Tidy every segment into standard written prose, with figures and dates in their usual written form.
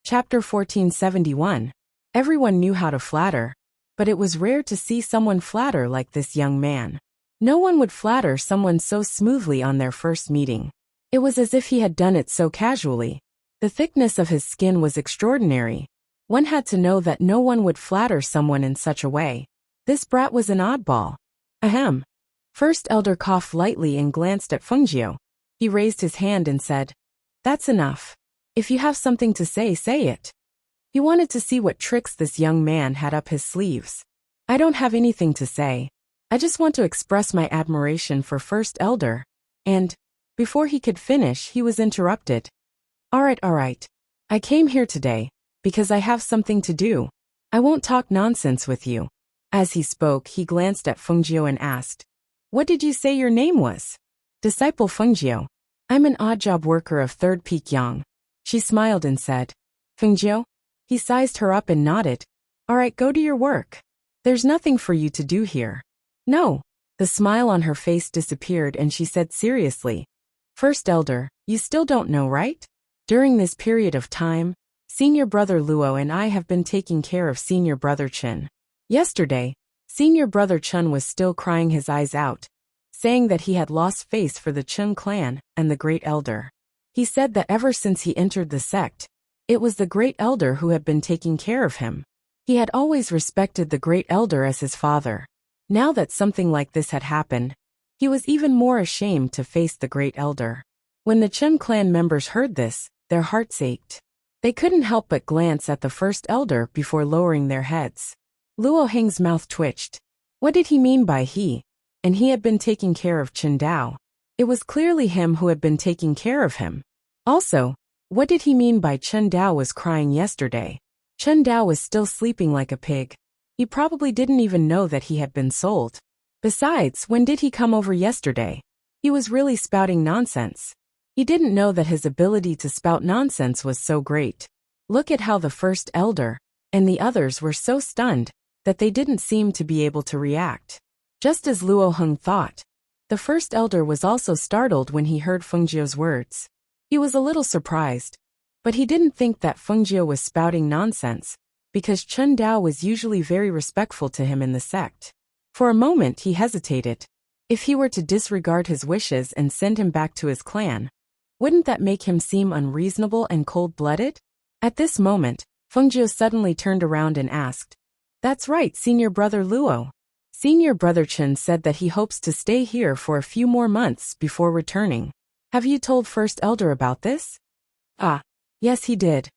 Chapter 1471. Everyone knew how to flatter, but it was rare to see someone flatter like this young man. No one would flatter someone so smoothly on their first meeting. It was as if he had done it so casually. The thickness of his skin was extraordinary. One had to know that no one would flatter someone in such a way. This brat was an oddball. Ahem. First elder coughed lightly and glanced at Fengjiu. He raised his hand and said, "That's enough. If you have something to say, say it." He wanted to see what tricks this young man had up his sleeves. "I don't have anything to say. I just want to express my admiration for First Elder." And, before he could finish, he was interrupted. All right. I came here today, because I have something to do. I won't talk nonsense with you." As he spoke, he glanced at Fengjiu and asked, "What did you say your name was?" "Disciple Fengjiu. I'm an odd job worker of 3rd Peak Yang." She smiled and said, "Fengjiu?" He sized her up and nodded. "All right, go to your work. There's nothing for you to do here." "No." The smile on her face disappeared and she said seriously, "First Elder, you still don't know, right? During this period of time, Senior Brother Luo and I have been taking care of Senior Brother Chen. Yesterday, Senior Brother Chen was still crying his eyes out, saying that he had lost faith for the Chen clan and the Great Elder. He said that ever since he entered the sect, it was the Great Elder who had been taking care of him. He had always respected the Great Elder as his father. Now that something like this had happened, he was even more ashamed to face the Great Elder. When the Chen clan members heard this, their hearts ached. They couldn't help but glance at the First Elder before lowering their heads. Luo Heng's mouth twitched. What did he mean by he? And he had been taking care of Chen Dao. It was clearly him who had been taking care of him. Also, what did he mean by Chen Dao was crying yesterday? Chen Dao was still sleeping like a pig. He probably didn't even know that he had been sold. Besides, when did he come over yesterday? He was really spouting nonsense. He didn't know that his ability to spout nonsense was so great. Look at how the First Elder and the others were so stunned that they didn't seem to be able to react. Just as Luo Heng thought, the First Elder was also startled when he heard Fengjiu's words. He was a little surprised, but he didn't think that Fengjiu was spouting nonsense, because Chen Dao was usually very respectful to him in the sect. For a moment he hesitated. If he were to disregard his wishes and send him back to his clan, wouldn't that make him seem unreasonable and cold-blooded? At this moment, Fengjiu suddenly turned around and asked, "That's right, Senior Brother Luo. Senior Brother Chen said that he hopes to stay here for a few more months before returning. Have you told First Elder about this?" "Ah, yes, he did."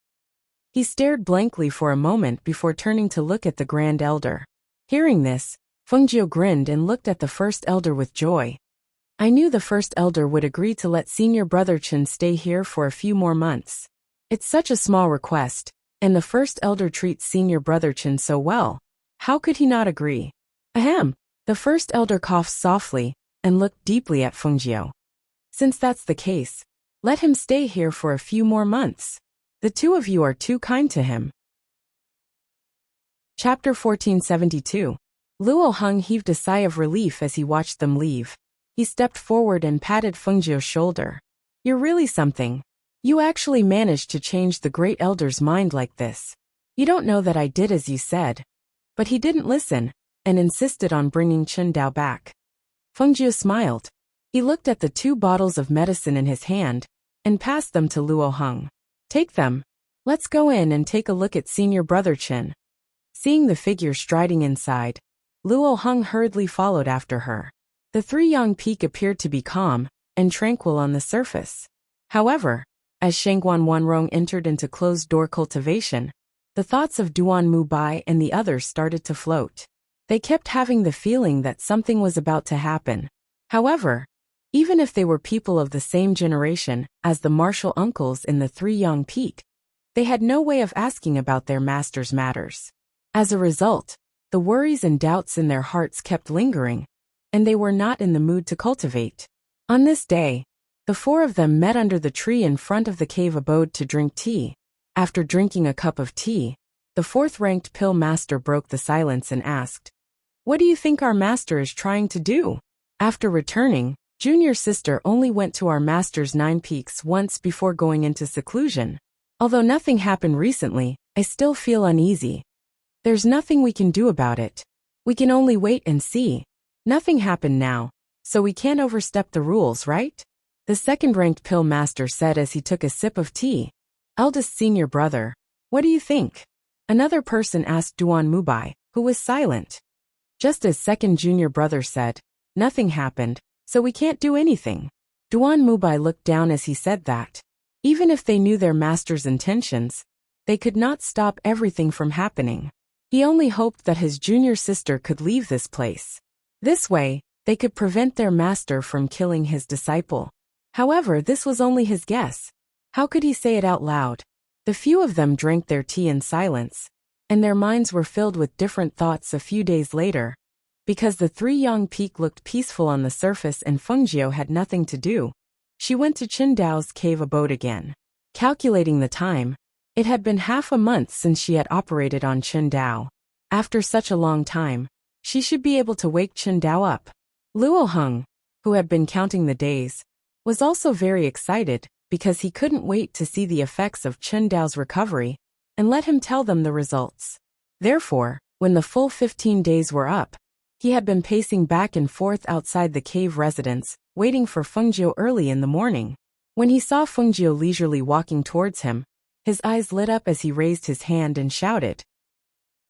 He stared blankly for a moment before turning to look at the Grand Elder. Hearing this, Fengjiu grinned and looked at the First Elder with joy. "I knew the First Elder would agree to let Senior Brother Chen stay here for a few more months. It's such a small request, and the First Elder treats Senior Brother Chen so well. How could he not agree?" Ahem. The First Elder coughed softly and looked deeply at Fengjiu. "Since that's the case, let him stay here for a few more months. The two of you are too kind to him." Chapter 1472. Luo Heng heaved a sigh of relief as he watched them leave. He stepped forward and patted Fengjiu's shoulder. "You're really something. You actually managed to change the Great Elder's mind like this. You don't know that I did as you said." But he didn't listen, and insisted on bringing Chen Dao back. Fengjiu smiled. He looked at the 2 bottles of medicine in his hand, and passed them to Luo Heng. "Take them. Let's go in and take a look at Senior Brother Chen." Seeing the figure striding inside, Luo Heng hurriedly followed after her. The 3 Yang Peak appeared to be calm and tranquil on the surface. However, as Shangguan Wanrong entered into closed-door cultivation, the thoughts of Duan Mubai and the others started to float. They kept having the feeling that something was about to happen. However, even if they were people of the same generation as the martial uncles in the 3 Yang Peak, they had no way of asking about their master's matters. As a result, the worries and doubts in their hearts kept lingering, and they were not in the mood to cultivate. On this day, the 4 of them met under the tree in front of the cave abode to drink tea. After drinking a cup of tea, the 4th-ranked pill master broke the silence and asked, "What do you think our master is trying to do?" After returning, Junior Sister only went to our master's 9 peaks once before going into seclusion. Although nothing happened recently, I still feel uneasy. There's nothing we can do about it. We can only wait and see. Nothing happened now, so we can't overstep the rules, right? The second-ranked pill master said as he took a sip of tea. Eldest senior brother, what do you think? Another person asked Duan Mubai, who was silent. Just as second junior brother said, nothing happened, so we can't do anything. Duan Mubai looked down as he said that. Even if they knew their master's intentions, they could not stop everything from happening. He only hoped that his junior sister could leave this place. This way, they could prevent their master from killing his disciple. However, this was only his guess. How could he say it out loud? The few of them drank their tea in silence, and their minds were filled with different thoughts a few days later. Because the three young peak looked peaceful on the surface and Fengjiu had nothing to do, she went to Qindao's cave abode again. Calculating the time, it had been half a month since she had operated on Qindao. After such a long time, she should be able to wake Qindao up. Luo Heng, who had been counting the days, was also very excited because he couldn't wait to see the effects of Qindao's recovery and let him tell them the results. Therefore, when the full 15 days were up, he had been pacing back and forth outside the cave residence, waiting for Fengjiu early in the morning. When he saw Fengjiu leisurely walking towards him, his eyes lit up as he raised his hand and shouted,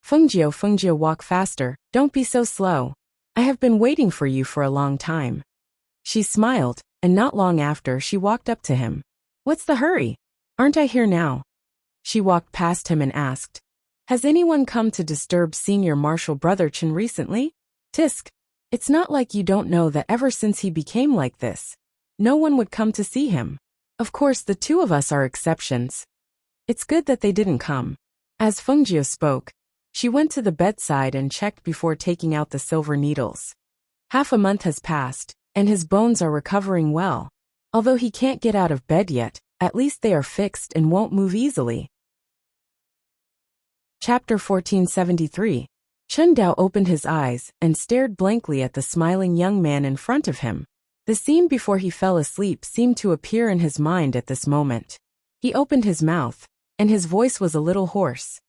Fengjiu, walk faster, don't be so slow. I have been waiting for you for a long time. She smiled, and not long after she walked up to him. What's the hurry? Aren't I here now? She walked past him and asked, has anyone come to disturb senior martial brother Chen recently? Tisk. It's not like you don't know that ever since he became like this, no one would come to see him. Of course the two of us are exceptions. It's good that they didn't come. As Fengjiu spoke, she went to the bedside and checked before taking out the silver needles. Half a month has passed, and his bones are recovering well. Although he can't get out of bed yet, at least they are fixed and won't move easily. Chapter 1473. Qindao opened his eyes and stared blankly at the smiling young man in front of him. The scene before he fell asleep seemed to appear in his mind at this moment. He opened his mouth, and his voice was a little hoarse.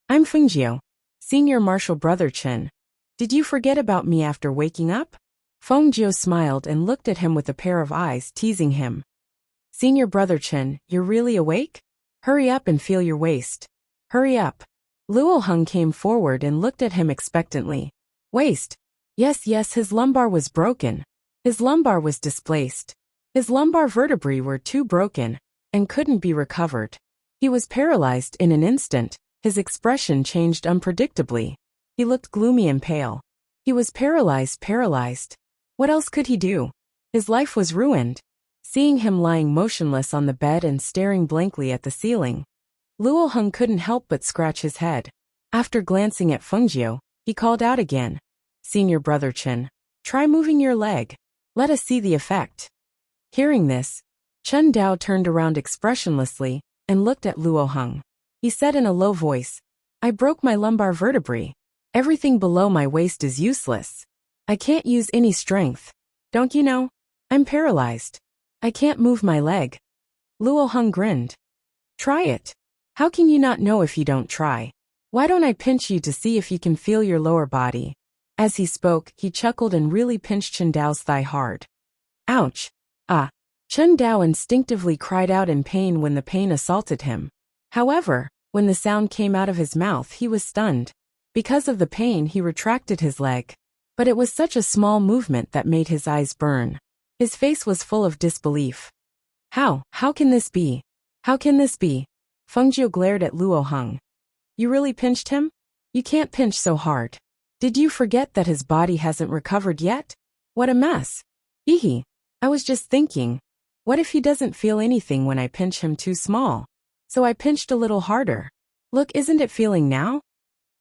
I'm Fengjiu, senior martial brother Chen. Did you forget about me after waking up? Fengjiu smiled and looked at him with a pair of eyes teasing him. Senior brother Chen, you're really awake? Hurry up and feel your waist. Hurry up. Luo Heng came forward and looked at him expectantly. Waist? Yes, his lumbar was broken. His lumbar was displaced. His lumbar vertebrae were too broken and couldn't be recovered. He was paralyzed in an instant. His expression changed unpredictably. He looked gloomy and pale. He was paralyzed. What else could he do? His life was ruined. Seeing him lying motionless on the bed and staring blankly at the ceiling, Luo Heng couldn't help but scratch his head. After glancing at Fengjiu, he called out again. Senior brother Chen, try moving your leg. Let us see the effect. Hearing this, Chen Dao turned around expressionlessly and looked at Luo Heng. He said in a low voice, I broke my lumbar vertebrae. Everything below my waist is useless. I can't use any strength. Don't you know? I'm paralyzed. I can't move my leg. Luo Heng grinned. Try it. How can you not know if you don't try? Why don't I pinch you to see if you can feel your lower body? As he spoke, he chuckled and really pinched Chen Dao's thigh hard. Ouch. Ah. Chen Dao instinctively cried out in pain when the pain assaulted him. However, when the sound came out of his mouth he was stunned. Because of the pain he retracted his leg. But it was such a small movement that made his eyes burn. His face was full of disbelief. How can this be? How can this be? Fengjiu glared at Luo Heng. You really pinched him? You can't pinch so hard. Did you forget that his body hasn't recovered yet? What a mess. Ehe. I was just thinking. What if he doesn't feel anything when I pinch him too small? So I pinched a little harder. Look, isn't it feeling now?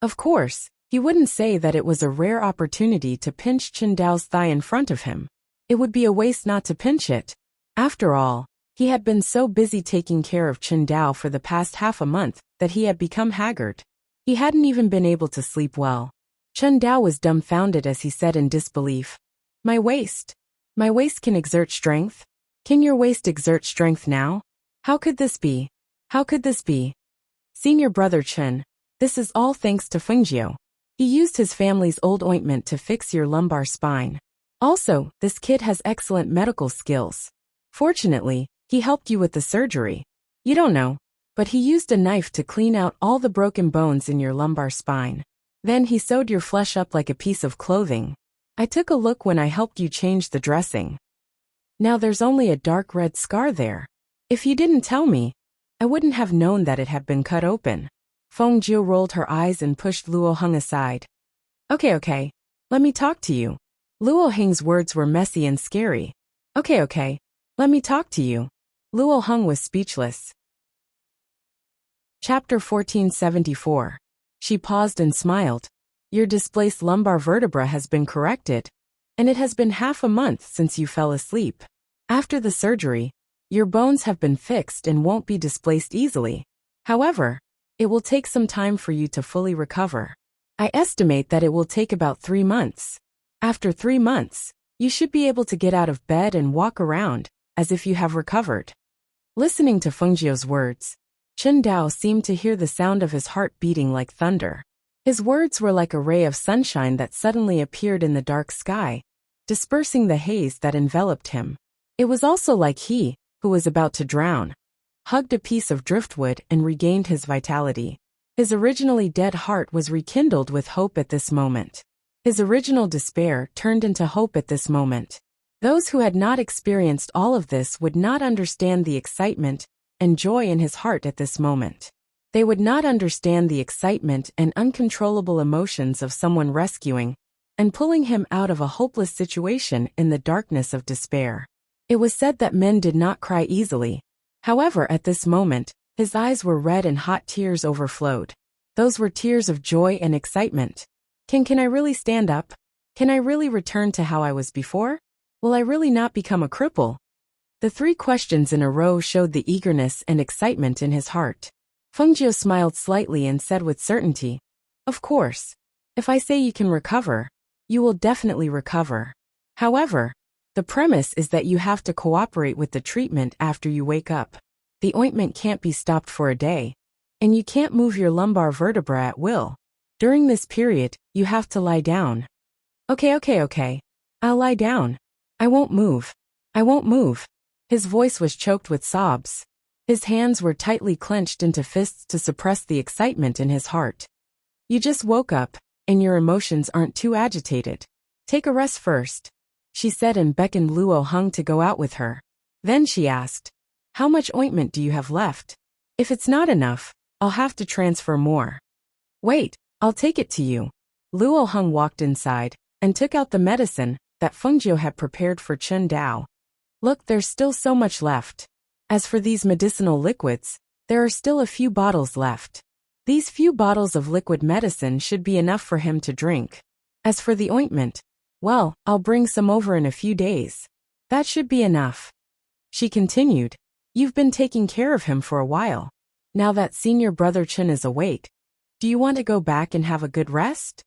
Of course, he wouldn't say that it was a rare opportunity to pinch Chen Dao's thigh in front of him. It would be a waste not to pinch it. After all, he had been so busy taking care of Chen Dao for the past half a month that he had become haggard. He hadn't even been able to sleep well. Chen Dao was dumbfounded as he said in disbelief. My waist. My waist can exert strength? Can your waist exert strength now? How could this be? How could this be? Senior brother Chen, this is all thanks to Fengjiu. He used his family's old ointment to fix your lumbar spine. Also, this kid has excellent medical skills. Fortunately, he helped you with the surgery. You don't know, but he used a knife to clean out all the broken bones in your lumbar spine. Then he sewed your flesh up like a piece of clothing. I took a look when I helped you change the dressing. Now there's only a dark red scar there. If you didn't tell me, I wouldn't have known that it had been cut open. Feng Jiu rolled her eyes and pushed Luo Heng aside. Okay, let me talk to you. Luo Heng's words were messy and scary. Okay, let me talk to you. Luo Heng was speechless. Chapter 1474. She paused and smiled. Your displaced lumbar vertebra has been corrected, and it has been half a month since you fell asleep. After the surgery, your bones have been fixed and won't be displaced easily. However, it will take some time for you to fully recover. I estimate that it will take about 3 months. After 3 months, you should be able to get out of bed and walk around, as if you have recovered. Listening to Fengjiu's words, Chen Dao seemed to hear the sound of his heart beating like thunder. His words were like a ray of sunshine that suddenly appeared in the dark sky, dispersing the haze that enveloped him. It was also like he, who was about to drown, hugged a piece of driftwood and regained his vitality. His originally dead heart was rekindled with hope at this moment. His original despair turned into hope at this moment. Those who had not experienced all of this would not understand the excitement and joy in his heart at this moment. They would not understand the excitement and uncontrollable emotions of someone rescuing and pulling him out of a hopeless situation in the darkness of despair. It was said that men did not cry easily. However, at this moment, his eyes were red and hot tears overflowed. Those were tears of joy and excitement. Can I really stand up? Can I really return to how I was before? Will I really not become a cripple? The 3 questions in a row showed the eagerness and excitement in his heart. Fengjiu smiled slightly and said with certainty, "Of course. If I say you can recover, you will definitely recover. However, the premise is that you have to cooperate with the treatment after you wake up. The ointment can't be stopped for a day, and you can't move your lumbar vertebra at will. During this period, you have to lie down." Okay. I'll lie down. I won't move. His voice was choked with sobs. His hands were tightly clenched into fists to suppress the excitement in his heart. You just woke up, and your emotions aren't too agitated. Take a rest first, she said and beckoned Luo Heng to go out with her. Then she asked, "How much ointment do you have left? If it's not enough, I'll have to transfer more." "Wait, I'll take it to you." Luo Heng walked inside and took out the medicine that Fengjiu had prepared for Chen Dao. "Look, there's still so much left. As for these medicinal liquids, there are still a few bottles left. These few bottles of liquid medicine should be enough for him to drink. As for the ointment, well, I'll bring some over in a few days. That should be enough." She continued, "You've been taking care of him for a while. Now that senior brother Chen is awake, do you want to go back and have a good rest?"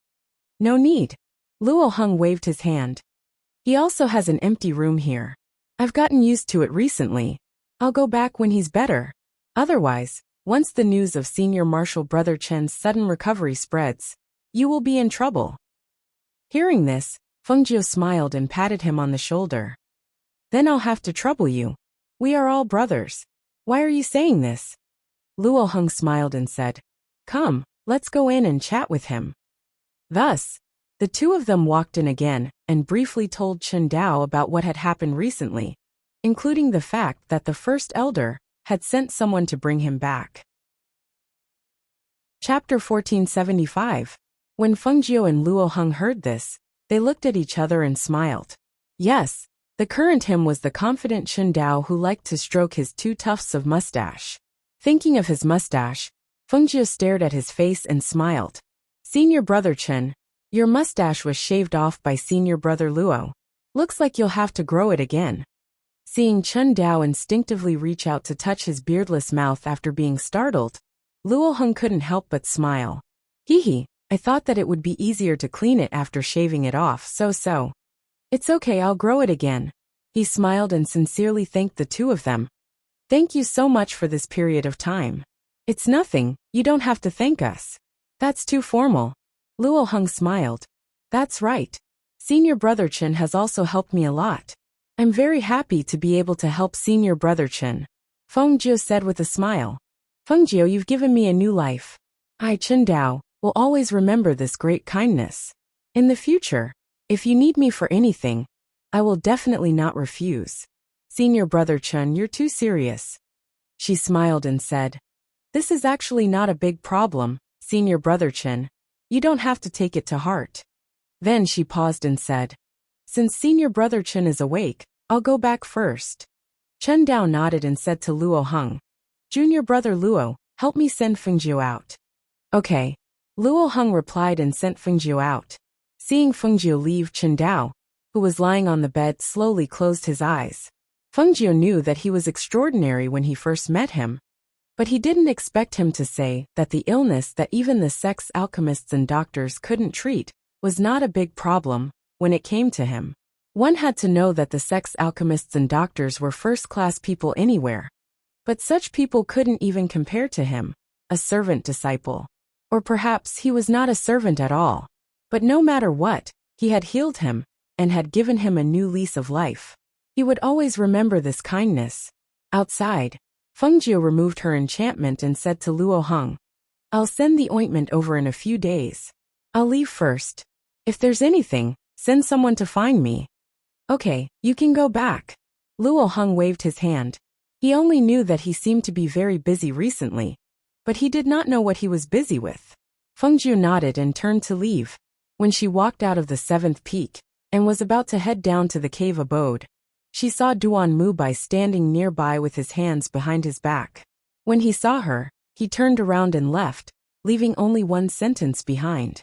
"No need." Luo Heng waved his hand. "He also has an empty room here. I've gotten used to it recently. I'll go back when he's better. Otherwise, once the news of Senior Marshal Brother Chen's sudden recovery spreads, you will be in trouble." Hearing this, Fengjiu smiled and patted him on the shoulder. "Then I'll have to trouble you. We are all brothers. Why are you saying this?" Luo Heng smiled and said, "Come, let's go in and chat with him." Thus, the 2 of them walked in again and briefly told Chen Dao about what had happened recently, including the fact that the first elder had sent someone to bring him back. Chapter 1475. When Fengjiu and Luo Heng heard this, they looked at each other and smiled. Yes, the current him was the confident Chen Dao who liked to stroke his 2 tufts of mustache. Thinking of his mustache, Fengjiu stared at his face and smiled. "Senior brother Chen, your mustache was shaved off by senior brother Luo. Looks like you'll have to grow it again." Seeing Chen Dao instinctively reach out to touch his beardless mouth after being startled, Luo Heng couldn't help but smile. Hee, I thought that it would be easier to clean it after shaving it off, so. It's okay, I'll grow it again." He smiled and sincerely thanked the 2 of them. Thank you so much for this period of time. It's nothing, you don't have to thank us. That's too formal. Luo Heng smiled. That's right. Senior Brother Chen has also helped me a lot. I'm very happy to be able to help Senior Brother Chen. Feng Jiu said with a smile. Feng Jiu, you've given me a new life. I, Chen Dao, will always remember this great kindness. In the future, if you need me for anything, I will definitely not refuse. Senior Brother Chen, you're too serious. She smiled and said, This is actually not a big problem, Senior Brother Chen. You don't have to take it to heart. Then she paused and said, Since Senior Brother Chen is awake, I'll go back first. Chen Dao nodded and said to Luo Heng, Junior Brother Luo, help me send Fengjiu out. Okay. Luo Heng replied and sent Fengjiu out. Seeing Fengjiu leave, Chen Dao, who was lying on the bed, slowly closed his eyes. Fengjiu knew that he was extraordinary when he first met him, but he didn't expect him to say that the illness that even the sex alchemists and doctors couldn't treat was not a big problem when it came to him. One had to know that the sex alchemists and doctors were first-class people anywhere, but such people couldn't even compare to him, a servant disciple. Or perhaps he was not a servant at all. But no matter what, he had healed him and had given him a new lease of life. He would always remember this kindness. Outside, Fengjiu removed her enchantment and said to Luo Heng, I'll send the ointment over in a few days. I'll leave first. If there's anything, send someone to find me. Okay, you can go back. Luo Heng waved his hand. He only knew that he seemed to be very busy recently, but he did not know what he was busy with. Fengjiu nodded and turned to leave. When she walked out of the 7th peak and was about to head down to the cave abode, she saw Duan Mubai standing nearby with his hands behind his back. When he saw her, he turned around and left, leaving only one sentence behind.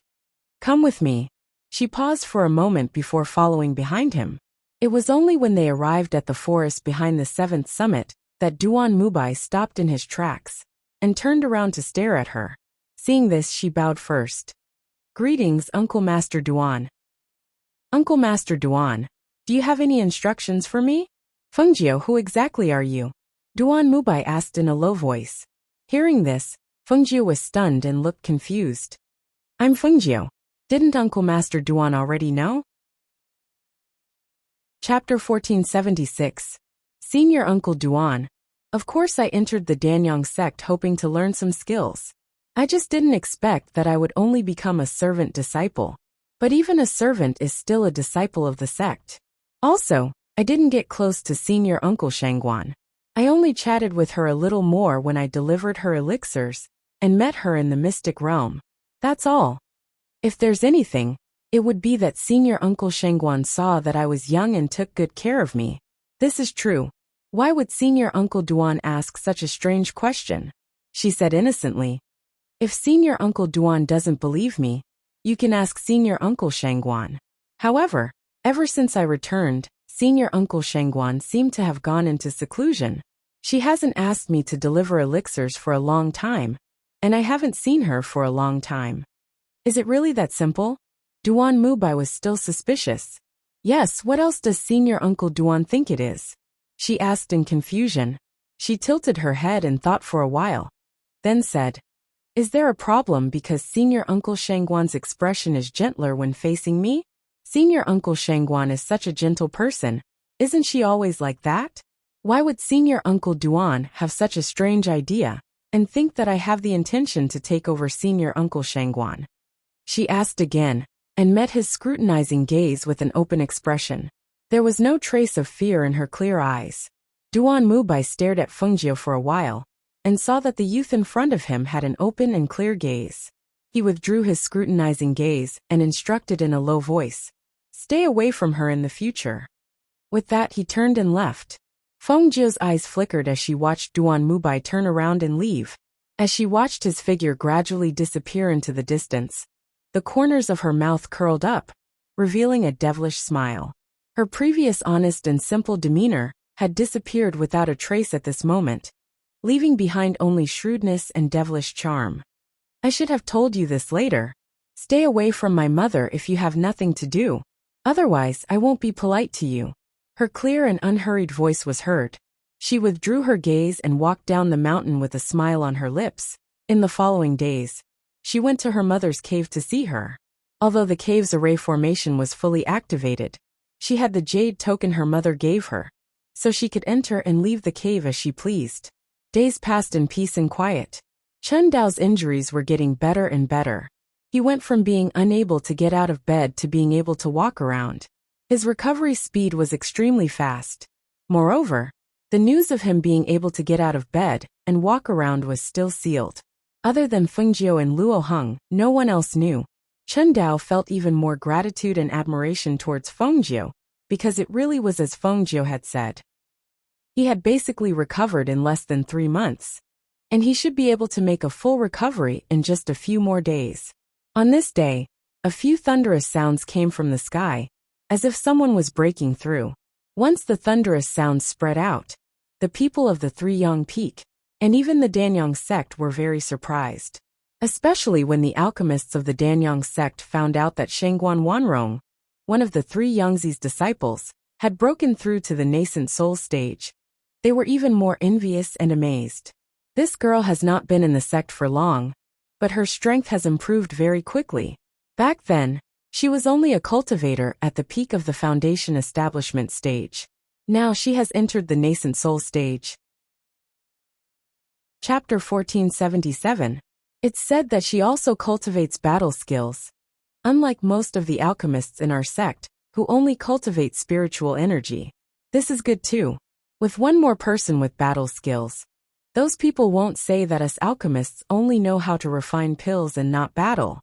Come with me. She paused for a moment before following behind him. It was only when they arrived at the forest behind the 7th summit that Duan Mubai stopped in his tracks and turned around to stare at her. Seeing this, she bowed first. Greetings, Uncle Master Duan. Uncle Master Duan, do you have any instructions for me? Fengjiu, who exactly are you? Duan Mubai asked in a low voice. Hearing this, Fengjiu was stunned and looked confused. I'm Fengjiu. Didn't Uncle Master Duan already know? Chapter 1476. Senior Uncle Duan. Of course I entered the Danyang sect hoping to learn some skills. I just didn't expect that I would only become a servant disciple. But even a servant is still a disciple of the sect. Also, I didn't get close to Senior Uncle Shangguan. I only chatted with her a little more when I delivered her elixirs and met her in the mystic realm. That's all. If there's anything, it would be that Senior Uncle Shangguan saw that I was young and took good care of me. This is true. Why would Senior Uncle Duan ask such a strange question? She said innocently. If Senior Uncle Duan doesn't believe me, you can ask Senior Uncle Shangguan. However, ever since I returned, Senior Uncle Shangguan seemed to have gone into seclusion. She hasn't asked me to deliver elixirs for a long time, and I haven't seen her for a long time. Is it really that simple? Duan Mubai was still suspicious. Yes, what else does Senior Uncle Duan think it is? She asked in confusion. She tilted her head and thought for a while, then said, Is there a problem because Senior Uncle Shangguan's expression is gentler when facing me? Senior Uncle Shangguan is such a gentle person. Isn't she always like that? Why would Senior Uncle Duan have such a strange idea and think that I have the intention to take over Senior Uncle Shangguan? She asked again, and met his scrutinizing gaze with an open expression. There was no trace of fear in her clear eyes. Duan Mubai stared at Fengjiu for a while, and saw that the youth in front of him had an open and clear gaze. He withdrew his scrutinizing gaze and instructed in a low voice, Stay away from her in the future. With that he turned and left. Fengjiu's eyes flickered as she watched Duan Mubai turn around and leave. As she watched his figure gradually disappear into the distance, the corners of her mouth curled up, revealing a devilish smile. Her previous honest and simple demeanor had disappeared without a trace at this moment, leaving behind only shrewdness and devilish charm. I should have told you this later. Stay away from my mother if you have nothing to do. Otherwise, I won't be polite to you. Her clear and unhurried voice was heard. She withdrew her gaze and walked down the mountain with a smile on her lips. In the following days, she went to her mother's cave to see her. Although the cave's array formation was fully activated, she had the jade token her mother gave her, so she could enter and leave the cave as she pleased. Days passed in peace and quiet. Chun Dao's injuries were getting better and better. He went from being unable to get out of bed to being able to walk around. His recovery speed was extremely fast. Moreover, the news of him being able to get out of bed and walk around was still sealed. Other than Fengjiu and Luo Heng, no one else knew. Chun Dao felt even more gratitude and admiration towards Fengjiu, because it really was as Fengjiu had said. He had basically recovered in less than 3 months, and he should be able to make a full recovery in just a few more days. On this day, a few thunderous sounds came from the sky, as if someone was breaking through. Once the thunderous sounds spread out, the people of the Three Yang Peak, and even the Danyang sect were very surprised. Especially when the alchemists of the Danyang sect found out that Shangguan Wanrong, one of the three Yangzi's disciples, had broken through to the nascent soul stage. They were even more envious and amazed. This girl has not been in the sect for long, but her strength has improved very quickly. Back then, she was only a cultivator at the peak of the foundation establishment stage. Now she has entered the nascent soul stage. Chapter 1477. It's said that she also cultivates battle skills. Unlike most of the alchemists in our sect, who only cultivate spiritual energy. This is good too. With one more person with battle skills, those people won't say that us alchemists only know how to refine pills and not battle.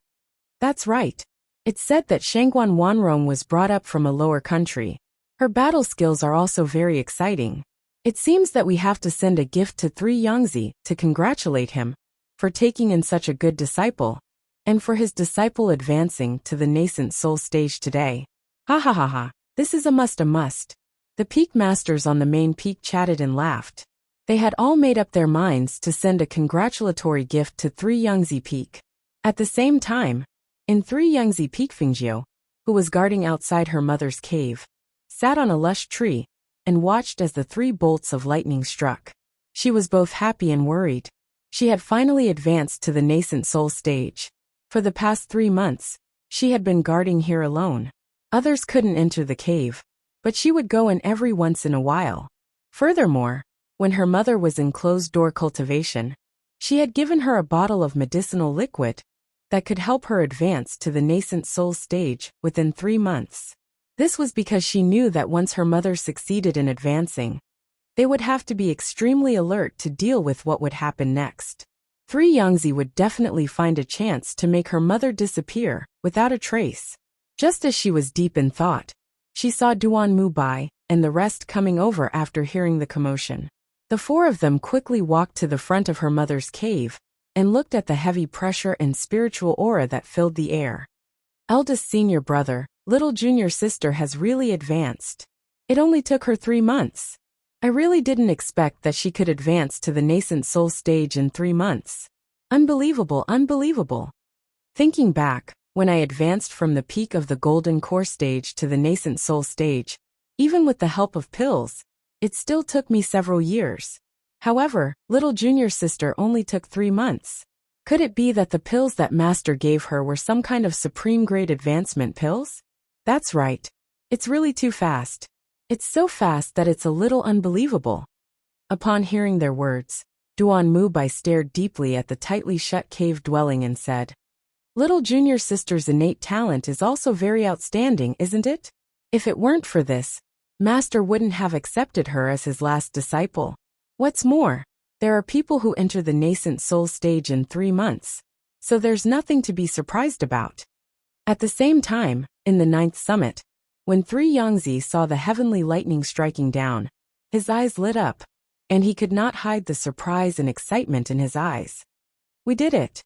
That's right. It's said that Shangguan Wanrong was brought up from a lower country. Her battle skills are also very exciting. It seems that we have to send a gift to Three Yangzi to congratulate him for taking in such a good disciple, and for his disciple advancing to the nascent soul stage today. Ha ha ha ha, this is a must. The peak masters on the main peak chatted and laughed. They had all made up their minds to send a congratulatory gift to Three Yangzi Peak. At the same time, in Three Yangzi Peak, Fengjiu, who was guarding outside her mother's cave, sat on a lush tree and watched as the 3 bolts of lightning struck. She was both happy and worried. She had finally advanced to the nascent soul stage. For the past 3 months, she had been guarding here alone. Others couldn't enter the cave, but she would go in every once in a while. Furthermore, when her mother was in closed-door cultivation, she had given her a bottle of medicinal liquid that could help her advance to the nascent soul stage within 3 months. This was because she knew that once her mother succeeded in advancing, they would have to be extremely alert to deal with what would happen next. Three Yangzi would definitely find a chance to make her mother disappear without a trace. Just as she was deep in thought, she saw Duan Mu Bai and the rest coming over after hearing the commotion. The 4 of them quickly walked to the front of her mother's cave and looked at the heavy pressure and spiritual aura that filled the air. Eldest senior brother, little junior sister has really advanced. It only took her 3 months. I really didn't expect that she could advance to the nascent soul stage in 3 months. Unbelievable. Thinking back, when I advanced from the peak of the golden core stage to the nascent soul stage, even with the help of pills, it still took me several years. However, little junior sister only took 3 months. Could it be that the pills that master gave her were some kind of supreme grade advancement pills? That's right. It's really too fast. It's so fast that it's a little unbelievable. Upon hearing their words, Duan Mu Bai stared deeply at the tightly shut cave dwelling and said, "Little junior sister's innate talent is also very outstanding, isn't it? If it weren't for this, master wouldn't have accepted her as his last disciple. What's more, there are people who enter the nascent soul stage in 3 months, so there's nothing to be surprised about." At the same time, in the 9th summit, when Three Yangzi saw the heavenly lightning striking down, his eyes lit up, and he could not hide the surprise and excitement in his eyes. We did it.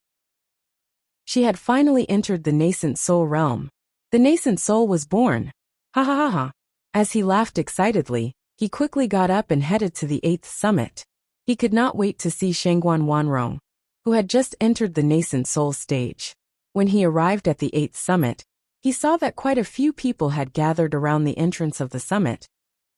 She had finally entered the nascent soul realm. The nascent soul was born. Ha ha ha ha. As he laughed excitedly, he quickly got up and headed to the 8th summit. He could not wait to see Shangguan Wanrong, who had just entered the nascent soul stage. When he arrived at the 8th summit, he saw that quite a few people had gathered around the entrance of the summit.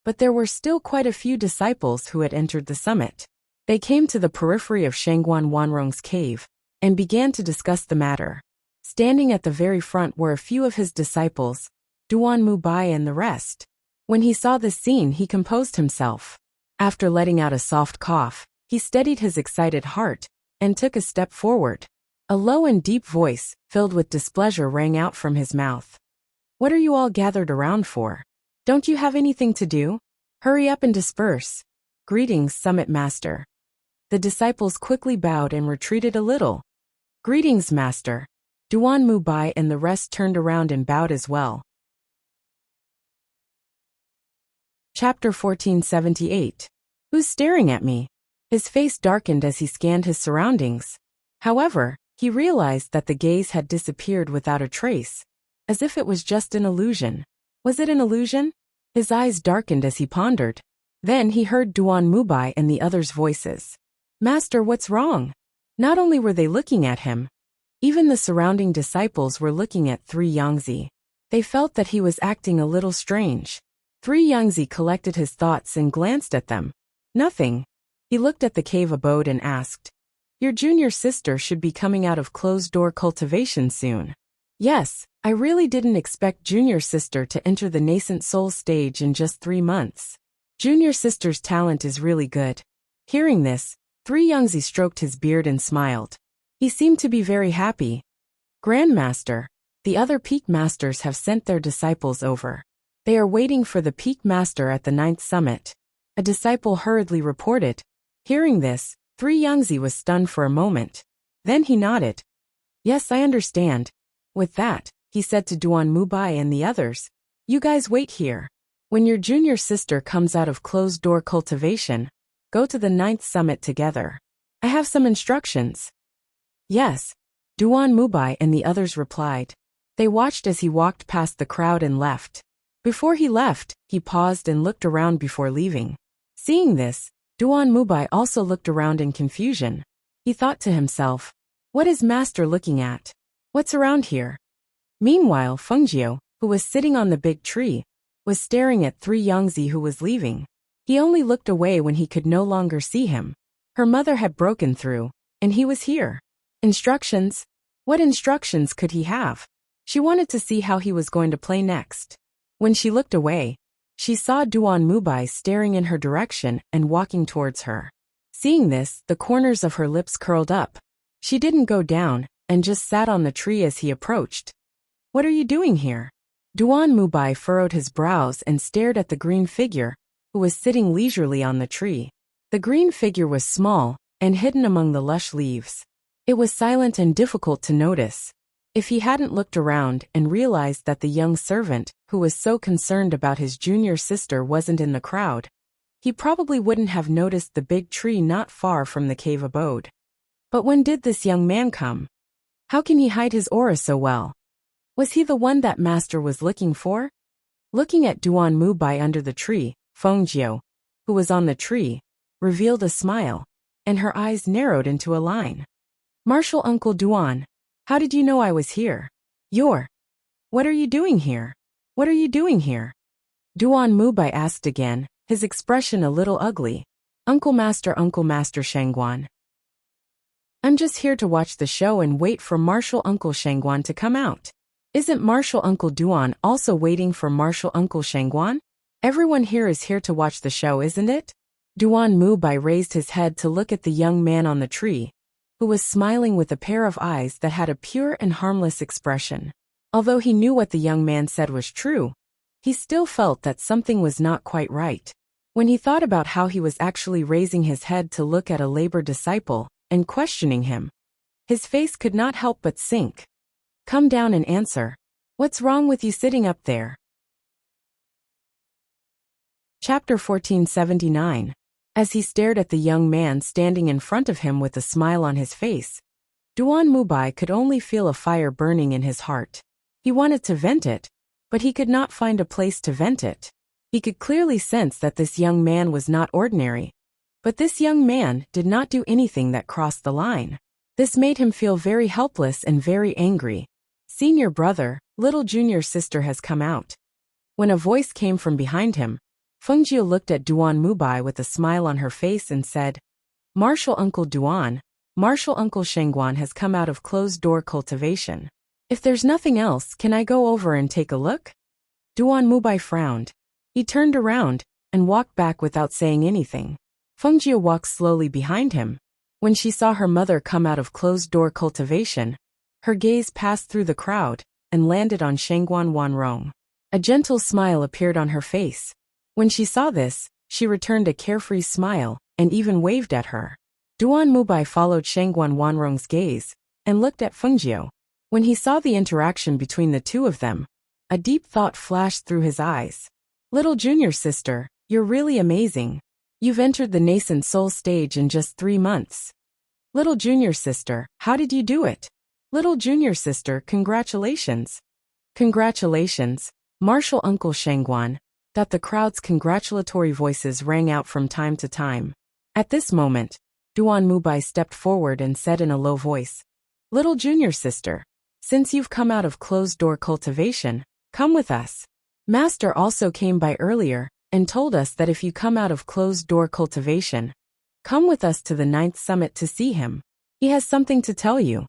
But there were still quite a few disciples who had entered the summit. They came to the periphery of Shangguan Wanrong's cave and began to discuss the matter. Standing at the very front were a few of his disciples, Duan Mubai and the rest. When he saw this scene, he composed himself. After letting out a soft cough, he steadied his excited heart and took a step forward. A low and deep voice, filled with displeasure, rang out from his mouth. "What are you all gathered around for? Don't you have anything to do? Hurry up and disperse. Greetings, Summit Master." The disciples quickly bowed and retreated a little. "Greetings, Master." Duan Mubai and the rest turned around and bowed as well. Chapter 1478. Who's staring at me? His face darkened as he scanned his surroundings. However, he realized that the gaze had disappeared without a trace, as if it was just an illusion. Was it an illusion? His eyes darkened as he pondered. Then he heard Duan Mubai and the others' voices. "Master, what's wrong?" Not only were they looking at him, even the surrounding disciples were looking at 3 Yangzi. They felt that he was acting a little strange. 3 Yangzi collected his thoughts and glanced at them. Nothing. He looked at the cave abode and asked, "Your junior sister should be coming out of closed-door cultivation soon." "Yes, I really didn't expect junior sister to enter the nascent soul stage in just 3 months. Junior sister's talent is really good." Hearing this, 3 Yangzi stroked his beard and smiled. He seemed to be very happy. "Grandmaster, the other peak masters have sent their disciples over. They are waiting for the peak master at the 9th summit," a disciple hurriedly reported. Hearing this, 3 Yangzi was stunned for a moment. Then he nodded. "Yes, I understand." With that, he said to Duan Mubai and the others, "You guys wait here. When your junior sister comes out of closed-door cultivation, go to the 9th summit together. I have some instructions." "Yes," Duan Mubai and the others replied. They watched as he walked past the crowd and left. Before he left, he paused and looked around before leaving. Seeing this, Duan Mubai also looked around in confusion. He thought to himself, "What is Master looking at? What's around here?" Meanwhile, Fengjiu, who was sitting on the big tree, was staring at 3 Yangzi who was leaving. He only looked away when he could no longer see him. Her mother had broken through, and he was here. Instructions? What instructions could he have? She wanted to see how he was going to play next. When she looked away, she saw Duan Mubai staring in her direction and walking towards her. Seeing this, the corners of her lips curled up. She didn't go down, and just sat on the tree as he approached. "What are you doing here?" Duan Mubai furrowed his brows and stared at the green figure, who was sitting leisurely on the tree. The green figure was small and hidden among the lush leaves. It was silent and difficult to notice. If he hadn't looked around and realized that the young servant, who was so concerned about his junior sister, wasn't in the crowd, he probably wouldn't have noticed the big tree not far from the cave abode. But when did this young man come? How can he hide his aura so well? Was he the one that Master was looking for? Looking at Duan Mubai under the tree, Fengjiu, who was on the tree, revealed a smile, and her eyes narrowed into a line. "Martial Uncle Duan, how did you know I was here? What are you doing here? What are you doing here?" Duan Mubai asked again, his expression a little ugly. Uncle Master Shangguan. "I'm just here to watch the show and wait for Martial Uncle Shangguan to come out." "Isn't Martial Uncle Duan also waiting for Martial Uncle Shangguan? Everyone here is here to watch the show, isn't it?" Duan Mubai raised his head to look at the young man on the tree, who was smiling with a pair of eyes that had a pure and harmless expression. Although he knew what the young man said was true, he still felt that something was not quite right. When he thought about how he was actually raising his head to look at a labor disciple and questioning him, his face could not help but sink. "Come down and answer. What's wrong with you sitting up there?" Chapter 1479. As he stared at the young man standing in front of him with a smile on his face, Duan Mubai could only feel a fire burning in his heart. He wanted to vent it, but he could not find a place to vent it. He could clearly sense that this young man was not ordinary, but this young man did not do anything that crossed the line. This made him feel very helpless and very angry. "Senior brother, little junior sister has come out." When a voice came from behind him, Fengjie looked at Duan Mubai with a smile on her face and said, Martial Uncle Duan, Martial Uncle Shengguan has come out of closed-door cultivation. If there's nothing else, can I go over and take a look? Duan Mubai frowned. He turned around and walked back without saying anything. Fengjie walked slowly behind him. When she saw her mother come out of closed-door cultivation, her gaze passed through the crowd and landed on Shengguan Wanrong. A gentle smile appeared on her face. When she saw this, she returned a carefree smile and even waved at her. Duan Mubai followed Shengguan Wanrong's gaze and looked at Fengjie. When he saw the interaction between the two of them, a deep thought flashed through his eyes. Little junior sister, you're really amazing. You've entered the nascent soul stage in just 3 months. Little junior sister, how did you do it? Little junior sister, congratulations. Congratulations, Martial Uncle Shengguan. That the crowd's congratulatory voices rang out from time to time. At this moment, Duan Mubai stepped forward and said in a low voice, Little junior sister, since you've come out of closed-door cultivation, come with us. Master also came by earlier and told us that if you come out of closed-door cultivation, come with us to the 9th summit to see him. He has something to tell you.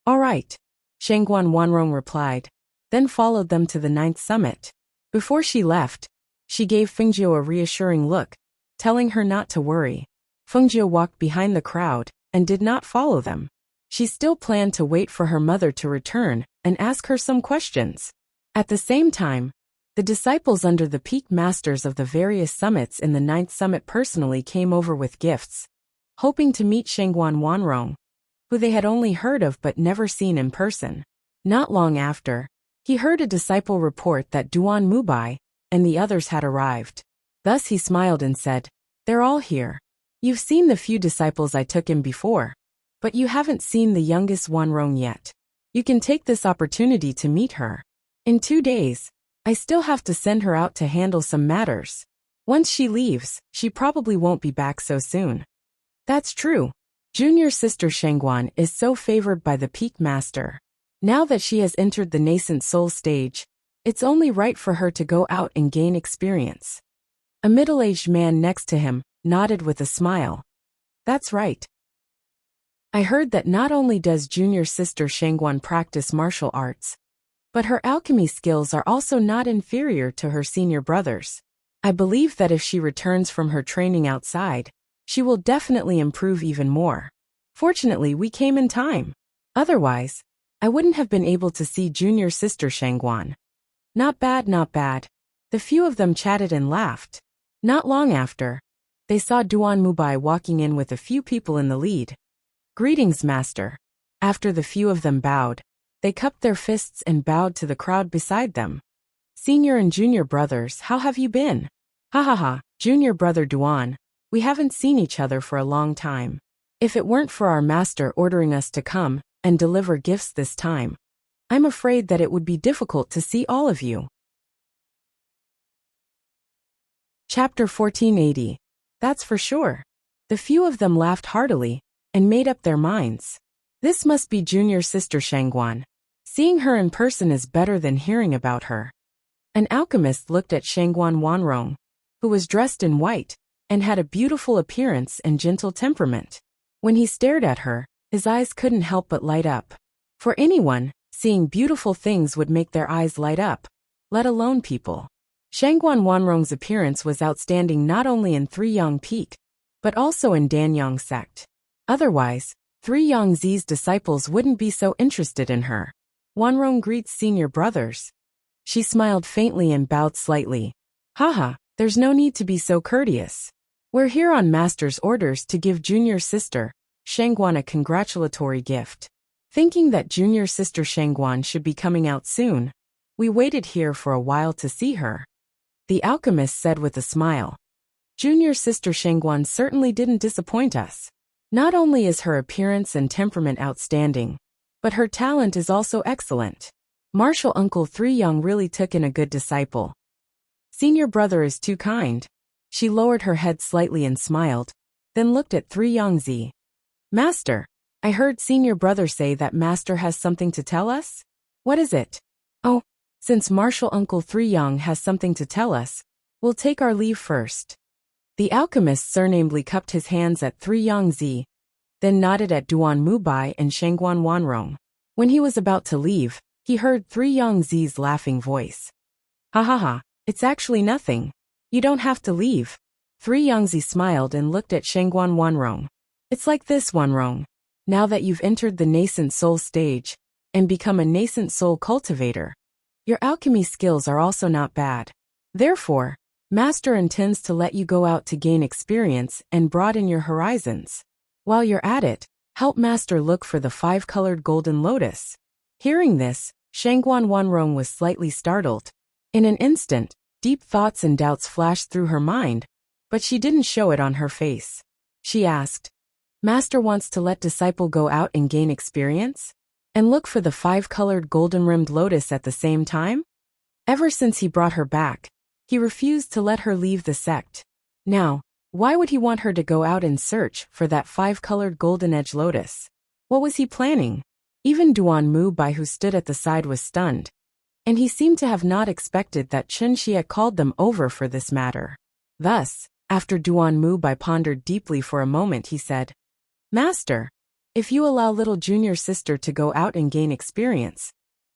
All right, Shengguan Wanrong replied, then followed them to the 9th summit. Before she left, she gave Fengjie a reassuring look, telling her not to worry. Fengjie walked behind the crowd and did not follow them. She still planned to wait for her mother to return and ask her some questions. At the same time, the disciples under the peak masters of the various summits in the 9th summit personally came over with gifts, hoping to meet Shengguan Wanrong, who they had only heard of but never seen in person. Not long after, he heard a disciple report that Duan Mubai and the others had arrived. Thus he smiled and said, They're all here. You've seen the few disciples I took in before, but you haven't seen the youngest Wanrong yet. You can take this opportunity to meet her. In 2 days, I still have to send her out to handle some matters. Once she leaves, she probably won't be back so soon. That's true. Junior sister Shengguan is so favored by the peak master. Now that she has entered the nascent soul stage, it's only right for her to go out and gain experience. A middle-aged man next to him nodded with a smile. That's right. I heard that not only does junior sister Shengguan practice martial arts, but her alchemy skills are also not inferior to her senior brothers. I believe that if she returns from her training outside, she will definitely improve even more. Fortunately, we came in time. Otherwise, I wouldn't have been able to see junior sister Shengguan. Not bad, not bad. The few of them chatted and laughed. Not long after, they saw Duan Mubai walking in with a few people in the lead. Greetings, master. After the few of them bowed, they cupped their fists and bowed to the crowd beside them. Senior and junior brothers, how have you been? Ha ha ha, junior brother Duan, we haven't seen each other for a long time. If it weren't for our master ordering us to come and deliver gifts this time, I'm afraid that it would be difficult to see all of you. Chapter 1480. That's for sure. The few of them laughed heartily and made up their minds. This must be junior sister Shengguan. Seeing her in person is better than hearing about her. An alchemist looked at Shengguan Wanrong, who was dressed in white and had a beautiful appearance and gentle temperament. When he stared at her, his eyes couldn't help but light up. For anyone, seeing beautiful things would make their eyes light up, let alone people. Shengguan Wanrong's appearance was outstanding not only in Three Yang Peak, but also in Danyang sect. Otherwise, Three Yang Zi's disciples wouldn't be so interested in her. Wanrong greets senior brothers. She smiled faintly and bowed slightly. Haha, there's no need to be so courteous. We're here on master's orders to give junior sister Shengguan a congratulatory gift. Thinking that junior sister Shengguan should be coming out soon, we waited here for a while to see her. The alchemist said with a smile. Junior sister Shengguan certainly didn't disappoint us. Not only is her appearance and temperament outstanding, but her talent is also excellent. Martial Uncle Three Young really took in a good disciple. Senior brother is too kind. She lowered her head slightly and smiled, then looked at Three Yang Zi. Master, I heard senior brother say that master has something to tell us? What is it? Oh, since Martial Uncle Three Young has something to tell us, We'll take our leave first. The alchemist surnamedly cupped his hands at 3 Yangzi, then nodded at Duan Mubai and Shangguan Wanrong. When he was about to leave, he heard 3 Yangzi's laughing voice. Ha ha ha, it's actually nothing. You don't have to leave. 3 Yangzi smiled and looked at Shangguan Wanrong. It's like this, Wanrong. Now that you've entered the nascent soul stage and become a nascent soul cultivator, your alchemy skills are also not bad. Therefore, Master intends to let you go out to gain experience and broaden your horizons. While you're at it, help Master look for the 5-colored golden lotus. Hearing this, Shangguan Wanrong was slightly startled. In an instant, deep thoughts and doubts flashed through her mind, but she didn't show it on her face. She asked, Master wants to let disciple go out and gain experience? And look for the 5-colored golden-rimmed lotus at the same time? Ever since he brought her back, he refused to let her leave the sect. Now, why would he want her to go out and search for that 5-colored golden-edged lotus? What was he planning? Even Duan Mubai, who stood at the side, was stunned, and he seemed to have not expected that Chen Xie had called them over for this matter. Thus, after Duan Mubai pondered deeply for a moment, he said, Master, if you allow little junior sister to go out and gain experience,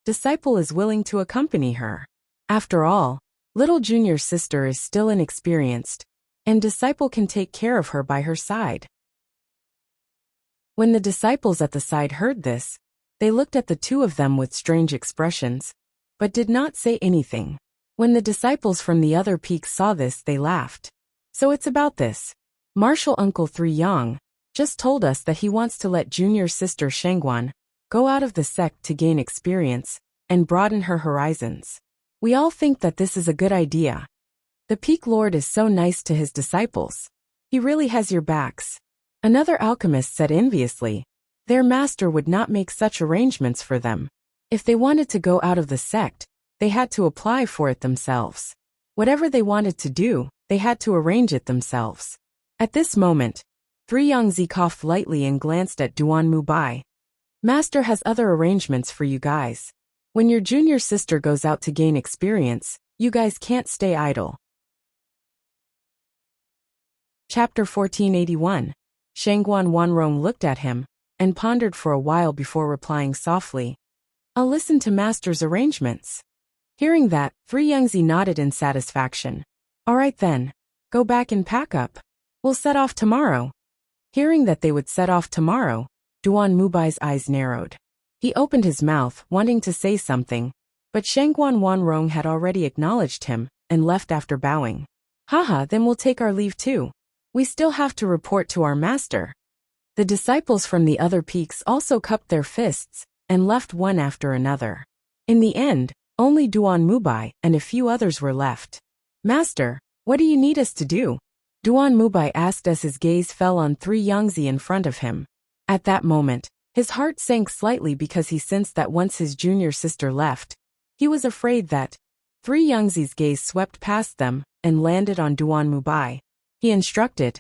disciple is willing to accompany her. After all, little junior sister is still inexperienced, and disciple can take care of her by her side. When the disciples at the side heard this, they looked at the two of them with strange expressions, but did not say anything. When the disciples from the other peaks saw this, they laughed. So it's about this. Martial Uncle 3 Yang just told us that he wants to let junior sister Shangguan go out of the sect to gain experience and broaden her horizons. We all think that this is a good idea. The Peak Lord is so nice to his disciples. He really has your backs. Another alchemist said enviously. Their master would not make such arrangements for them. If they wanted to go out of the sect, they had to apply for it themselves. Whatever they wanted to do, they had to arrange it themselves. At this moment, 3 Yangzi coughed lightly and glanced at Duan Mubai. Master has other arrangements for you guys. When your junior sister goes out to gain experience, you guys can't stay idle. Chapter 1481. Shangguan Wanrong looked at him and pondered for a while before replying softly, I'll listen to Master's arrangements. Hearing that, 3 Yangzi nodded in satisfaction. All right then, go back and pack up. We'll set off tomorrow. Hearing that they would set off tomorrow, Duan Mubai's eyes narrowed. He opened his mouth, wanting to say something, but Shangguan Wanrong had already acknowledged him and left after bowing. Haha, then we'll take our leave too. We still have to report to our master. The disciples from the other peaks also cupped their fists and left one after another. In the end, only Duan Mubai and a few others were left. Master, what do you need us to do? Duan Mubai asked as his gaze fell on 3 Yangzi in front of him. At that moment, his heart sank slightly because he sensed that once his junior sister left, he was afraid that 3 Yangzi's gaze swept past them and landed on Duan Mubai. He instructed,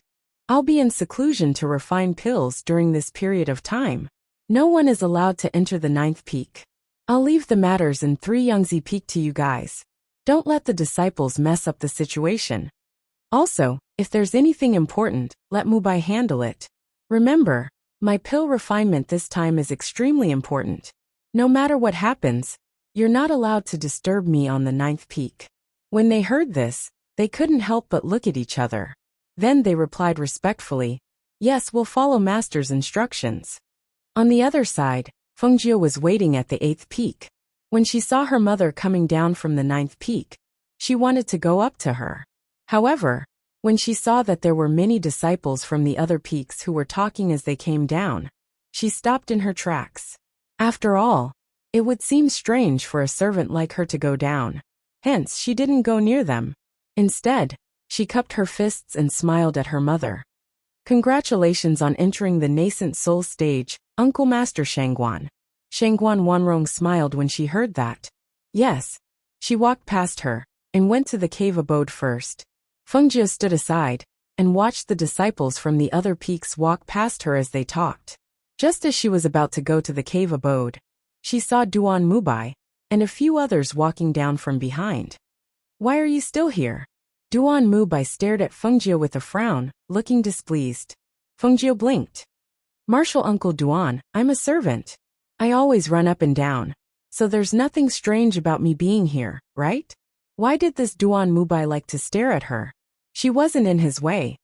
I'll be in seclusion to refine pills during this period of time. No one is allowed to enter the 9th peak. I'll leave the matters in 3 Yangzi peak to you guys. Don't let the disciples mess up the situation. Also, if there's anything important, let Mubai handle it. Remember, my pill refinement this time is extremely important. No matter what happens, you're not allowed to disturb me on the 9th peak. When they heard this, they couldn't help but look at each other. Then they replied respectfully, Yes, we'll follow Master's instructions. On the other side, Fengjie was waiting at the 8th peak. When she saw her mother coming down from the 9th peak, she wanted to go up to her. However, when she saw that there were many disciples from the other peaks who were talking as they came down, she stopped in her tracks. After all, it would seem strange for a servant like her to go down. Hence, she didn't go near them. Instead, she cupped her fists and smiled at her mother. Congratulations on entering the nascent soul stage, Uncle Master Shangguan. Shangguan Wanrong smiled when she heard that. Yes. She walked past her and went to the cave abode first. Fengjie stood aside and watched the disciples from the other peaks walk past her as they talked. Just as she was about to go to the cave abode, she saw Duan Mubai and a few others walking down from behind. Why are you still here? Duan Mubai stared at Fengjie with a frown, looking displeased. Fengjie blinked. Martial Uncle Duan, I'm a servant. I always run up and down. So there's nothing strange about me being here, right? Why did this Duan Mubai like to stare at her? She wasn't in his way.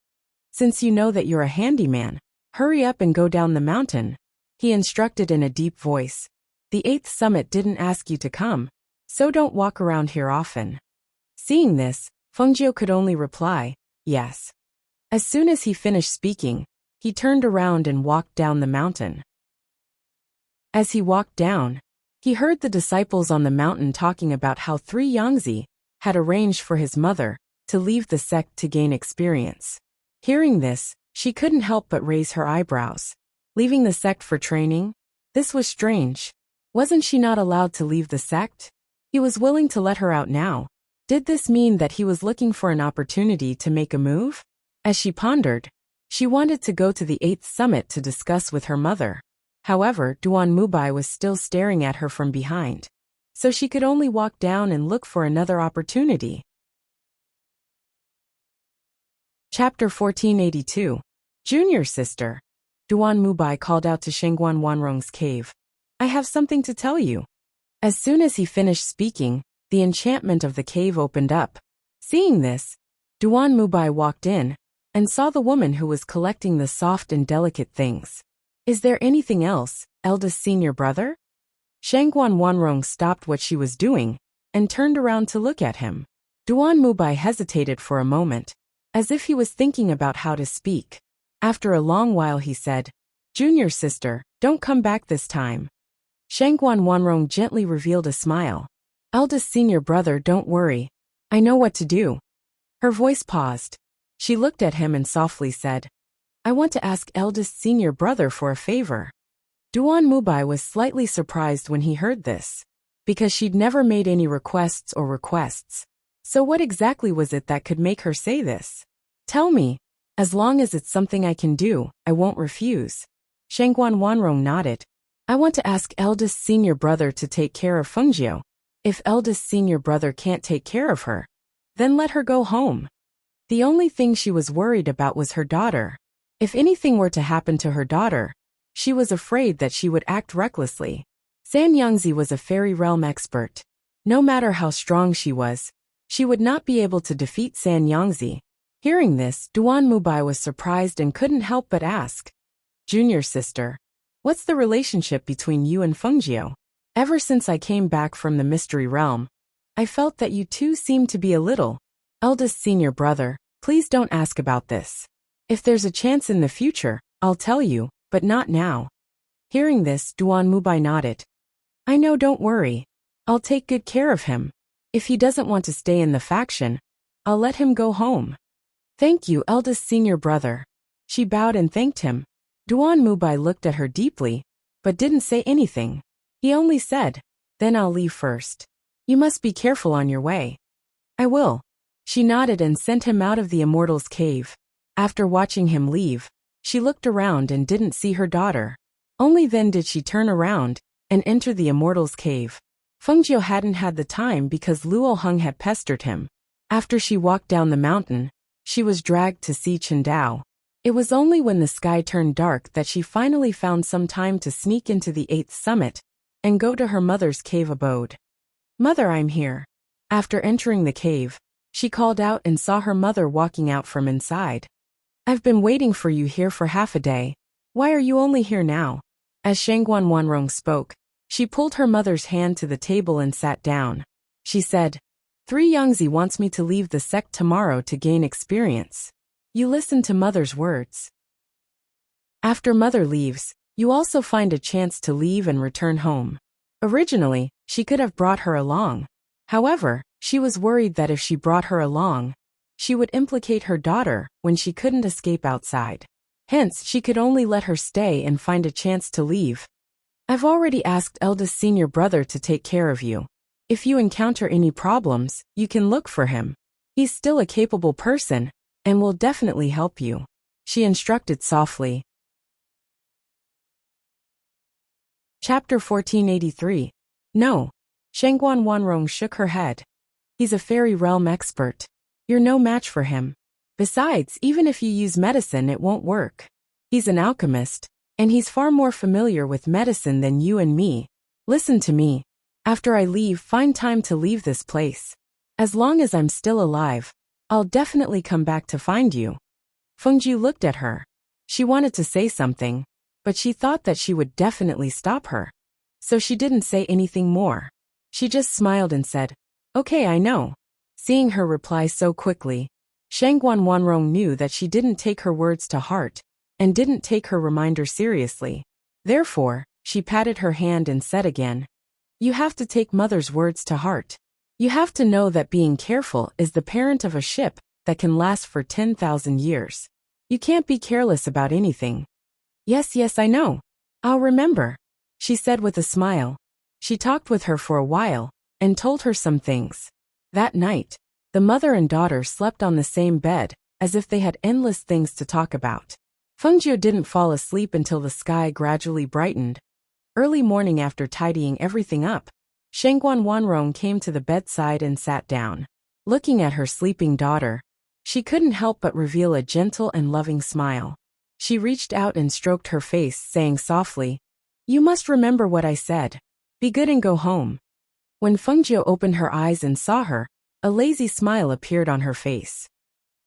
Since you know that you're a handyman, hurry up and go down the mountain, he instructed in a deep voice. The 8th summit didn't ask you to come, so don't walk around here often. Seeing this, Fengjie could only reply, yes. As soon as he finished speaking, he turned around and walked down the mountain. As he walked down, he heard the disciples on the mountain talking about how 3 Yangzi had arranged for his mother to leave the sect to gain experience. Hearing this, she couldn't help but raise her eyebrows. Leaving the sect for training? This was strange. Wasn't she not allowed to leave the sect? He was willing to let her out now. Did this mean that he was looking for an opportunity to make a move? As she pondered, she wanted to go to the 8th summit to discuss with her mother. However, Duan Mubai was still staring at her from behind. So she could only walk down and look for another opportunity. Chapter 1482. Junior sister. Duan Mubai called out to Shengguan Wanrong's cave. I have something to tell you. As soon as he finished speaking, the enchantment of the cave opened up. Seeing this, Duan Mubai walked in and saw the woman who was collecting the soft and delicate things. Is there anything else, eldest senior brother? Shengguan Wanrong stopped what she was doing and turned around to look at him. Duan Mubai hesitated for a moment, as if he was thinking about how to speak. After a long while he said, Junior sister, don't come back this time. Shengguan Wanrong gently revealed a smile. Eldest senior brother, don't worry. I know what to do. Her voice paused. She looked at him and softly said, I want to ask eldest senior brother for a favor. Duan Mubai was slightly surprised when he heard this, because she'd never made any requests. So what exactly was it that could make her say this? Tell me. As long as it's something I can do, I won't refuse. Shengguan Wanrong nodded. I want to ask eldest senior brother to take care of Fengjie. If eldest senior brother can't take care of her, then let her go home. The only thing she was worried about was her daughter. If anything were to happen to her daughter, she was afraid that she would act recklessly. San Yangzi was a fairy realm expert. No matter how strong she was, she would not be able to defeat San Yangzi. Hearing this, Duan Mubai was surprised and couldn't help but ask, Junior sister, what's the relationship between you and Fengjie? Ever since I came back from the mystery realm, I felt that you two seemed to be a little. Eldest senior brother, please don't ask about this. If there's a chance in the future, I'll tell you, but not now. Hearing this, Duan Mubai nodded. I know, don't worry. I'll take good care of him. If he doesn't want to stay in the faction, I'll let him go home. Thank you, eldest senior brother. She bowed and thanked him. Duan Mubai looked at her deeply, but didn't say anything. He only said, then I'll leave first. You must be careful on your way. I will. She nodded and sent him out of the immortal's cave. After watching him leave, she looked around and didn't see her daughter. Only then did she turn around and enter the immortal's cave. Fengjie hadn't had the time because Luo Heng had pestered him. After she walked down the mountain, she was dragged to see Qingdao. It was only when the sky turned dark that she finally found some time to sneak into the 8th summit and go to her mother's cave abode. Mother, I'm here. After entering the cave, she called out and saw her mother walking out from inside. I've been waiting for you here for half a day. Why are you only here now? As Shengguan Wanrong spoke, she pulled her mother's hand to the table and sat down. She said, 3 Yangzi wants me to leave the sect tomorrow to gain experience. You listen to mother's words. After mother leaves, you also find a chance to leave and return home. Originally, she could have brought her along. However, she was worried that if she brought her along, she would implicate her daughter when she couldn't escape outside. Hence, she could only let her stay and find a chance to leave. I've already asked eldest senior brother to take care of you. If you encounter any problems, you can look for him. He's still a capable person and will definitely help you. She instructed softly. Chapter 1483. No. Shengguan Wanrong shook her head. He's a fairy realm expert. You're no match for him. Besides, even if you use medicine, it won't work. He's an alchemist, and he's far more familiar with medicine than you and me. Listen to me. After I leave, find time to leave this place. As long as I'm still alive, I'll definitely come back to find you. Fengjiu looked at her. She wanted to say something, but she thought that she would definitely stop her. So she didn't say anything more. She just smiled and said, "Okay, I know." Seeing her reply so quickly, Shangguan Wanrong knew that she didn't take her words to heart and didn't take her reminder seriously. Therefore, she patted her hand and said again, "You have to take mother's words to heart. You have to know that being careful is the parent of a ship that can last for 10,000 years. You can't be careless about anything." Yes, I know. I'll remember," she said with a smile. She talked with her for a while and told her some things. That night, the mother and daughter slept on the same bed, as if they had endless things to talk about. Fengjiu didn't fall asleep until the sky gradually brightened. Early morning, after tidying everything up, Shangguan Wanrong came to the bedside and sat down. Looking at her sleeping daughter, she couldn't help but reveal a gentle and loving smile. She reached out and stroked her face, saying softly, "You must remember what I said. Be good and go home." When Fengjiu opened her eyes and saw her, a lazy smile appeared on her face.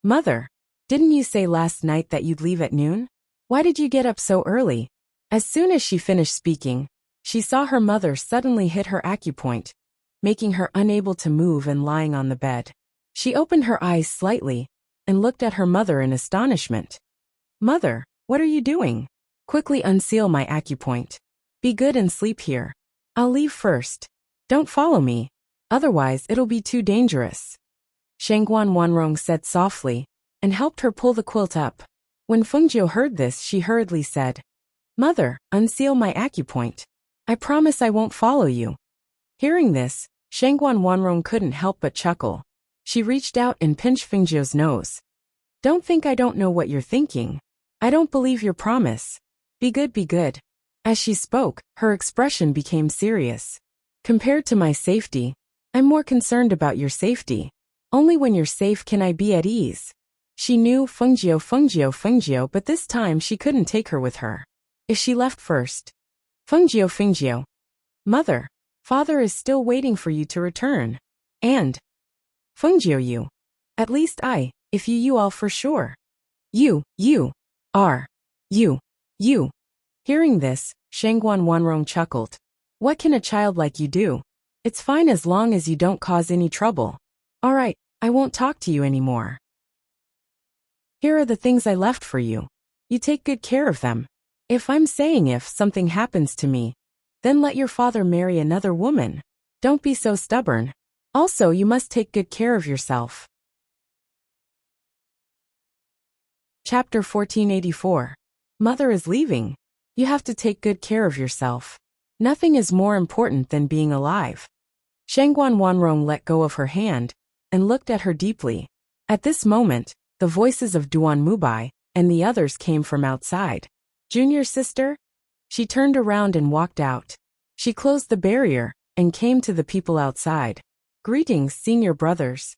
"Mother, didn't you say last night that you'd leave at noon? Why did you get up so early?" As soon as she finished speaking, she saw her mother suddenly hit her acupoint, making her unable to move and lying on the bed. She opened her eyes slightly and looked at her mother in astonishment. "Mother, what are you doing? Quickly unseal my acupoint. Be good and sleep here. I'll leave first. Don't follow me, otherwise it'll be too dangerous." Shangguan Wanrong said softly and helped her pull the quilt up. When Fengjiu heard this, she hurriedly said, "Mother, unseal my acupoint. I promise I won't follow you." Hearing this, Shangguan Wanrong couldn't help but chuckle. She reached out and pinched Fengjiu's nose. "Don't think I don't know what you're thinking. I don't believe your promise. Be good, be good." As she spoke, her expression became serious. "Compared to my safety, I'm more concerned about your safety. Only when you're safe can I be at ease." She knew Fengjiu, but this time she couldn't take her with her. If she left first. Fengjiu. "Mother, father is still waiting for you to return. And Fengjiu, you. At least if you all for sure. You. Hearing this, Shangguan Wanrong chuckled. "What can a child like you do? It's fine as long as you don't cause any trouble. All right, I won't talk to you anymore. Here are the things I left for you. You take good care of them. If something happens to me, then let your father marry another woman. Don't be so stubborn. Also, you must take good care of yourself." Chapter 1484. Mother is leaving. You have to take good care of yourself. Nothing is more important than being alive. Shangguan Wanrong let go of her hand and looked at her deeply. At this moment, the voices of Duan Mubai and the others came from outside. "Junior sister?" She turned around and walked out. She closed the barrier and came to the people outside. "Greetings, senior brothers.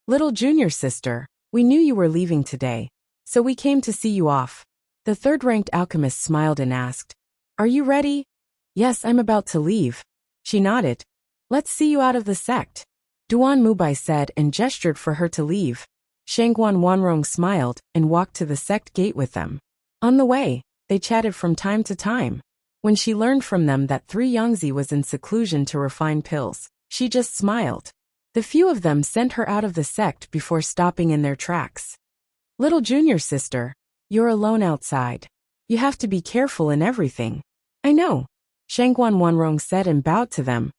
Little junior sister, we knew you were leaving today, so we came to see you off." The third-ranked alchemist smiled and asked, "Are you ready?" "Yes, I'm about to leave." She nodded. "Let's see you out of the sect," Duan Mubai said and gestured for her to leave. Shangguan Wanrong smiled and walked to the sect gate with them. On the way, they chatted from time to time. When she learned from them that 3 Yangtze was in seclusion to refine pills, she just smiled. The few of them sent her out of the sect before stopping in their tracks. "Little junior sister, you're alone outside. You have to be careful in everything." "I know," Shangguan Wanrong said and bowed to them.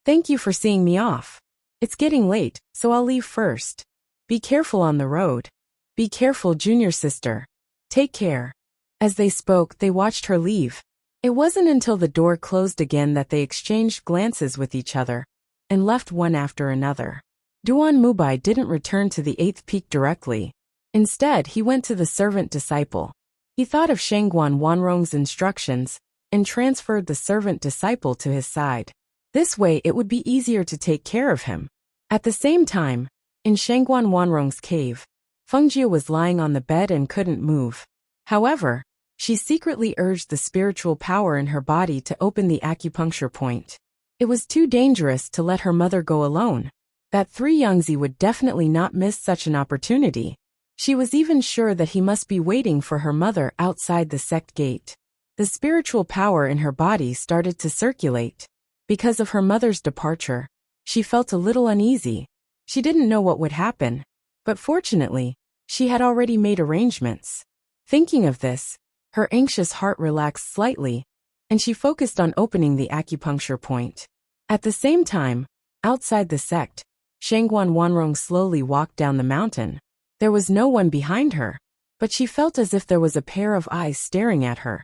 "Thank you for seeing me off. It's getting late, so I'll leave first. Be careful on the road." "Be careful, junior sister. Take care." As they spoke, they watched her leave. It wasn't until the door closed again that they exchanged glances with each other and left one after another. Duan Mubai didn't return to the 8th peak directly. Instead, he went to the servant disciple. He thought of Shangguan Wanrong's instructions and transferred the servant disciple to his side. This way it would be easier to take care of him. At the same time, In Shangguan Wanrong's cave, Fengjie was lying on the bed and couldn't move. However, she secretly urged the spiritual power in her body to open the acupuncture point. It was too dangerous to let her mother go alone. That 3 Youngzi would definitely not miss such an opportunity. She was even sure that he must be waiting for her mother outside the sect gate. The spiritual power in her body started to circulate. Because of her mother's departure, she felt a little uneasy. She didn't know what would happen, but fortunately, she had already made arrangements. Thinking of this, her anxious heart relaxed slightly, and she focused on opening the acupuncture point. At the same time, outside the sect, Shangguan Wanrong slowly walked down the mountain. There was no one behind her, but she felt as if there was a pair of eyes staring at her,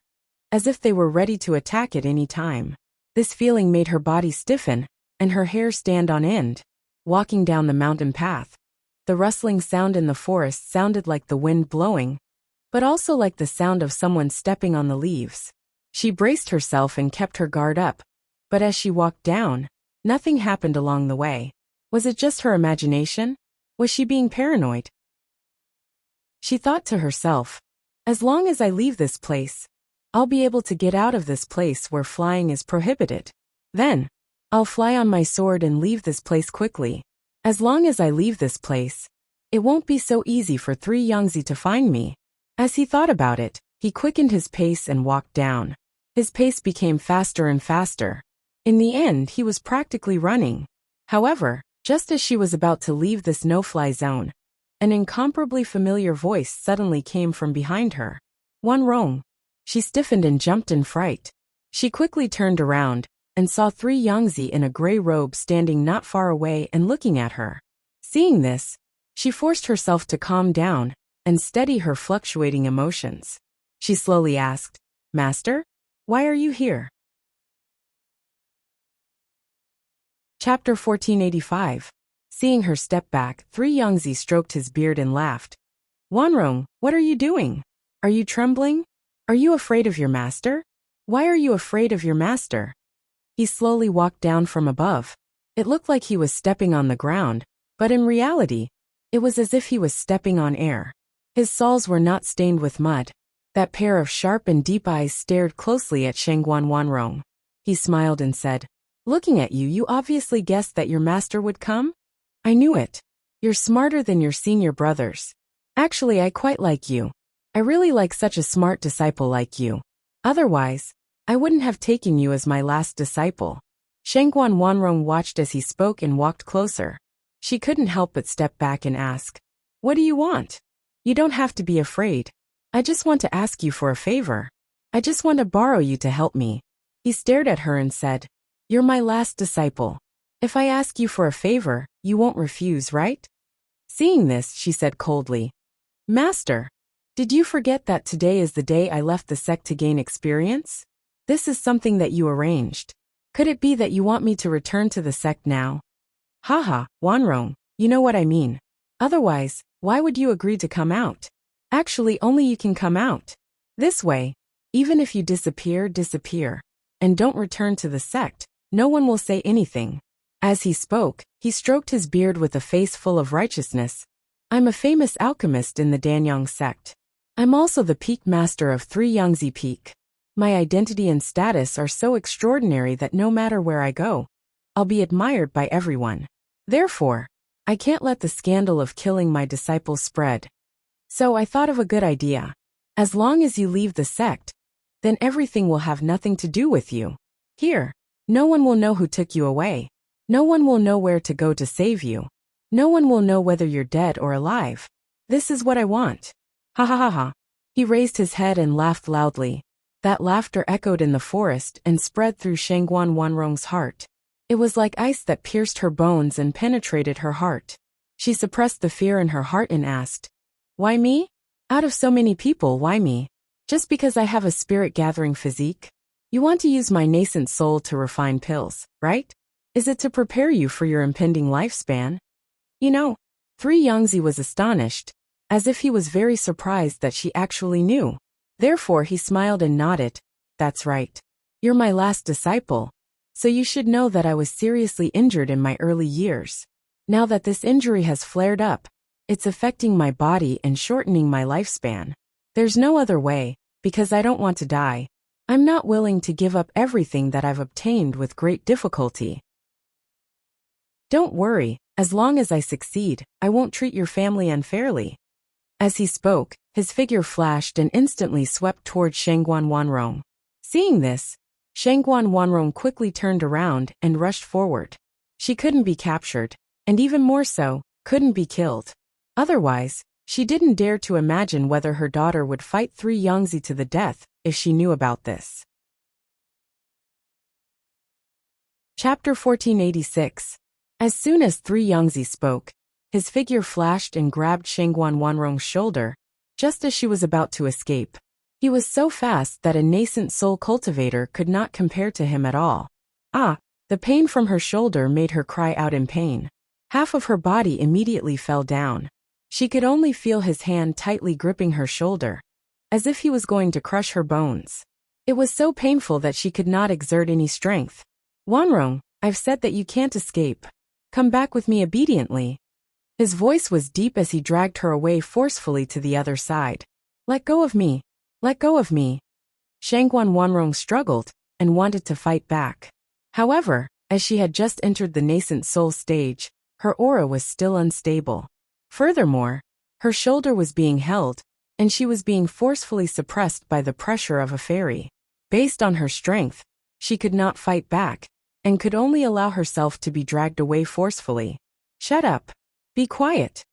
as if they were ready to attack at any time. This feeling made her body stiffen, and her hair stand on end. Walking down the mountain path, the rustling sound in the forest sounded like the wind blowing, but also like the sound of someone stepping on the leaves. She braced herself and kept her guard up, but as she walked down, nothing happened along the way. Was it just her imagination? Was she being paranoid? She thought to herself, as long as I leave this place, I'll be able to get out of this place where flying is prohibited. Then, I'll fly on my sword and leave this place quickly. As long as I leave this place, it won't be so easy for 3 Youngzi to find me. As he thought about it, he quickened his pace and walked down. His pace became faster and faster. In the end, he was practically running. However, just as she was about to leave this no-fly zone, an incomparably familiar voice suddenly came from behind her. Wanrong. She stiffened and jumped in fright. She quickly turned around and saw 3 Youngzi in a gray robe standing not far away and looking at her. Seeing this, she forced herself to calm down and steady her fluctuating emotions. She slowly asked, "Master, why are you here?" Chapter 1485. Seeing her step back, 3 Youngzi stroked his beard and laughed. "Wanrong, what are you doing? Are you trembling? Are you afraid of your master? Why are you afraid of your master?" He slowly walked down from above. It looked like he was stepping on the ground, but in reality, it was as if he was stepping on air. His soles were not stained with mud. That pair of sharp and deep eyes stared closely at Shangguan Wanrong. He smiled and said, "Looking at you, you obviously guessed that your master would come? I knew it. You're smarter than your senior brothers. Actually, I quite like you. I really like such a smart disciple like you. Otherwise, I wouldn't have taken you as my last disciple." Shangguan Wanrong watched as he spoke and walked closer. She couldn't help but step back and ask, "What do you want? You don't have to be afraid. I just want to ask you for a favor. I just want to borrow you to help me." He stared at her and said, "You're my last disciple. If I ask you for a favor, you won't refuse, right?" Seeing this, she said coldly, "Master, did you forget that today is the day I left the sect to gain experience? This is something that you arranged. Could it be that you want me to return to the sect now?" "Haha, Wanrong, you know what I mean. Otherwise, why would you agree to come out? Actually, only you can come out. This way, even if you disappear, and don't return to the sect, no one will say anything." As he spoke, he stroked his beard with a face full of righteousness. "I'm a famous alchemist in the Danyang sect. I'm also the peak master of 3 Youngzi Peak. My identity and status are so extraordinary that no matter where I go, I'll be admired by everyone. Therefore, I can't let the scandal of killing my disciples spread. So I thought of a good idea. As long as you leave the sect, then everything will have nothing to do with you. Here, no one will know who took you away. No one will know where to go to save you. No one will know whether you're dead or alive. This is what I want." Ha ha ha ha. He raised his head and laughed loudly. That laughter echoed in the forest and spread through Shangguan Wanrong's heart. It was like ice that pierced her bones and penetrated her heart. She suppressed the fear in her heart and asked, "Why me? Out of so many people, why me? Just because I have a spirit-gathering physique? You want to use my nascent soul to refine pills, right? Is it to prepare you for your impending lifespan?" 3 Youngzi was astonished, as if he was very surprised that she actually knew. Therefore he smiled and nodded. "That's right. You're my last disciple, so you should know that I was seriously injured in my early years. Now that this injury has flared up, it's affecting my body and shortening my lifespan. There's no other way, because I don't want to die. I'm not willing to give up everything that I've obtained with great difficulty. Don't worry, as long as I succeed, I won't treat your family unfairly. As he spoke, his figure flashed and instantly swept towards Shangguan Wanrong. Seeing this, Shangguan Wanrong quickly turned around and rushed forward. She couldn't be captured, and even more so, couldn't be killed. Otherwise, she didn't dare to imagine whether her daughter would fight 3 Yangzi to the death if she knew about this. Chapter 1486. As soon as 3 Yangzi spoke, his figure flashed and grabbed Shangguan Wanrong's shoulder, just as she was about to escape. He was so fast that a nascent soul cultivator could not compare to him at all. The pain from her shoulder made her cry out in pain. Half of her body immediately fell down. She could only feel his hand tightly gripping her shoulder, as if he was going to crush her bones. It was so painful that she could not exert any strength. Wanrong, I've said that you can't escape. Come back with me obediently. His voice was deep as he dragged her away forcefully to the other side. Let go of me. Let go of me. Shangguan Wanrong struggled and wanted to fight back. However, as she had just entered the nascent soul stage, her aura was still unstable. Furthermore, her shoulder was being held, and she was being forcefully suppressed by the pressure of a fairy. Based on her strength, she could not fight back, and could only allow herself to be dragged away forcefully. Shut up. Be quiet.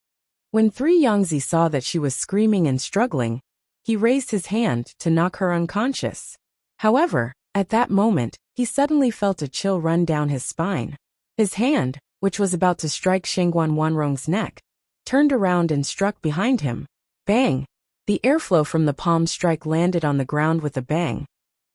When 3 Yangzi saw that she was screaming and struggling, he raised his hand to knock her unconscious. However, at that moment, he suddenly felt a chill run down his spine. His hand, which was about to strike Shangguan Wanrong's neck, turned around and struck behind him. Bang! The airflow from the palm strike landed on the ground with a bang,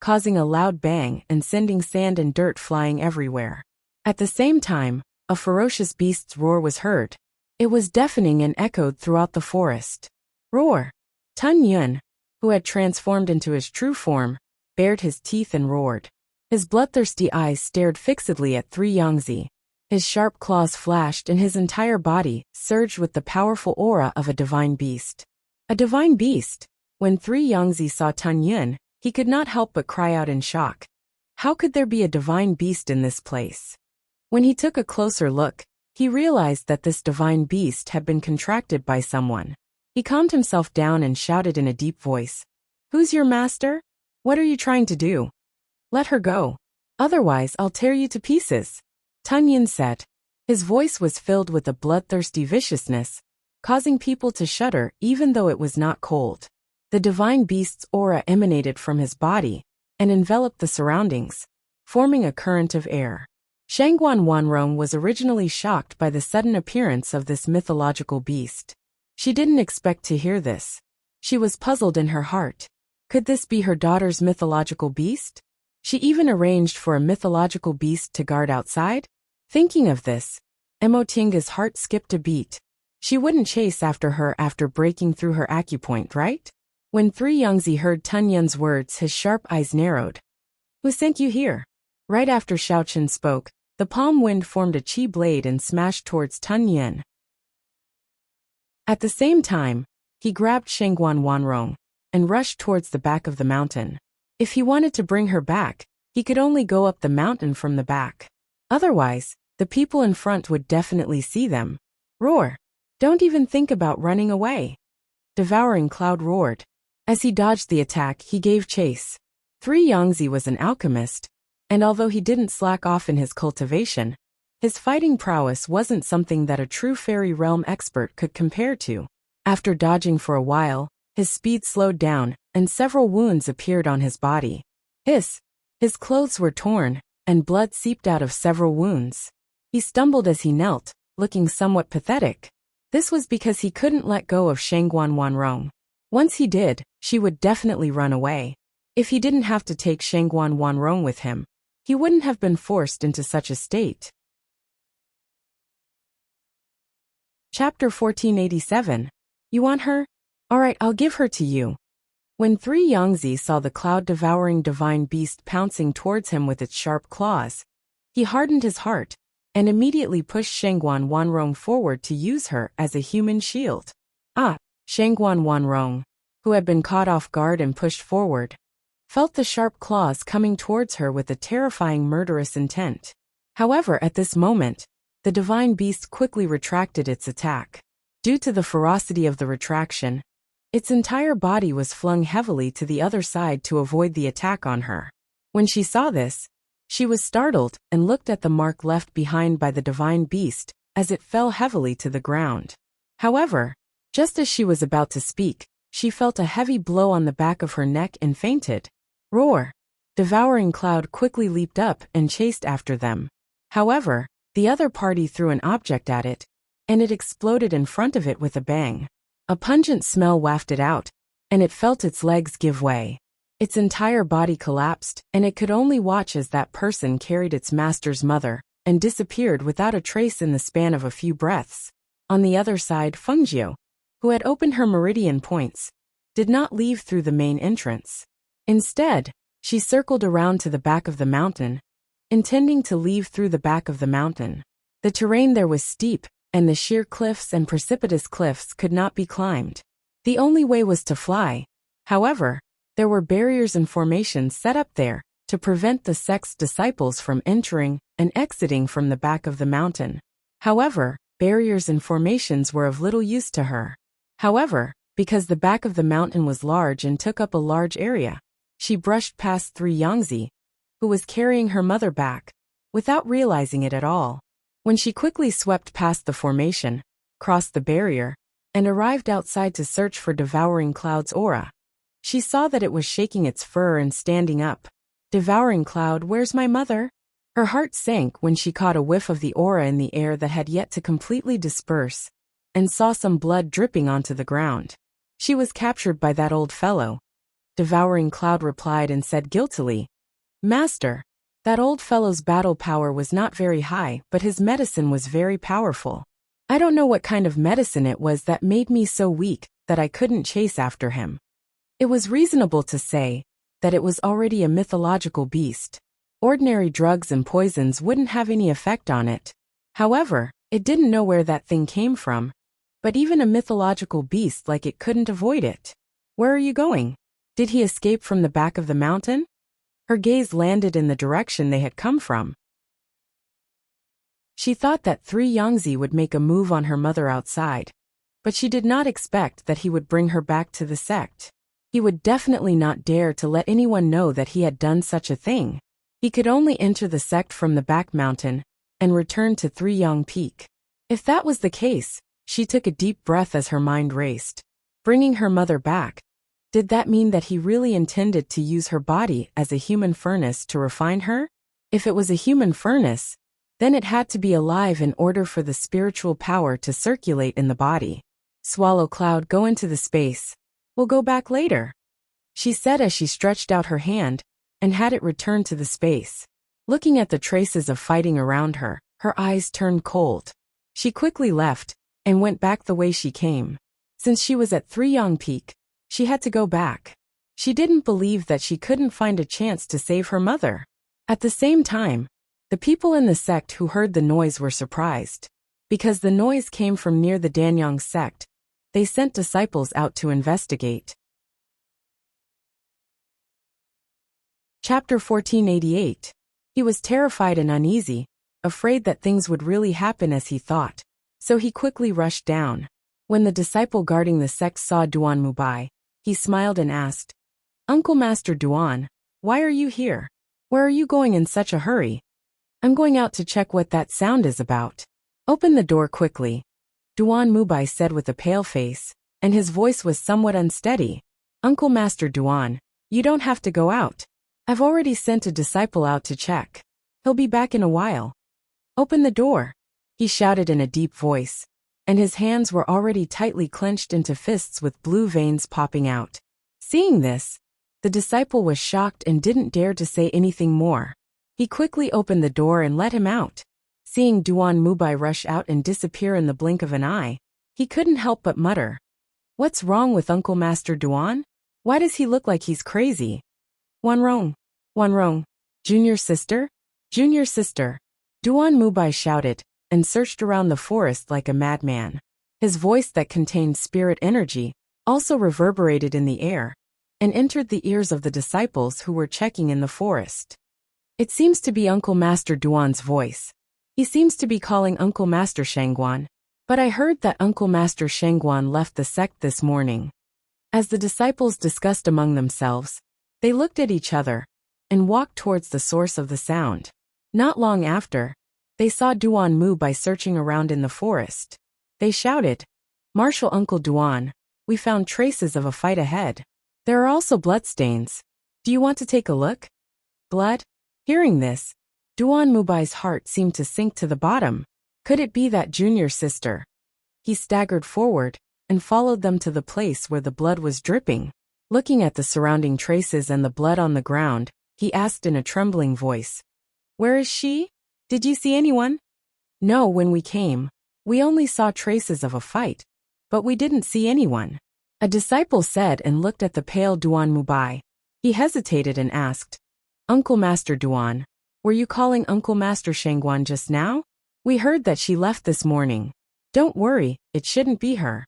causing a loud bang and sending sand and dirt flying everywhere. At the same time, a ferocious beast's roar was heard. It was deafening and echoed throughout the forest. Roar! Tun Yun, who had transformed into his true form, bared his teeth and roared. His bloodthirsty eyes stared fixedly at 3 Yangzi. His sharp claws flashed and his entire body surged with the powerful aura of a divine beast. A divine beast! When 3 Yangzi saw Tun Yun, he could not help but cry out in shock. How could there be a divine beast in this place? When he took a closer look, he realized that this divine beast had been contracted by someone. He calmed himself down and shouted in a deep voice. Who's your master? What are you trying to do? Let her go. Otherwise I'll tear you to pieces. Tun Yun said. His voice was filled with a bloodthirsty viciousness, causing people to shudder even though it was not cold. The divine beast's aura emanated from his body and enveloped the surroundings, forming a current of air. Shangguan Wanrong was originally shocked by the sudden appearance of this mythological beast. She didn't expect to hear this. She was puzzled in her heart. Could this be her daughter's mythological beast? She even arranged for a mythological beast to guard outside? Thinking of this, Emotinga's heart skipped a beat. She wouldn't chase after her after breaking through her acupoint, right? When 3 Yangzi heard Tun Yun's words, his sharp eyes narrowed. Who sent you here? Right after Xiaochen spoke, the palm wind formed a chi blade and smashed towards Tun Yun. At the same time, he grabbed Shangguan Wanrong and rushed towards the back of the mountain. If he wanted to bring her back, he could only go up the mountain from the back. Otherwise, the people in front would definitely see them. Roar! Don't even think about running away. Devouring Cloud roared. As he dodged the attack, he gave chase. 3 Yangzi was an alchemist, and although he didn't slack off in his cultivation, his fighting prowess wasn't something that a true fairy realm expert could compare to. After dodging for a while, his speed slowed down, and several wounds appeared on his body. His clothes were torn, and blood seeped out of several wounds. He stumbled as he knelt, looking somewhat pathetic. This was because he couldn't let go of Shangguan Wanrong. Once he did, she would definitely run away. If he didn't have to take Shangguan Wanrong with him, he wouldn't have been forced into such a state. Chapter 1487. You want her? Alright, I'll give her to you. When 3 Yangzi saw the cloud-devouring divine beast pouncing towards him with its sharp claws, he hardened his heart and immediately pushed Shengguan Wanrong forward to use her as a human shield. Shengguan Wanrong, who had been caught off guard and pushed forward, felt the sharp claws coming towards her with a terrifying murderous intent. However, at this moment, the divine beast quickly retracted its attack. Due to the ferocity of the retraction, its entire body was flung heavily to the other side to avoid the attack on her. When she saw this, she was startled and looked at the mark left behind by the divine beast as it fell heavily to the ground. However, just as she was about to speak, she felt a heavy blow on the back of her neck and fainted. Roar! Devouring Cloud quickly leaped up and chased after them. However, the other party threw an object at it, and it exploded in front of it with a bang. A pungent smell wafted out, and it felt its legs give way. Its entire body collapsed, and it could only watch as that person carried its master's mother and disappeared without a trace in the span of a few breaths. On the other side, Fengjiu, who had opened her meridian points, did not leave through the main entrance. Instead, she circled around to the back of the mountain, intending to leave through the back of the mountain. The terrain there was steep, and the sheer cliffs and precipitous cliffs could not be climbed. The only way was to fly. However, there were barriers and formations set up there to prevent the sect's disciples from entering and exiting from the back of the mountain. However, barriers and formations were of little use to her. However, because the back of the mountain was large and took up a large area, she brushed past 3 Yangzi, who was carrying her mother back, without realizing it at all. When she quickly swept past the formation, crossed the barrier, and arrived outside to search for Devouring Cloud's aura, she saw that it was shaking its fur and standing up. Devouring Cloud, where's my mother? Her heart sank when she caught a whiff of the aura in the air that had yet to completely disperse, and saw some blood dripping onto the ground. She was captured by that old fellow. Devouring Cloud replied and said guiltily, Master, that old fellow's battle power was not very high, but his medicine was very powerful. I don't know what kind of medicine it was that made me so weak that I couldn't chase after him. It was reasonable to say that it was already a mythological beast. Ordinary drugs and poisons wouldn't have any effect on it. However, it didn't know where that thing came from, but even a mythological beast like it couldn't avoid it. Where are you going? Did he escape from the back of the mountain? Her gaze landed in the direction they had come from. She thought that 3 Yangzi would make a move on her mother outside, but she did not expect that he would bring her back to the sect. He would definitely not dare to let anyone know that he had done such a thing. He could only enter the sect from the back mountain and return to 3 Yang Peak. If that was the case, she took a deep breath as her mind raced. Bringing her mother back, did that mean that he really intended to use her body as a human furnace to refine her? If it was a human furnace, then it had to be alive in order for the spiritual power to circulate in the body. Swallow Cloud, go into the space. We'll go back later, she said as she stretched out her hand and had it return to the space. Looking at the traces of fighting around her, her eyes turned cold. She quickly left and went back the way she came. Since she was at 3 Yang Peak, she had to go back. She didn't believe that she couldn't find a chance to save her mother. At the same time, the people in the sect who heard the noise were surprised. Because the noise came from near the Danyang sect, they sent disciples out to investigate. Chapter 1488. He was terrified and uneasy, afraid that things would really happen as he thought, so he quickly rushed down. When the disciple guarding the sect saw Duan Mubai, he smiled and asked, Uncle Master Duan, why are you here? Where are you going in such a hurry? I'm going out to check what that sound is about. Open the door quickly, Duan Mubai said with a pale face, and his voice was somewhat unsteady. Uncle Master Duan, you don't have to go out. I've already sent a disciple out to check. He'll be back in a while. Open the door, he shouted in a deep voice, and his hands were already tightly clenched into fists with blue veins popping out. Seeing this, the disciple was shocked and didn't dare to say anything more. He quickly opened the door and let him out. Seeing Duan Mubai rush out and disappear in the blink of an eye, he couldn't help but mutter, What's wrong with Uncle Master Duan? Why does he look like he's crazy? Wanrong. Wanrong. Junior sister? Junior sister. Duan Mubai shouted, and searched around the forest like a madman. His voice that contained spirit energy also reverberated in the air, and entered the ears of the disciples who were checking in the forest. It seems to be Uncle Master Duan's voice. He seems to be calling Uncle Master Shangguan, but I heard that Uncle Master Shangguan left the sect this morning. As the disciples discussed among themselves, they looked at each other and walked towards the source of the sound. Not long after, they saw Duan Mubai searching around in the forest. They shouted, "Martial Uncle Duan, we found traces of a fight ahead. There are also bloodstains. Do you want to take a look?" Blood? Hearing this, Duan Mubai's heart seemed to sink to the bottom. Could it be that junior sister? He staggered forward and followed them to the place where the blood was dripping. Looking at the surrounding traces and the blood on the ground, he asked in a trembling voice, "Where is she? Did you see anyone?" "No, when we came, we only saw traces of a fight, but we didn't see anyone," a disciple said and looked at the pale Duan Mubai. He hesitated and asked, "Uncle Master Duan, were you calling Uncle Master Shangguan just now? We heard that she left this morning." "Don't worry, it shouldn't be her."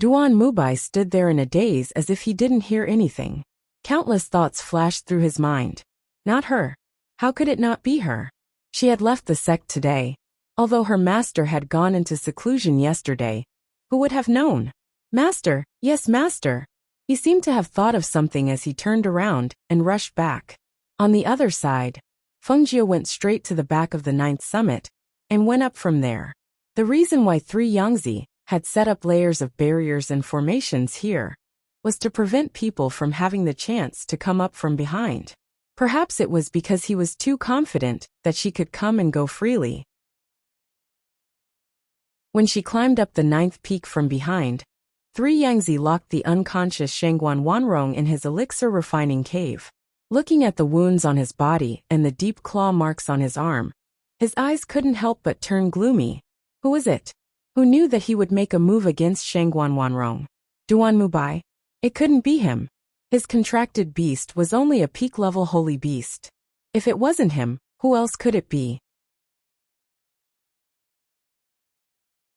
Duan Mubai stood there in a daze as if he didn't hear anything. Countless thoughts flashed through his mind. Not her. How could it not be her? She had left the sect today. Although her master had gone into seclusion yesterday, who would have known? "Master, yes, master." He seemed to have thought of something as he turned around and rushed back. On the other side, Fengjie went straight to the back of the 9th summit and went up from there. The reason why 3 Yangtze had set up layers of barriers and formations here was to prevent people from having the chance to come up from behind. Perhaps it was because he was too confident that she could come and go freely. When she climbed up the 9th peak from behind, 3 Yangtze locked the unconscious Shangguan Wanrong in his elixir refining cave. Looking at the wounds on his body and the deep claw marks on his arm, his eyes couldn't help but turn gloomy. Who was it? Who knew that he would make a move against Shangguan Wanrong? Duan Mubai? It couldn't be him. His contracted beast was only a peak-level holy beast. If it wasn't him, who else could it be?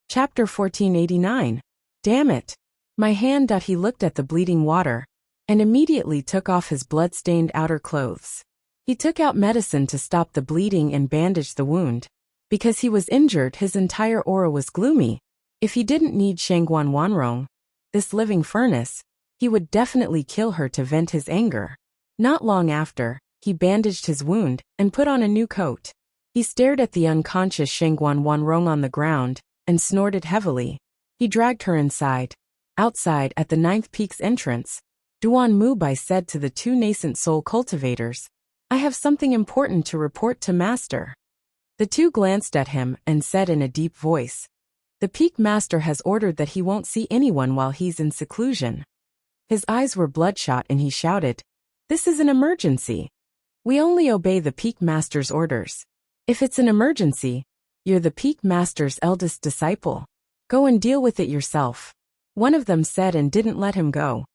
Chapter 1489. Damn it. My hand. He looked at the bleeding water and immediately took off his blood-stained outer clothes. He took out medicine to stop the bleeding and bandaged the wound. Because he was injured, his entire aura was gloomy. If he didn't need Shangguan Wanrong, this living furnace, he would definitely kill her to vent his anger. Not long after, he bandaged his wound and put on a new coat. He stared at the unconscious Shangguan Wanrong on the ground and snorted heavily. He dragged her inside. Outside, at the 9th peak's entrance, Duan Mubai said to the 2 nascent soul cultivators, "I have something important to report to Master." The 2 glanced at him and said in a deep voice, "The peak master has ordered that he won't see anyone while he's in seclusion." His eyes were bloodshot and he shouted, "This is an emergency. We only obey the peak master's orders. If it's an emergency, you're the peak master's eldest disciple. Go and deal with it yourself." One of them said and didn't let him go.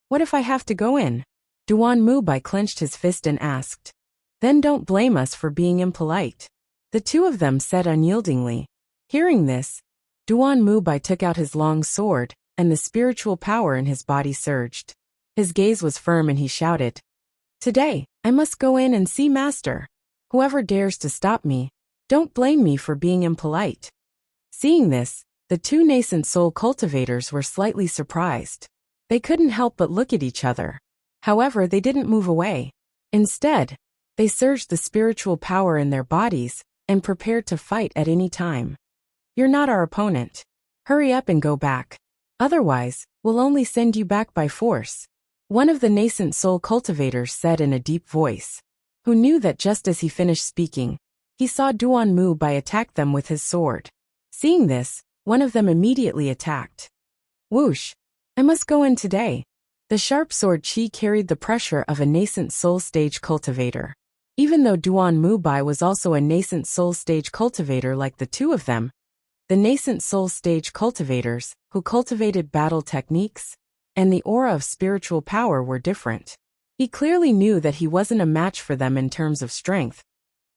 "What if I have to go in?" Duan Mubai clenched his fist and asked. "Then don't blame us for being impolite." The 2 of them said unyieldingly. Hearing this, Duan Mubai took out his long sword, and the spiritual power in his body surged. His gaze was firm and he shouted, "Today, I must go in and see Master. Whoever dares to stop me, don't blame me for being impolite." Seeing this, the 2 nascent soul cultivators were slightly surprised. They couldn't help but look at each other. However, they didn't move away. Instead, they surged the spiritual power in their bodies and prepared to fight at any time. "You're not our opponent. Hurry up and go back. Otherwise, we'll only send you back by force," one of the nascent soul cultivators said in a deep voice. Who knew that just as he finished speaking, he saw Duan Mubai attack them with his sword. Seeing this, one of them immediately attacked. Whoosh! I must go in today. The sharp sword chi carried the pressure of a nascent soul stage cultivator. Even though Duan Mubai was also a nascent soul stage cultivator like the 2 of them, the nascent soul stage cultivators, who cultivated battle techniques and the aura of spiritual power, were different. He clearly knew that he wasn't a match for them in terms of strength,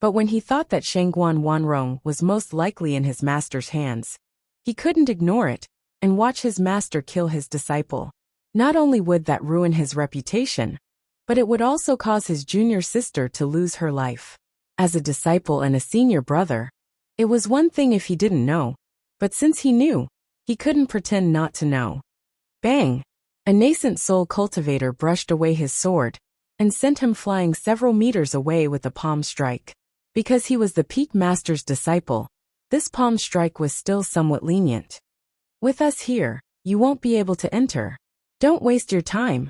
But when he thought that Shangguan Wanrong was most likely in his master's hands, he couldn't ignore it and watch his master kill his disciple. Not only would that ruin his reputation, but it would also cause his junior sister to lose her life. As a disciple and a senior brother, it was one thing if he didn't know, but since he knew, he couldn't pretend not to know. Bang! A nascent soul cultivator brushed away his sword and sent him flying several meters away with a palm strike. Because he was the peak master's disciple, this palm strike was still somewhat lenient. With us here, you won't be able to enter. Don't waste your time.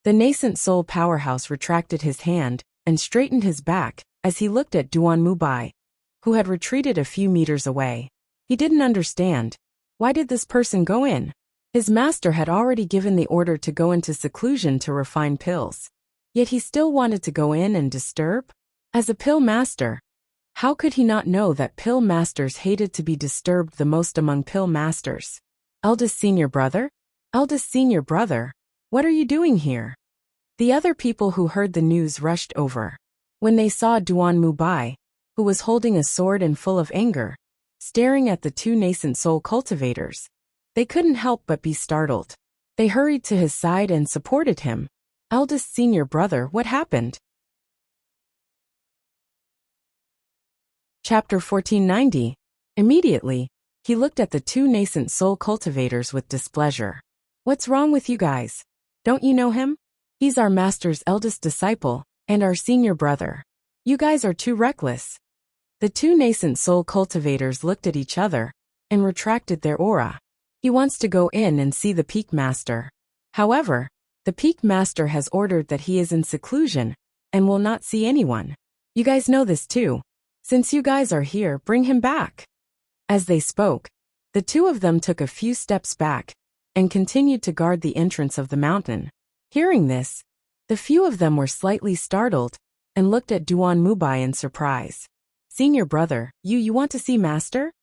The nascent soul powerhouse retracted his hand and straightened his back as he looked at Duan Mubai, who had retreated a few meters away. He didn't understand. Why did this person go in? His master had already given the order to go into seclusion to refine pills. Yet he still wanted to go in and disturb? As a pill master, how could he not know that pill masters hated to be disturbed the most among pill masters? Eldest senior brother? Eldest senior brother, what are you doing here? The other people who heard the news rushed over. When they saw Duan Mubai, who was holding a sword and full of anger, staring at the two nascent soul cultivators, they couldn't help but be startled. They hurried to his side and supported him. Eldest senior brother, what happened? Chapter 1490. Immediately, he looked at the two nascent soul cultivators with displeasure. What's wrong with you guys? Don't you know him? He's our master's eldest disciple, and our senior brother. You guys are too reckless. The two nascent soul cultivators looked at each other and retracted their aura. He wants to go in and see the peak master. However, the peak master has ordered that he is in seclusion and will not see anyone. You guys know this too. Since you guys are here, bring him back. As they spoke, the two of them took a few steps back and continued to guard the entrance of the mountain. Hearing this, the few of them were slightly startled and looked at Duan Mubai in surprise. Senior brother, you want to see master?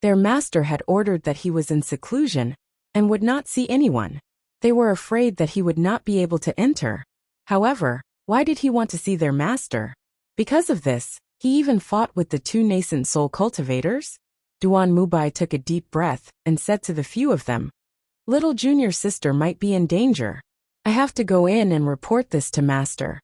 Their master had ordered that he was in seclusion and would not see anyone. They were afraid that he would not be able to enter. However, why did he want to see their master? Because of this, he even fought with the two nascent soul cultivators? Duan Mubai took a deep breath and said to the few of them, Little junior sister might be in danger. I have to go in and report this to master.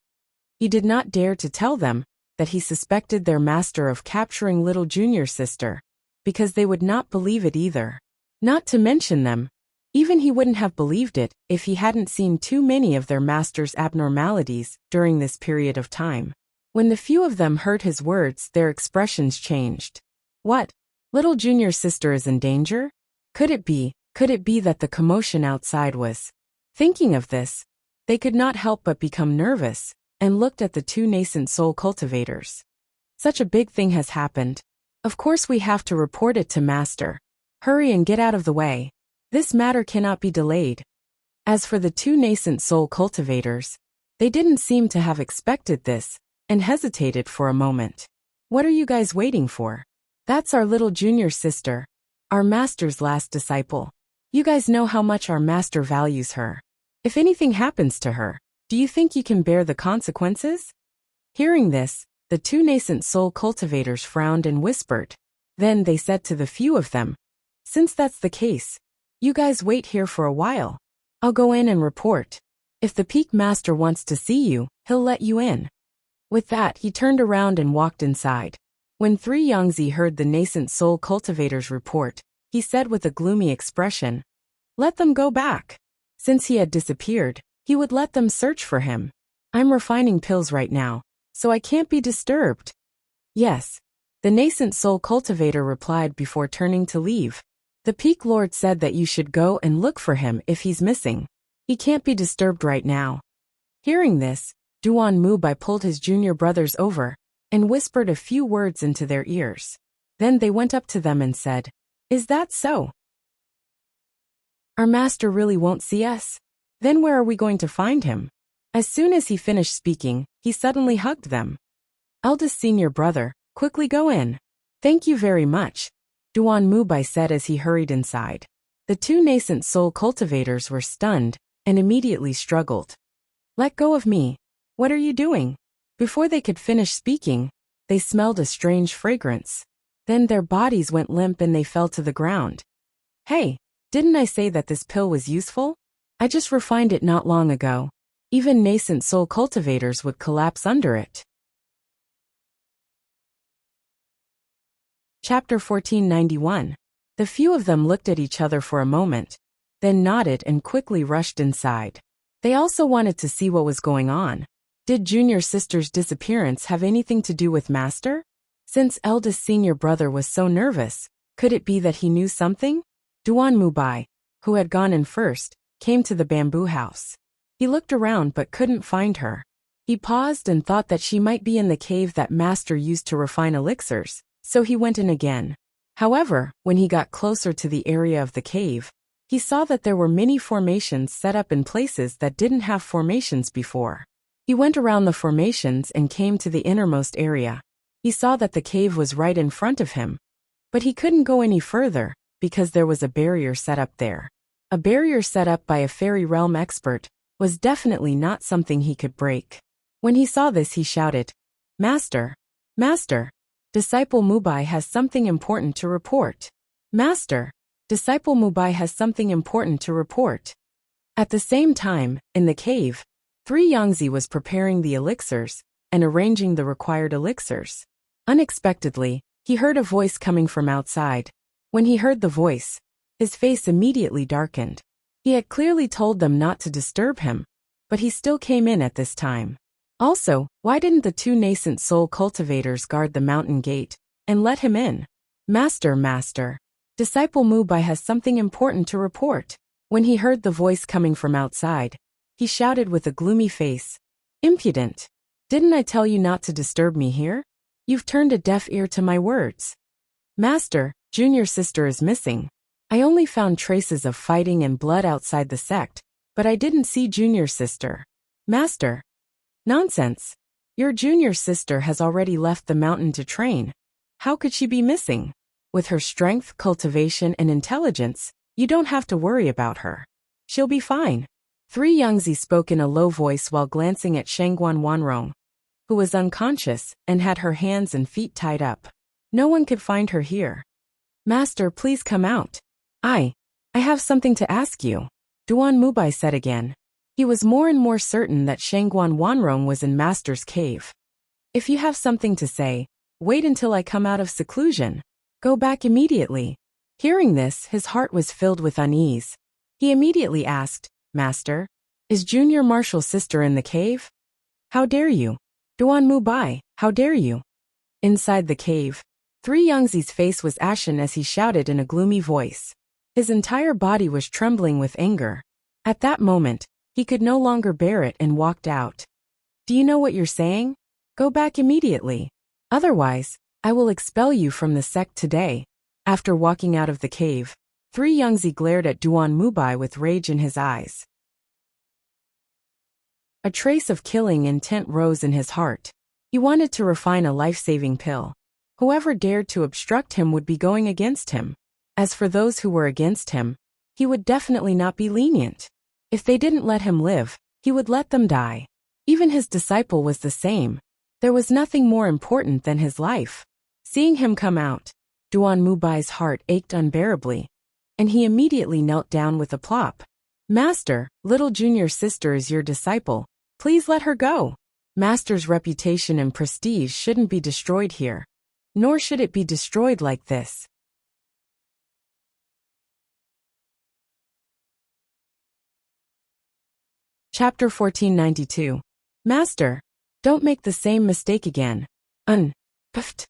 He did not dare to tell them that he suspected their master of capturing little junior sister, because they would not believe it either. Not to mention them, even he wouldn't have believed it if he hadn't seen too many of their master's abnormalities during this period of time. When the few of them heard his words, their expressions changed. What? Little junior sister is in danger? Could it be that the commotion outside was? Thinking of this, they could not help but become nervous and looked at the two nascent soul cultivators. Such a big thing has happened. Of course we have to report it to master. Hurry and get out of the way. This matter cannot be delayed. As for the two nascent soul cultivators, they didn't seem to have expected this and hesitated for a moment. What are you guys waiting for? That's our little junior sister, our master's last disciple. You guys know how much our master values her. If anything happens to her, do you think you can bear the consequences? Hearing this, the two nascent soul cultivators frowned and whispered. Then they said to the few of them, Since that's the case, you guys wait here for a while. I'll go in and report. If the peak master wants to see you, he'll let you in. With that, he turned around and walked inside. When 3 Yangzi heard the nascent soul cultivator's report, he said with a gloomy expression, Let them go back. Since he had disappeared, he would let them search for him. I'm refining pills right now, so I can't be disturbed. Yes, the nascent soul cultivator replied before turning to leave. The peak lord said that you should go and look for him if he's missing. He can't be disturbed right now. Hearing this, Duan Mubai pulled his junior brothers over and whispered a few words into their ears. Then they went up to them and said, Is that so? Our master really won't see us? Then where are we going to find him? As soon as he finished speaking, he suddenly hugged them. Eldest senior brother, quickly go in. Thank you very much, Duan Mubai said as he hurried inside. The two nascent soul cultivators were stunned and immediately struggled. Let go of me. What are you doing? Before they could finish speaking, they smelled a strange fragrance. Then their bodies went limp and they fell to the ground. Hey, didn't I say that this pill was useful? I just refined it not long ago. Even nascent soul cultivators would collapse under it. Chapter 1491. The few of them looked at each other for a moment, then nodded and quickly rushed inside. They also wanted to see what was going on. Did junior sister's disappearance have anything to do with Master? Since eldest senior brother was so nervous, could it be that he knew something? Duan Mubai, who had gone in first, came to the bamboo house. He looked around but couldn't find her. He paused and thought that she might be in the cave that Master used to refine elixirs, so he went in again. However, when he got closer to the area of the cave, he saw that there were many formations set up in places that didn't have formations before. He went around the formations and came to the innermost area. He saw that the cave was right in front of him, but he couldn't go any further because there was a barrier set up there. A barrier set up by a fairy realm expert was definitely not something he could break. When he saw this, he shouted, "Master! Master! Disciple Mubai has something important to report. Master! Disciple Mubai has something important to report." At the same time, in the cave, 3 Yangzi was preparing the elixirs and arranging the required elixirs. Unexpectedly, he heard a voice coming from outside. When he heard the voice, his face immediately darkened. He had clearly told them not to disturb him, but he still came in at this time. Also, why didn't the 2 nascent soul cultivators guard the mountain gate and let him in? "Master, Master! Disciple Mubai has something important to report." When he heard the voice coming from outside, he shouted with a gloomy face, "Impudent! Didn't I tell you not to disturb me here? You've turned a deaf ear to my words. Master, junior sister is missing. I only found traces of fighting and blood outside the sect, but I didn't see junior sister." "Master! Nonsense! Your junior sister has already left the mountain to train. How could she be missing? With her strength, cultivation, and intelligence, you don't have to worry about her. She'll be fine." 3 Yangzi spoke in a low voice while glancing at Shangguan Wanrong, who was unconscious and had her hands and feet tied up. "No one could find her here. Master, please come out. I have something to ask you," Duan Mubai said again. He was more and more certain that Shangguan Wanrong was in Master's cave. "If you have something to say, wait until I come out of seclusion. Go back immediately." Hearing this, his heart was filled with unease. He immediately asked, "Master, is junior martial sister in the cave?" "How dare you? Duan Mubai, how dare you?" Inside the cave, 3 Yangzi's face was ashen as he shouted in a gloomy voice. His entire body was trembling with anger. At that moment, he could no longer bear it and walked out. "Do you know what you're saying? Go back immediately. Otherwise, I will expel you from the sect today." After walking out of the cave, 3 Yangzi glared at Duan Mubai with rage in his eyes. A trace of killing intent rose in his heart. He wanted to refine a life-saving pill. Whoever dared to obstruct him would be going against him. As for those who were against him, he would definitely not be lenient. If they didn't let him live, he would let them die. Even his disciple was the same. There was nothing more important than his life. Seeing him come out, Duan Mubai's heart ached unbearably, and he immediately knelt down with a plop. "Master, little junior sister is your disciple. Please let her go. Master's reputation and prestige shouldn't be destroyed here, nor should it be destroyed like this." Chapter 1492. "Master, don't make the same mistake again." Puffed.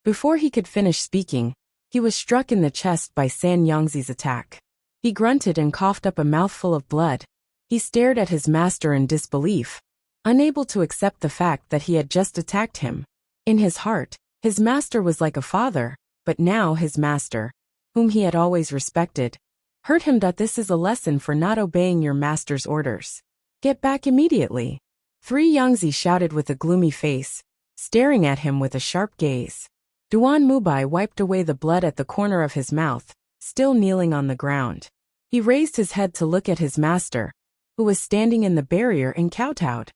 Before he could finish speaking, he was struck in the chest by San Yangzi's attack. He grunted and coughed up a mouthful of blood. He stared at his master in disbelief, unable to accept the fact that he had just attacked him. In his heart, his master was like a father, but now his master, whom he had always respected, hurt him. This is a lesson for not obeying your master's orders. Get back immediately. 3 Yangzi shouted with a gloomy face, staring at him with a sharp gaze. Duan Mubai wiped away the blood at the corner of his mouth, still kneeling on the ground. He raised his head to look at his master, who was standing in the barrier and kowtowed.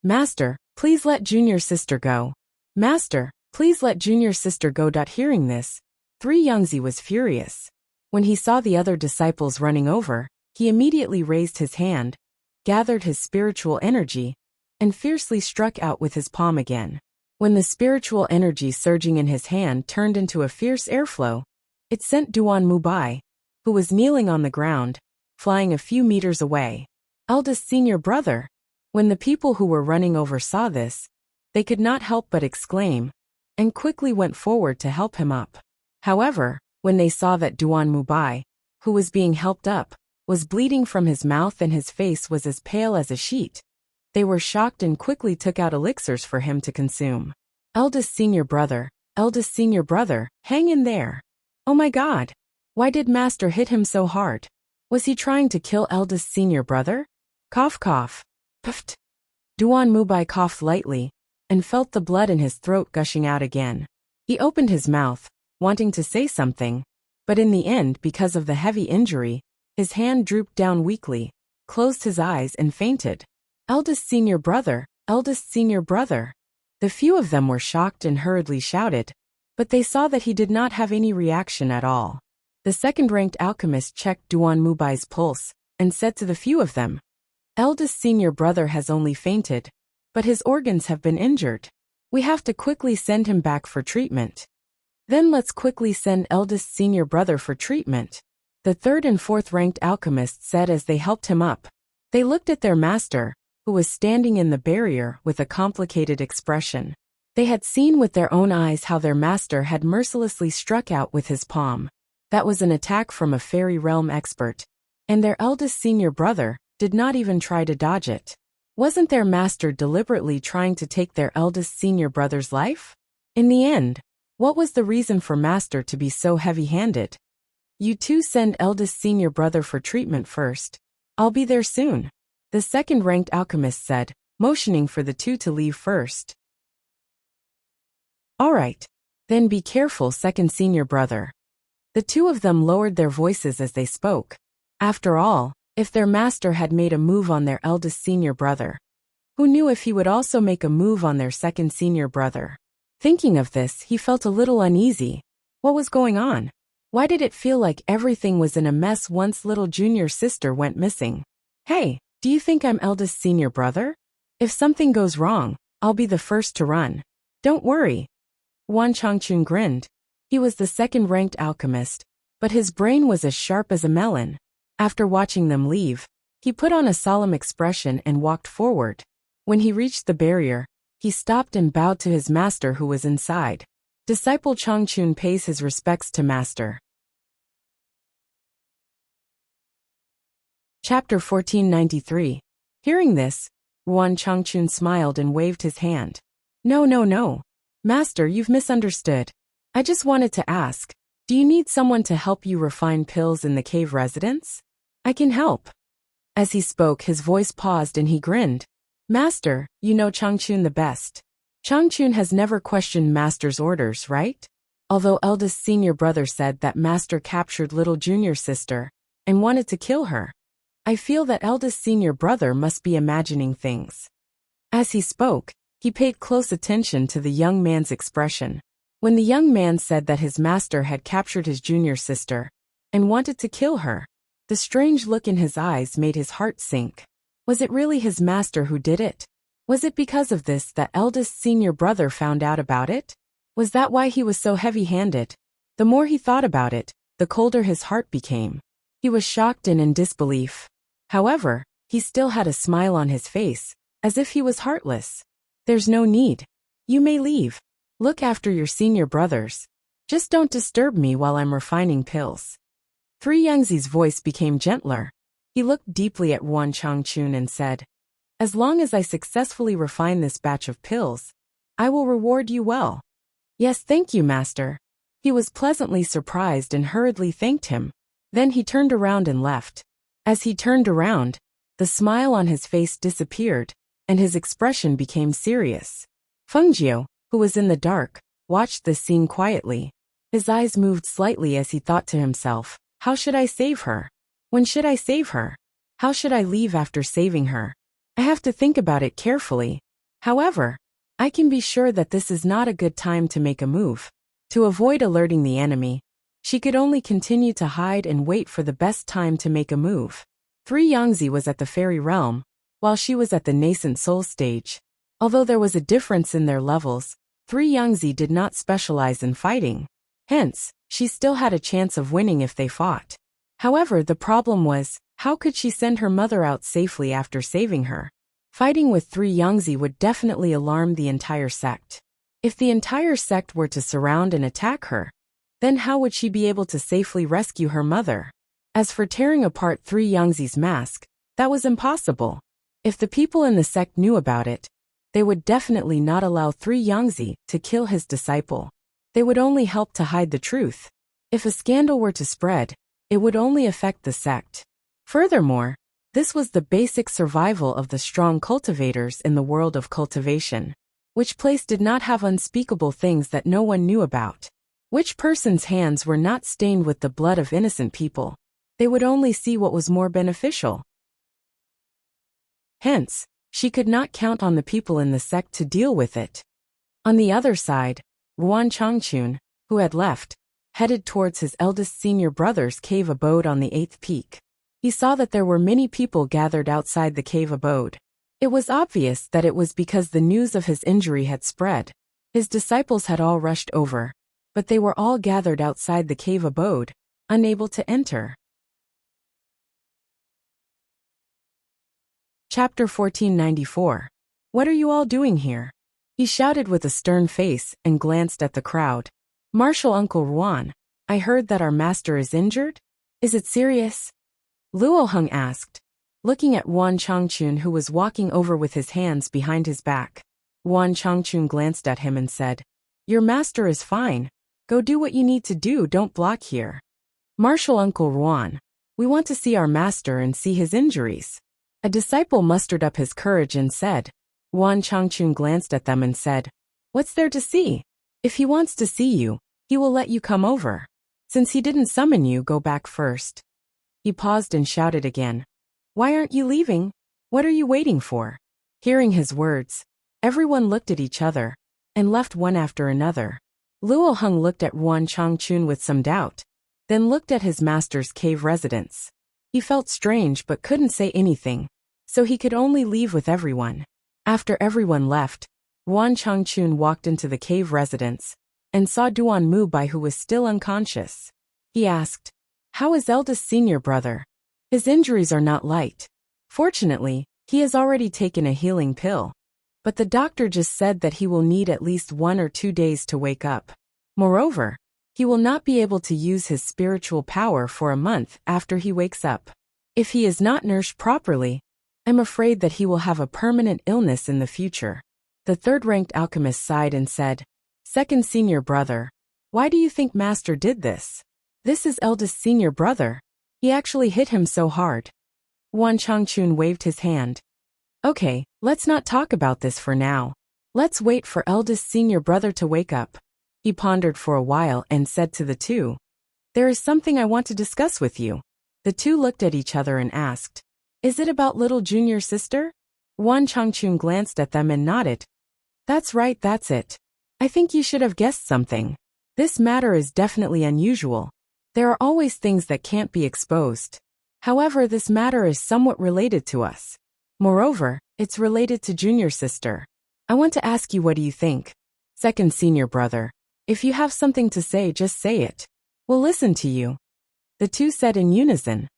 "Master, Please let junior sister go. Master, please let junior sister go. Hearing this, 3 was furious. When he saw the other disciples running over, he immediately raised his hand, gathered his spiritual energy, and fiercely struck out with his palm again. When the spiritual energy surging in his hand turned into a fierce airflow, it sent Duan Mubai, who was kneeling on the ground, flying a few meters away. Eldest senior brother. When the people who were running over saw this, they could not help but exclaim, and quickly went forward to help him up. However, when they saw that Duan Mubai, who was being helped up, was bleeding from his mouth and his face was as pale as a sheet, they were shocked and quickly took out elixirs for him to consume. Eldest senior brother, hang in there. Oh my God! Why did Master hit him so hard? Was he trying to kill eldest senior brother? Cough cough. Puffed. Duan Mubai coughed lightly, and felt the blood in his throat gushing out again. He opened his mouth, wanting to say something, but in the end, because of the heavy injury, his hand drooped down weakly, closed his eyes and fainted. Eldest senior brother, eldest senior brother. The few of them were shocked and hurriedly shouted, but they saw that he did not have any reaction at all. The second-ranked alchemist checked Duan Mubai's pulse, and said to the few of them, Eldest senior brother has only fainted, but his organs have been injured. We have to quickly send him back for treatment. Then let's quickly send eldest senior brother for treatment, the third and fourth-ranked alchemists said as they helped him up. They looked at their master, who was standing in the barrier with a complicated expression. They had seen with their own eyes how their master had mercilessly struck out with his palm. That was an attack from a fairy realm expert, and their eldest senior brother did not even try to dodge it. Wasn't their master deliberately trying to take their eldest senior brother's life? In the end, what was the reason for master to be so heavy-handed? You two send eldest senior brother for treatment first. I'll be there soon, the second-ranked alchemist said, motioning for the two to leave first. All right. Then be careful, second senior brother. The two of them lowered their voices as they spoke. After all, if their master had made a move on their eldest senior brother, who knew if he would also make a move on their second senior brother? Thinking of this, he felt a little uneasy. What was going on? Why did it feel like everything was in a mess once little junior sister went missing? Hey, do you think I'm eldest senior brother? If something goes wrong, I'll be the first to run. Don't worry. Wan Changchun grinned. He was the second-ranked alchemist, but his brain was as sharp as a melon. After watching them leave, he put on a solemn expression and walked forward. When he reached the barrier, he stopped and bowed to his master who was inside. Disciple Changchun pays his respects to master. Chapter 1493. Hearing this, Wan Changchun smiled and waved his hand. No. Master, you've misunderstood. I just wanted to ask, do you need someone to help you refine pills in the cave residence? I can help. As he spoke, his voice paused and he grinned. Master, you know Changchun the best. Changchun has never questioned Master's orders, right? Although eldest senior brother said that Master captured little junior sister and wanted to kill her, I feel that eldest senior brother must be imagining things. As he spoke, he paid close attention to the young man's expression. When the young man said that his master had captured his junior sister and wanted to kill her, the strange look in his eyes made his heart sink. Was it really his master who did it? Was it because of this that eldest senior brother found out about it? Was that why he was so heavy-handed? The more he thought about it, the colder his heart became. He was shocked and in disbelief. However, he still had a smile on his face, as if he was heartless. There's no need. You may leave. Look after your senior brothers. Just don't disturb me while I'm refining pills. 3's voice became gentler. He looked deeply at Wan Changchun and said, As long as I successfully refine this batch of pills, I will reward you well. Yes, thank you, master. He was pleasantly surprised and hurriedly thanked him. Then he turned around and left. As he turned around, the smile on his face disappeared, and his expression became serious. Fengjiu, who was in the dark, watched this scene quietly. His eyes moved slightly as he thought to himself, how should I save her? When should I save her? How should I leave after saving her? I have to think about it carefully. However, I can be sure that this is not a good time to make a move. To avoid alerting the enemy, she could only continue to hide and wait for the best time to make a move. 3 Yangzi was at the fairy realm, while she was at the nascent soul stage. Although there was a difference in their levels, 3 Yangzi did not specialize in fighting. Hence, she still had a chance of winning if they fought. However, the problem was, how could she send her mother out safely after saving her? Fighting with 3 Yangzi would definitely alarm the entire sect. If the entire sect were to surround and attack her, then how would she be able to safely rescue her mother? As for tearing apart 3 Yangzi's mask, that was impossible. If the people in the sect knew about it, they would definitely not allow 3 Yangzi to kill his disciple. They would only help to hide the truth. If a scandal were to spread, it would only affect the sect. Furthermore, this was the basic survival of the strong cultivators in the world of cultivation. Which place did not have unspeakable things that no one knew about? Which person's hands were not stained with the blood of innocent people? They would only see what was more beneficial. Hence, she could not count on the people in the sect to deal with it. On the other side, Ruan Changchun, who had left, headed towards his eldest senior brother's cave abode on the 8th peak. He saw that there were many people gathered outside the cave abode. It was obvious that it was because the news of his injury had spread. His disciples had all rushed over, but they were all gathered outside the cave abode, unable to enter. Chapter 1494. What are you all doing here? He shouted with a stern face and glanced at the crowd. Martial Uncle Ruan, I heard that our master is injured? Is it serious? Luo Heng asked, looking at Ruan Changchun, who was walking over with his hands behind his back. Ruan Changchun glanced at him and said, Your master is fine. Go do what you need to do, don't block here. Martial Uncle Ruan, we want to see our master and see his injuries. A disciple mustered up his courage and said. Ruan Changchun glanced at them and said, What's there to see? If he wants to see you, he will let you come over. Since he didn't summon you, go back first. He paused and shouted again, Why aren't you leaving? What are you waiting for? Hearing his words, everyone looked at each other and left one after another. Luo Heng looked at Ruan Changchun with some doubt, then looked at his master's cave residence. He felt strange but couldn't say anything, so he could only leave with everyone. After everyone left, Ruan Changchun walked into the cave residence and saw Duan Mubai, who was still unconscious. He asked, How is eldest senior brother? His injuries are not light. Fortunately, he has already taken a healing pill. But the doctor just said that he will need at least 1 or 2 days to wake up. Moreover, he will not be able to use his spiritual power for a month after he wakes up. If he is not nourished properly, I'm afraid that he will have a permanent illness in the future. The third-ranked alchemist sighed and said, Second senior brother, why do you think master did this? This is eldest senior brother. He actually hit him so hard. Ruan Changchun waved his hand. Okay, let's not talk about this for now. Let's wait for eldest senior brother to wake up. He pondered for a while and said to the two, There is something I want to discuss with you. The two looked at each other and asked, Is it about little junior sister? Ruan Changchun glanced at them and nodded. That's right, that's it. I think you should have guessed something. This matter is definitely unusual. There are always things that can't be exposed. However, this matter is somewhat related to us. Moreover, it's related to junior sister. I want to ask you, what do you think? Second senior brother, if you have something to say, just say it. We'll listen to you. The two said in unison.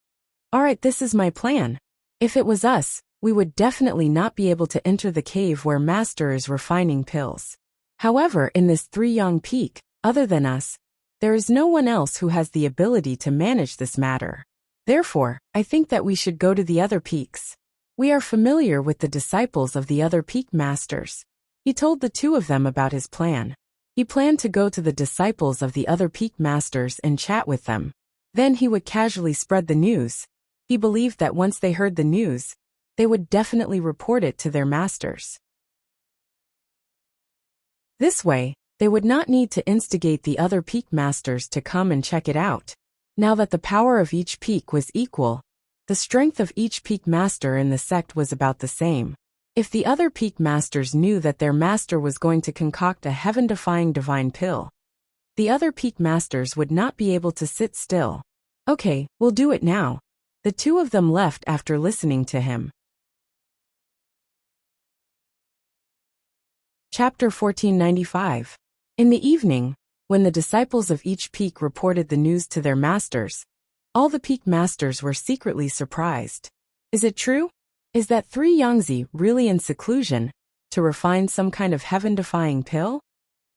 Alright, this is my plan. If it was us, we would definitely not be able to enter the cave where master is refining pills. However, in this 3 Yang peak, other than us, there is no one else who has the ability to manage this matter. Therefore, I think that we should go to the other peaks. We are familiar with the disciples of the other peak masters. He told the two of them about his plan. He planned to go to the disciples of the other peak masters and chat with them. Then he would casually spread the news. He believed that once they heard the news, they would definitely report it to their masters. This way, they would not need to instigate the other peak masters to come and check it out. Now that the power of each peak was equal, the strength of each peak master in the sect was about the same. If the other peak masters knew that their master was going to concoct a heaven-defying divine pill, the other peak masters would not be able to sit still. Okay, we'll do it now. The two of them left after listening to him. Chapter 1495. In the evening, when the disciples of each peak reported the news to their masters, all the peak masters were secretly surprised. Is it true? Is that 3 Yangzi really in seclusion to refine some kind of heaven-defying pill?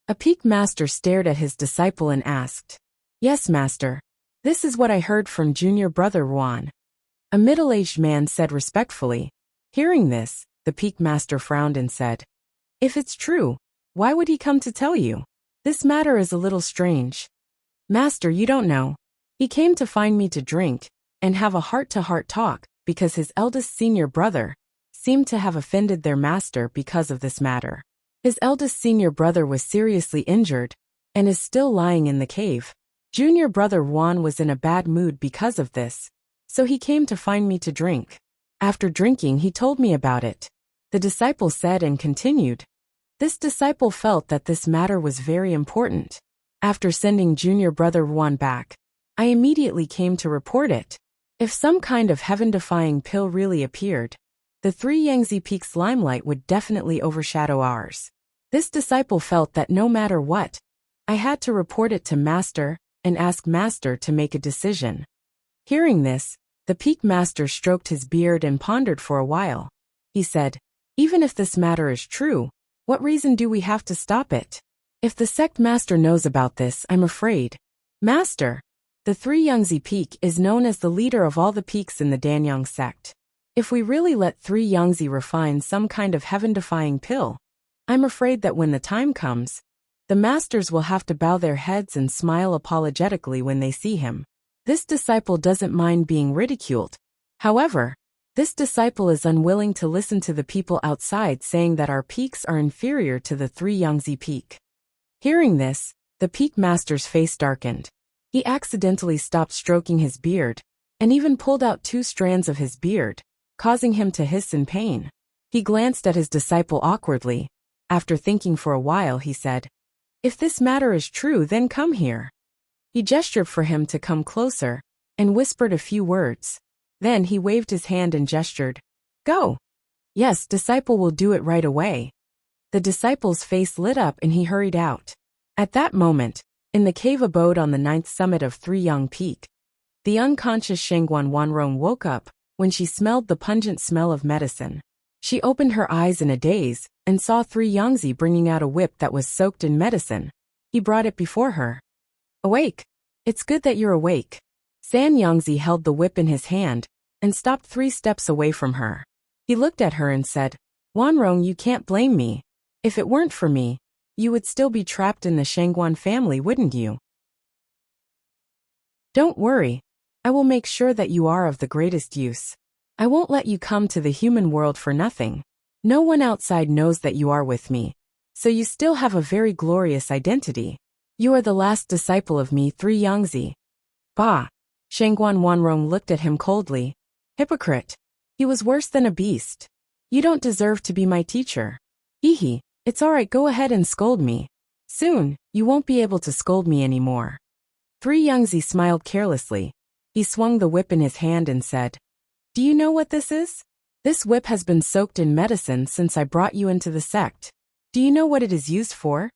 A peak master stared at his disciple and asked, "Yes, master. This is what I heard from junior brother Juan." A middle-aged man said respectfully. Hearing this, the peak master frowned and said, "If it's true, why would he come to tell you? This matter is a little strange." "Master, you don't know. He came to find me to drink and have a heart-to-heart talk because his eldest senior brother seemed to have offended their master because of this matter. His eldest senior brother was seriously injured and is still lying in the cave. Junior brother Juan was in a bad mood because of this, so he came to find me to drink. After drinking, he told me about it." The disciple said and continued. This disciple felt that this matter was very important. After sending junior brother Juan back, I immediately came to report it. If some kind of heaven-defying pill really appeared, the 3 Yangtze Peaks' limelight would definitely overshadow ours. This disciple felt that no matter what, I had to report it to master and ask master to make a decision. Hearing this, the peak master stroked his beard and pondered for a while. He said, "Even if this matter is true, what reason do we have to stop it? If the sect master knows about this, I'm afraid." "Master, the 3 Yangtze Peak is known as the leader of all the peaks in the Danyang sect. If we really let 3 Yangtze refine some kind of heaven-defying pill, I'm afraid that when the time comes, the masters will have to bow their heads and smile apologetically when they see him." This disciple doesn't mind being ridiculed. However, this disciple is unwilling to listen to the people outside saying that our peaks are inferior to the 3 Yangtze Peak. Hearing this, the peak master's face darkened. He accidentally stopped stroking his beard and even pulled out 2 strands of his beard, causing him to hiss in pain. He glanced at his disciple awkwardly. After thinking for a while, he said, "If this matter is true, then come here." He gestured for him to come closer and whispered a few words. Then he waved his hand and gestured, "Go." "Yes, disciple will do it right away." The disciple's face lit up and he hurried out. At that moment, in the cave abode on the 9th summit of 3 Yang Peak, the unconscious Shengguan Wanrong woke up when she smelled the pungent smell of medicine. She opened her eyes in a daze and saw 3 Yangtze bringing out a whip that was soaked in medicine. He brought it before her. "Awake. It's good that you're awake." San Yangtze held the whip in his hand and stopped 3 steps away from her. He looked at her and said, "Wanrong, you can't blame me. If it weren't for me, you would still be trapped in the Shengguan family, wouldn't you? Don't worry. I will make sure that you are of the greatest use. I won't let you come to the human world for nothing. No one outside knows that you are with me, so you still have a very glorious identity. You are the last disciple of me, 3 Yangtze." "Bah!" Shengguan Wanrong looked at him coldly. "Hypocrite. He was worse than a beast. You don't deserve to be my teacher." "Hee, it's all right, go ahead and scold me. Soon, you won't be able to scold me anymore." 3 Yangtze smiled carelessly. He swung the whip in his hand and said, "Do you know what this is? This whip has been soaked in medicine since I brought you into the sect. Do you know what it is used for?"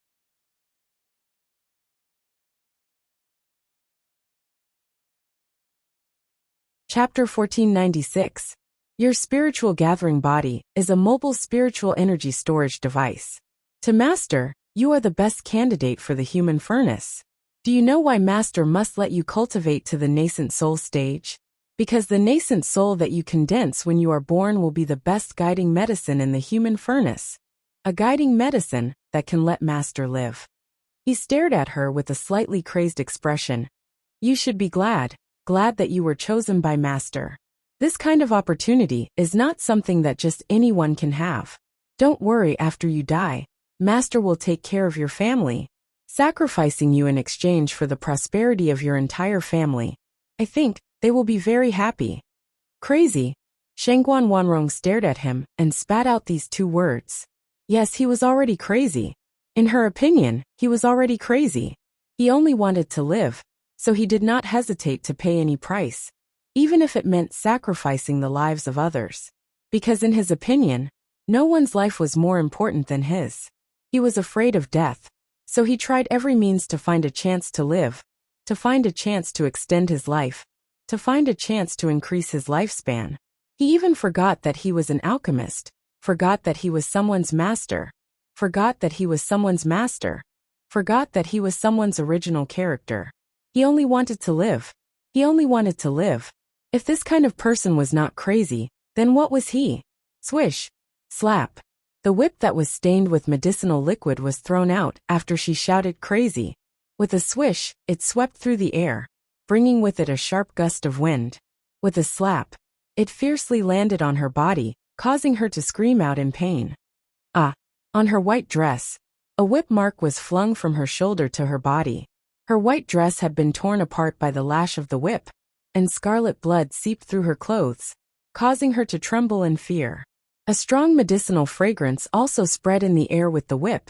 Chapter 1496. Your spiritual gathering body is a mobile spiritual energy storage device. To master, you are the best candidate for the human furnace. Do you know why master must let you cultivate to the nascent soul stage? Because the nascent soul that you condense when you are born will be the best guiding medicine in the human furnace. A guiding medicine that can let master live. He stared at her with a slightly crazed expression. "You should be glad that you were chosen by master. This kind of opportunity is not something that just anyone can have. Don't worry, after you die, master will take care of your family, sacrificing you in exchange for the prosperity of your entire family. I think they will be very happy." "Crazy. Shangguan Wanrong stared at him and spat out these two words. Yes, he was already crazy. In her opinion, he was already crazy. He only wanted to live, so he did not hesitate to pay any price, even if it meant sacrificing the lives of others. Because in his opinion, no one's life was more important than his. He was afraid of death, so he tried every means to find a chance to live, to find a chance to extend his life, to find a chance to increase his lifespan. He even forgot that he was an alchemist, forgot that he was someone's master, forgot that he was someone's master, forgot that he was someone's original character. He only wanted to live. He only wanted to live. If this kind of person was not crazy, then what was he? Swish. Slap. The whip that was stained with medicinal liquid was thrown out after she shouted crazy. With a swish, it swept through the air, bringing with it a sharp gust of wind. With a slap, it fiercely landed on her body, causing her to scream out in pain. Ah! On her white dress, a whip mark was flung from her shoulder to her body. Her white dress had been torn apart by the lash of the whip, and scarlet blood seeped through her clothes, causing her to tremble in fear. A strong medicinal fragrance also spread in the air with the whip,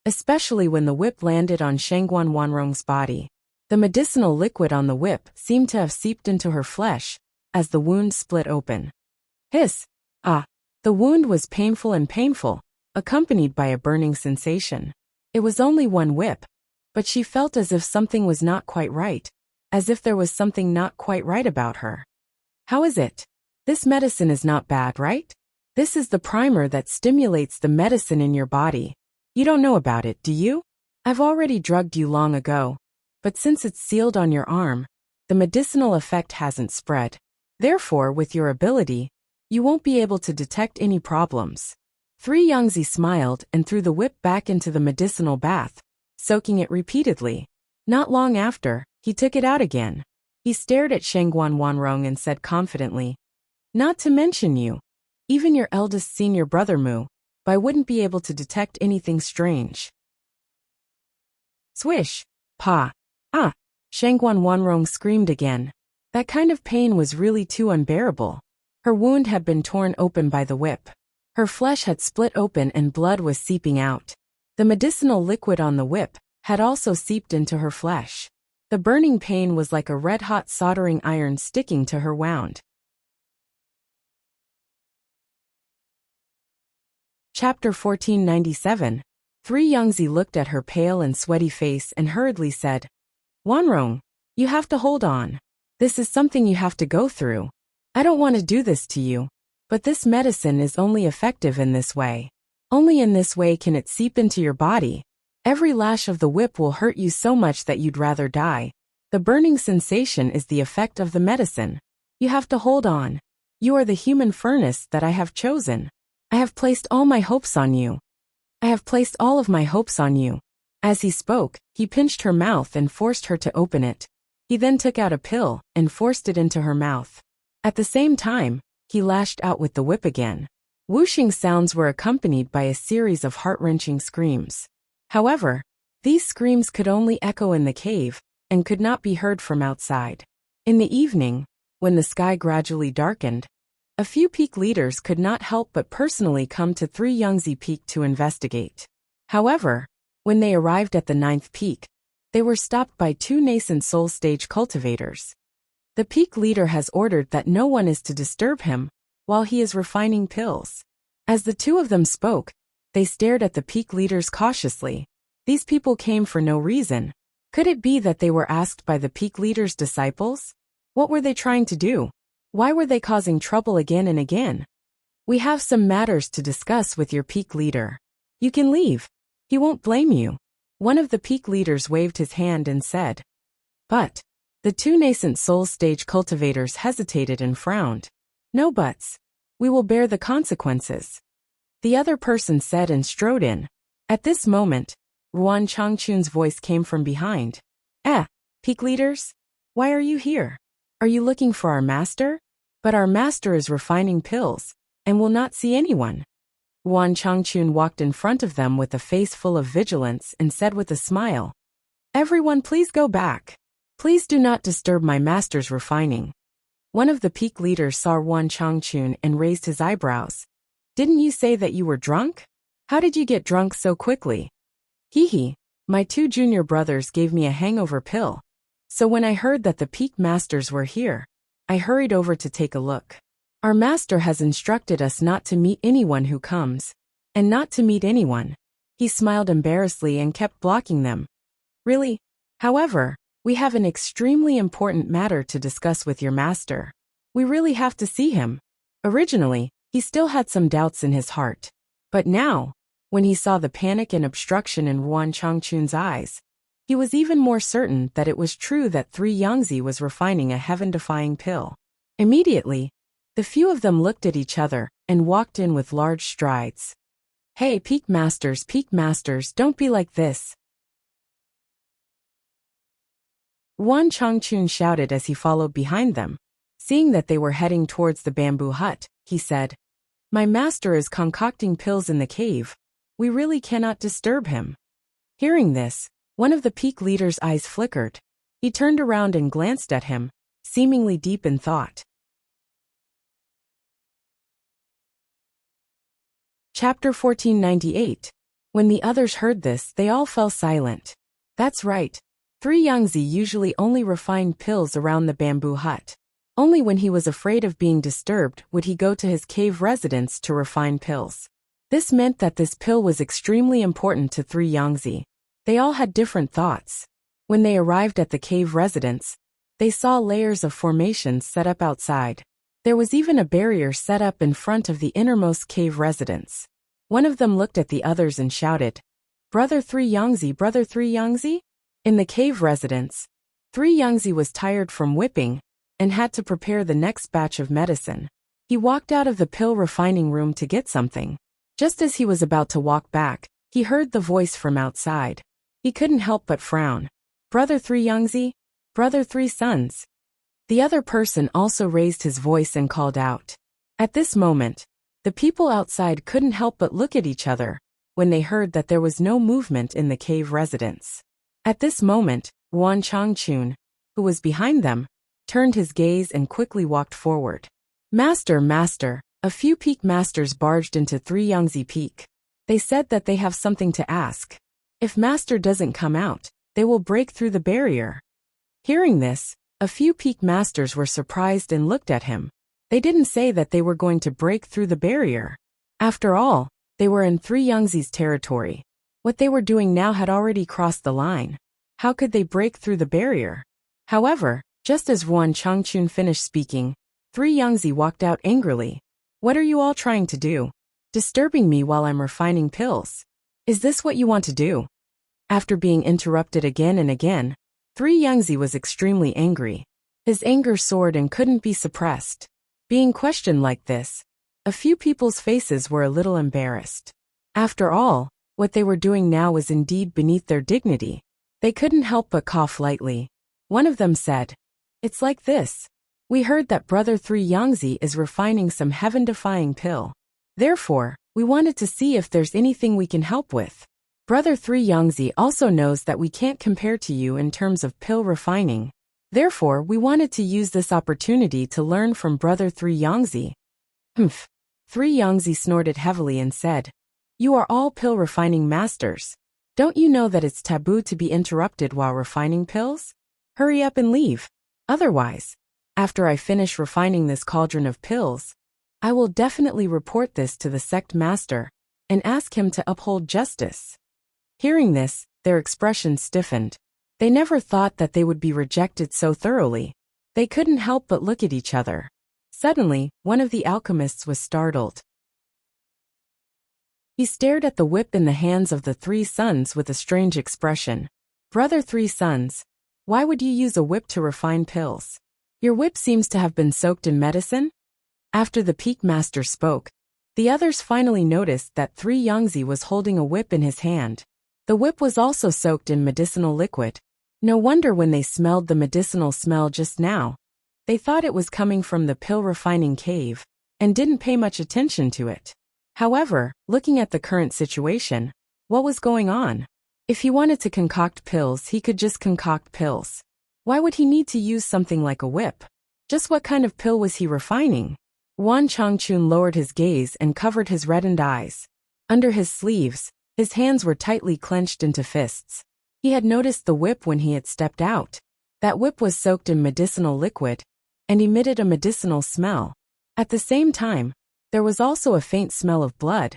especially when the whip landed on Shangguan Wanrong's body. The medicinal liquid on the whip seemed to have seeped into her flesh, as the wound split open. Hiss! Ah! The wound was painful and painful, accompanied by a burning sensation. It was only one whip, but she felt as if something was not quite right, as if there was something not quite right about her. How is it? This medicine is not bad, right? This is the primer that stimulates the medicine in your body. You don't know about it, do you? I've already drugged you long ago, but since it's sealed on your arm, the medicinal effect hasn't spread. Therefore, with your ability, you won't be able to detect any problems. Three Yangzi smiled and threw the whip back into the medicinal bath, soaking it repeatedly. Not long after, he took it out again. He stared at Shangguan Wanrong and said confidently, "Not to mention you. Even your eldest senior brother Mu, Bai wouldn't be able to detect anything strange." Swish! Pa! Ah! Shangguan Wanrong screamed again. That kind of pain was really too unbearable. Her wound had been torn open by the whip. Her flesh had split open and blood was seeping out. The medicinal liquid on the whip had also seeped into her flesh. The burning pain was like a red-hot soldering iron sticking to her wound. Chapter 1497. Three Yangzi looked at her pale and sweaty face and hurriedly said, "Wanrong, you have to hold on. This is something you have to go through. I don't want to do this to you, but this medicine is only effective in this way. Only in this way can it seep into your body. Every lash of the whip will hurt you so much that you'd rather die. The burning sensation is the effect of the medicine. You have to hold on. You are the human furnace that I have chosen. I have placed all my hopes on you. I have placed all of my hopes on you." As he spoke, he pinched her mouth and forced her to open it. He then took out a pill and forced it into her mouth. At the same time, he lashed out with the whip again. Whooshing sounds were accompanied by a series of heart-wrenching screams. However, these screams could only echo in the cave and could not be heard from outside. In the evening, when the sky gradually darkened, a few peak leaders could not help but personally come to Three Yangzi Peak to investigate. However, when they arrived at the 9th peak, they were stopped by two nascent soul stage cultivators. The peak leader has ordered that no one is to disturb him while he is refining pills. As the two of them spoke, they stared at the peak leaders cautiously. These people came for no reason. Could it be that they were asked by the peak leader's disciples? What were they trying to do? Why were they causing trouble again and again? "We have some matters to discuss with your peak leader. You can leave. He won't blame you." One of the peak leaders waved his hand and said. But the two nascent soul stage cultivators hesitated and frowned. "No buts. We will bear the consequences," the other person said and strode in. At this moment, Ruan Changchun's voice came from behind. Peak leaders? Why are you here? Are you looking for our master? But our master is refining pills, and will not see anyone." Ruan Changchun walked in front of them with a face full of vigilance and said with a smile, "Everyone please go back. Please do not disturb my master's refining." One of the peak leaders saw Wan Changchun and raised his eyebrows. Didn't you say that you were drunk? How did you get drunk so quickly? Hee. My 2 junior brothers gave me a hangover pill. So when I heard that the peak masters were here, I hurried over to take a look. Our master has instructed us not to meet anyone who comes, and not to meet anyone. He smiled embarrassedly and kept blocking them. Really? However, we have an extremely important matter to discuss with your master. We really have to see him. Originally, he still had some doubts in his heart. But now, when he saw the panic and obstruction in Wan Changchun's eyes, he was even more certain that it was true that 3 Yangzi was refining a heaven-defying pill. Immediately, the few of them looked at each other and walked in with large strides. Hey, peak masters, don't be like this. Wan Changchun shouted as he followed behind them. Seeing that they were heading towards the bamboo hut, he said, My master is concocting pills in the cave. We really cannot disturb him. Hearing this, one of the peak leaders' eyes flickered. He turned around and glanced at him, seemingly deep in thought. Chapter 1498. When the others heard this, they all fell silent. That's right. 3 Yangzi usually only refined pills around the bamboo hut. Only when he was afraid of being disturbed would he go to his cave residence to refine pills. This meant that this pill was extremely important to 3 Yangzi. They all had different thoughts. When they arrived at the cave residence, they saw layers of formations set up outside. There was even a barrier set up in front of the innermost cave residence. One of them looked at the others and shouted, Brother 3 Yangzi, Brother 3 Yangzi? In the cave residence, 3 Yangzi was tired from whipping and had to prepare the next batch of medicine. He walked out of the pill refining room to get something. Just as he was about to walk back, he heard the voice from outside. He couldn't help but frown. Brother 3 Yangzi? Brother 3 sons? The other person also raised his voice and called out. At this moment, the people outside couldn't help but look at each other when they heard that there was no movement in the cave residence. At this moment, Wan Changchun, who was behind them, turned his gaze and quickly walked forward. Master, a few peak masters barged into 3 Yangzi Peak. They said that they have something to ask. If master doesn't come out, they will break through the barrier. Hearing this, a few peak masters were surprised and looked at him. They didn't say that they were going to break through the barrier. After all, they were in 3 Yangzi's territory. What they were doing now had already crossed the line. How could they break through the barrier? However, just as Wan Changchun finished speaking, 3 Yangzi walked out angrily. What are you all trying to do? Disturbing me while I'm refining pills. Is this what you want to do? After being interrupted again and again, 3 Yangzi was extremely angry. His anger soared and couldn't be suppressed. Being questioned like this, a few people's faces were a little embarrassed. After all, what they were doing now was indeed beneath their dignity. They couldn't help but cough lightly. One of them said, It's like this. We heard that Brother 3 Yangzi is refining some heaven-defying pill. Therefore, we wanted to see if there's anything we can help with. Brother 3 Yangzi also knows that we can't compare to you in terms of pill refining. Therefore, we wanted to use this opportunity to learn from Brother 3 Yangzi. 3 Yangzi snorted heavily and said, You are all pill refining masters. Don't you know that it's taboo to be interrupted while refining pills? Hurry up and leave. Otherwise, after I finish refining this cauldron of pills, I will definitely report this to the sect master and ask him to uphold justice. Hearing this, their expressions stiffened. They never thought that they would be rejected so thoroughly. They couldn't help but look at each other. Suddenly, one of the alchemists was startled. He stared at the whip in the hands of the 3 sons with a strange expression. Brother 3 sons, why would you use a whip to refine pills? Your whip seems to have been soaked in medicine? After the peak master spoke, the others finally noticed that 3 Yangzi was holding a whip in his hand. The whip was also soaked in medicinal liquid. No wonder when they smelled the medicinal smell just now, they thought it was coming from the pill refining cave, and didn't pay much attention to it. However, looking at the current situation, what was going on? If he wanted to concoct pills, he could just concoct pills. Why would he need to use something like a whip? Just what kind of pill was he refining? Wan Changchun lowered his gaze and covered his reddened eyes. Under his sleeves, his hands were tightly clenched into fists. He had noticed the whip when he had stepped out. That whip was soaked in medicinal liquid and emitted a medicinal smell. At the same time, there was also a faint smell of blood.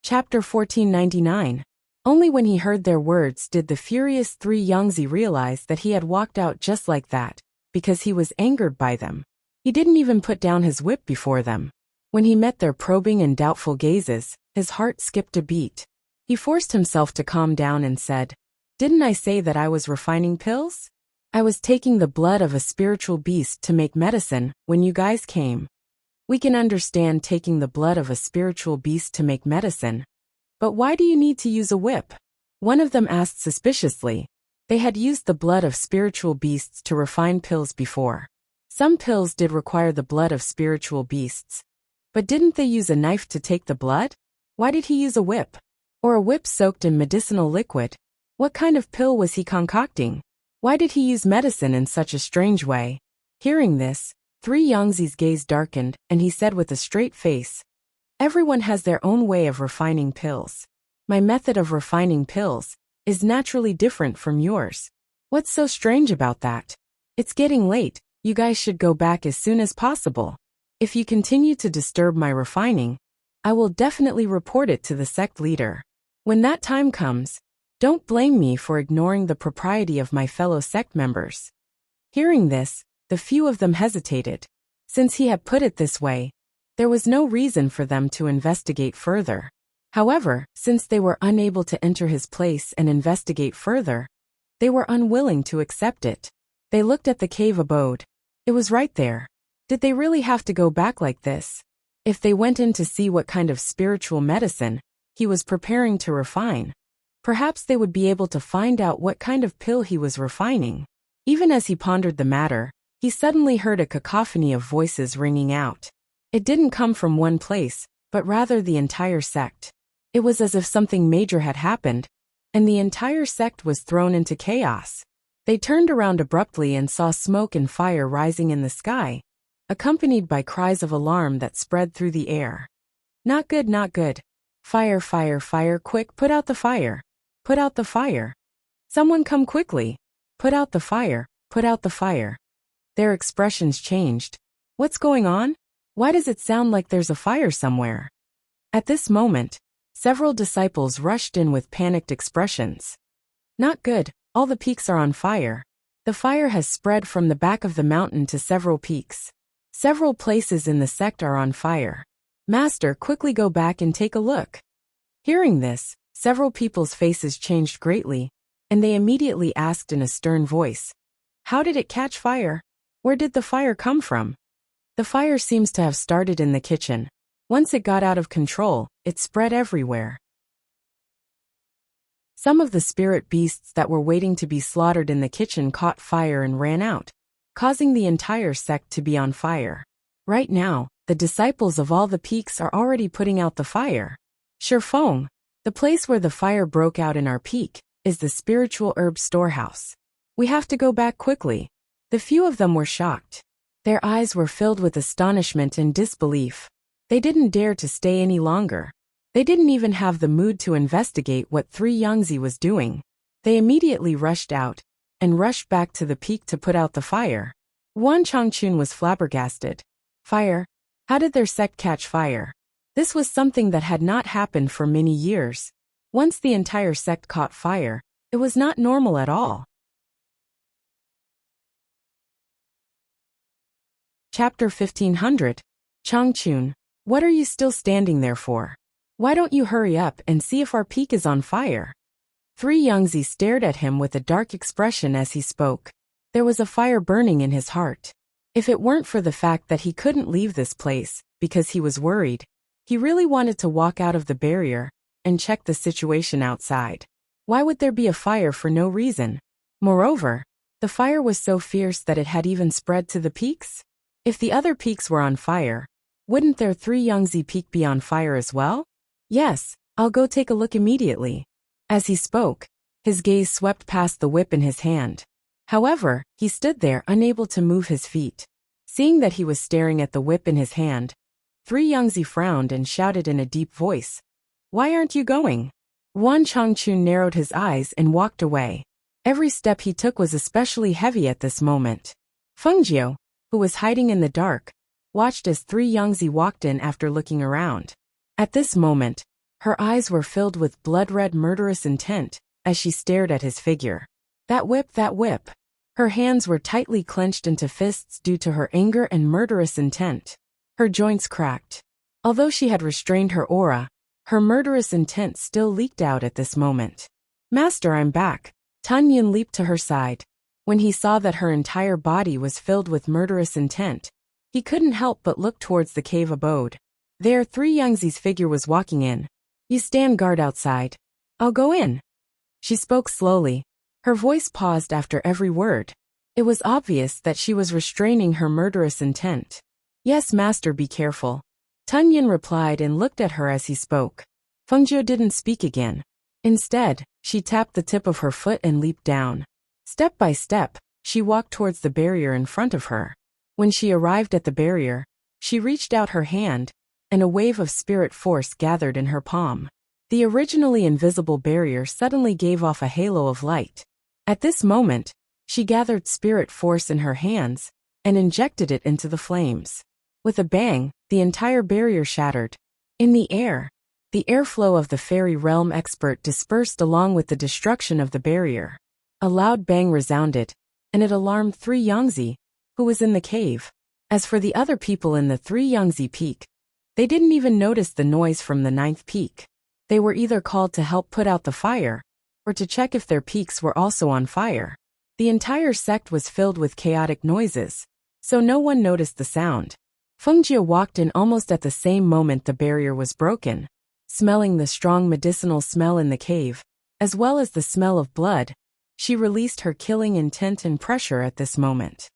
Chapter 1499. Only when he heard their words did the furious three Yangzi realize that he had walked out just like that, because he was angered by them. He didn't even put down his whip before them. When he met their probing and doubtful gazes, his heart skipped a beat. He forced himself to calm down and said, "Didn't I say that I was refining pills? I was taking the blood of a spiritual beast to make medicine when you guys came." We can understand taking the blood of a spiritual beast to make medicine. But why do you need to use a whip? One of them asked suspiciously. They had used the blood of spiritual beasts to refine pills before. Some pills did require the blood of spiritual beasts. But didn't they use a knife to take the blood? Why did he use a whip? Or a whip soaked in medicinal liquid? What kind of pill was he concocting? Why did he use medicine in such a strange way? Hearing this, three Yangzi's gaze darkened, and he said with a straight face, "Everyone has their own way of refining pills. My method of refining pills is naturally different from yours. What's so strange about that? It's getting late, you guys should go back as soon as possible. If you continue to disturb my refining, I will definitely report it to the sect leader. When that time comes, don't blame me for ignoring the propriety of my fellow sect members." Hearing this, the few of them hesitated. Since he had put it this way, there was no reason for them to investigate further. However, since they were unable to enter his place and investigate further, they were unwilling to accept it. They looked at the cave abode. It was right there. Did they really have to go back like this? If they went in to see what kind of spiritual medicine he was preparing to refine, perhaps they would be able to find out what kind of pill he was refining. Even as he pondered the matter, he suddenly heard a cacophony of voices ringing out. It didn't come from one place, but rather the entire sect. It was as if something major had happened, and the entire sect was thrown into chaos. They turned around abruptly and saw smoke and fire rising in the sky, accompanied by cries of alarm that spread through the air. "Not good, not good. Fire, fire, fire, quick, put out the fire. Put out the fire. Someone come quickly. Put out the fire, put out the fire." Their expressions changed. "What's going on? Why does it sound like there's a fire somewhere?" At this moment, several disciples rushed in with panicked expressions. "Not good, all the peaks are on fire. The fire has spread from the back of the mountain to several peaks. Several places in the sect are on fire. Master, quickly go back and take a look." Hearing this, several people's faces changed greatly, and they immediately asked in a stern voice, "How did it catch fire? Where did the fire come from?" "The fire seems to have started in the kitchen. Once it got out of control, it spread everywhere." Some of the spirit beasts that were waiting to be slaughtered in the kitchen caught fire and ran out, causing the entire sect to be on fire. Right now, the disciples of all the peaks are already putting out the fire. Shifeng, the place where the fire broke out in our peak, is the spiritual herb storehouse. We have to go back quickly. The few of them were shocked. Their eyes were filled with astonishment and disbelief. They didn't dare to stay any longer. They didn't even have the mood to investigate what Three Yangzi was doing. They immediately rushed out and rushed back to the peak to put out the fire. Wan Changchun was flabbergasted. Fire? How did their sect catch fire? This was something that had not happened for many years. Once the entire sect caught fire, it was not normal at all. Chapter 1500. Changchun, what are you still standing there for? Why don't you hurry up and see if our peak is on fire? Three Yangzi stared at him with a dark expression as he spoke. There was a fire burning in his heart. If it weren't for the fact that he couldn't leave this place because he was worried, he really wanted to walk out of the barrier and check the situation outside. Why would there be a fire for no reason? Moreover, the fire was so fierce that it had even spread to the peaks? If the other peaks were on fire, wouldn't their Three Yangzi peak be on fire as well? Yes, I'll go take a look immediately. As he spoke, His gaze swept past the whip in his hand. However, he stood there unable to move his feet. Seeing that he was staring at the whip in his hand, 3 frowned and shouted in a deep voice, "Why aren't you going?" Wan Changchun narrowed his eyes and walked away. Every step he took was especially heavy at this moment. Fengjiu, who was hiding in the dark, watched as 3 walked in after looking around. At this moment, her eyes were filled with blood-red murderous intent as she stared at his figure. That whip, that whip. Her hands were tightly clenched into fists due to her anger and murderous intent. Her joints cracked. Although she had restrained her aura, her murderous intent still leaked out at this moment. "Master, I'm back." Tun Yin leaped to her side. When he saw that her entire body was filled with murderous intent, he couldn't help but look towards the cave abode. There 3's figure was walking in. "You stand guard outside. I'll go in." She spoke slowly. Her voice paused after every word. It was obvious that she was restraining her murderous intent. "Yes, master, be careful." Tun Yin replied and looked at her as he spoke. Fengjiu didn't speak again. Instead, she tapped the tip of her foot and leaped down. Step by step, she walked towards the barrier in front of her. When she arrived at the barrier, she reached out her hand, and a wave of spirit force gathered in her palm. The originally invisible barrier suddenly gave off a halo of light. At this moment, she gathered spirit force in her hands and injected it into the flames. With a bang, the entire barrier shattered. In the air, the airflow of the fairy realm expert dispersed along with the destruction of the barrier. A loud bang resounded, and it alarmed 3, who was in the cave. As for the other people in the 3 peak, they didn't even notice the noise from the 9th peak. They were either called to help put out the fire, or to check if their peaks were also on fire. The entire sect was filled with chaotic noises, so no one noticed the sound. Fengjiu walked in almost at the same moment the barrier was broken. Smelling the strong medicinal smell in the cave, as well as the smell of blood, she released her killing intent and pressure at this moment.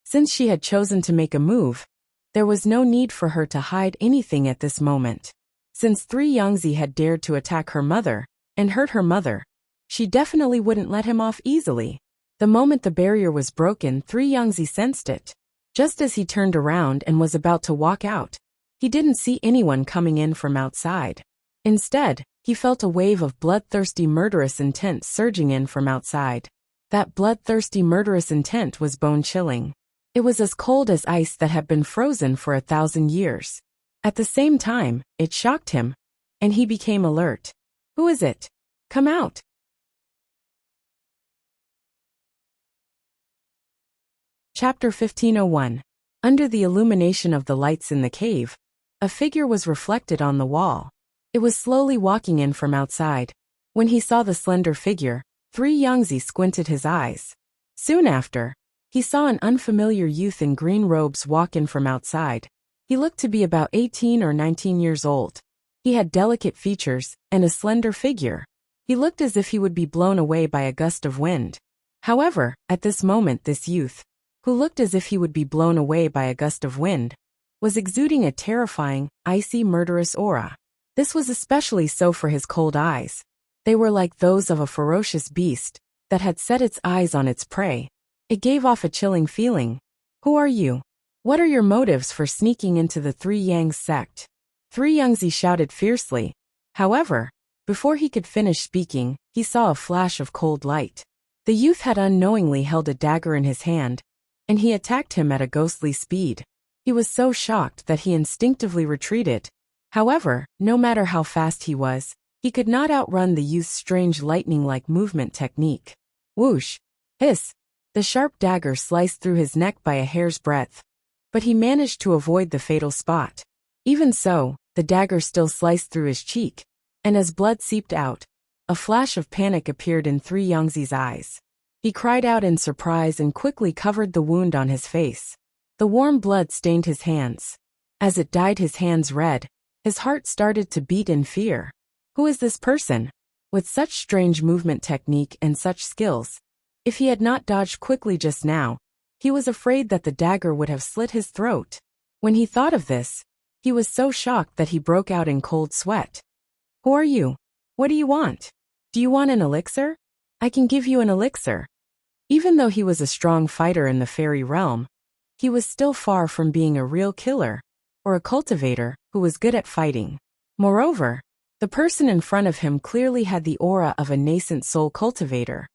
Since she had chosen to make a move, there was no need for her to hide anything at this moment. Since 3 had dared to attack her mother and hurt her mother, she definitely wouldn't let him off easily. The moment the barrier was broken, 3 sensed it. Just as he turned around and was about to walk out, he didn't see anyone coming in from outside. Instead, he felt a wave of bloodthirsty murderous intent surging in from outside. That bloodthirsty murderous intent was bone-chilling. It was as cold as ice that had been frozen for 1,000 years. At the same time, it shocked him, and he became alert. "Who is it? Come out." Chapter 1501. Under the illumination of the lights in the cave, a figure was reflected on the wall. It was slowly walking in from outside. When he saw the slender figure, 3 squinted his eyes. Soon after, he saw an unfamiliar youth in green robes walk in from outside. He looked to be about 18 or 19 years old. He had delicate features and a slender figure. He looked as if he would be blown away by a gust of wind. However, at this moment this youth, who looked as if he would be blown away by a gust of wind, was exuding a terrifying, icy murderous aura. This was especially so for his cold eyes. They were like those of a ferocious beast that had set its eyes on its prey. It gave off a chilling feeling. "Who are you? What are your motives for sneaking into the 3 sect?" 3 shouted fiercely. However, before he could finish speaking, he saw a flash of cold light. The youth had unknowingly held a dagger in his hand, and he attacked him at a ghostly speed. He was so shocked that he instinctively retreated. However, no matter how fast he was, he could not outrun the youth's strange lightning-like movement technique. Whoosh! Hiss! The sharp dagger sliced through his neck by a hair's breadth, but he managed to avoid the fatal spot. Even so, the dagger still sliced through his cheek, and as blood seeped out, a flash of panic appeared in 3's eyes. He cried out in surprise and quickly covered the wound on his face. The warm blood stained his hands. As it dyed his hands red, his heart started to beat in fear. Who is this person? With such strange movement technique and such skills, if he had not dodged quickly just now, he was afraid that the dagger would have slit his throat. When he thought of this, he was so shocked that he broke out in cold sweat. "Who are you? What do you want?" Do you want an elixir? I can give you an elixir. Even though he was a strong fighter in the fairy realm, he was still far from being a real killer, or a cultivator who was good at fighting. Moreover, the person in front of him clearly had the aura of a nascent soul cultivator.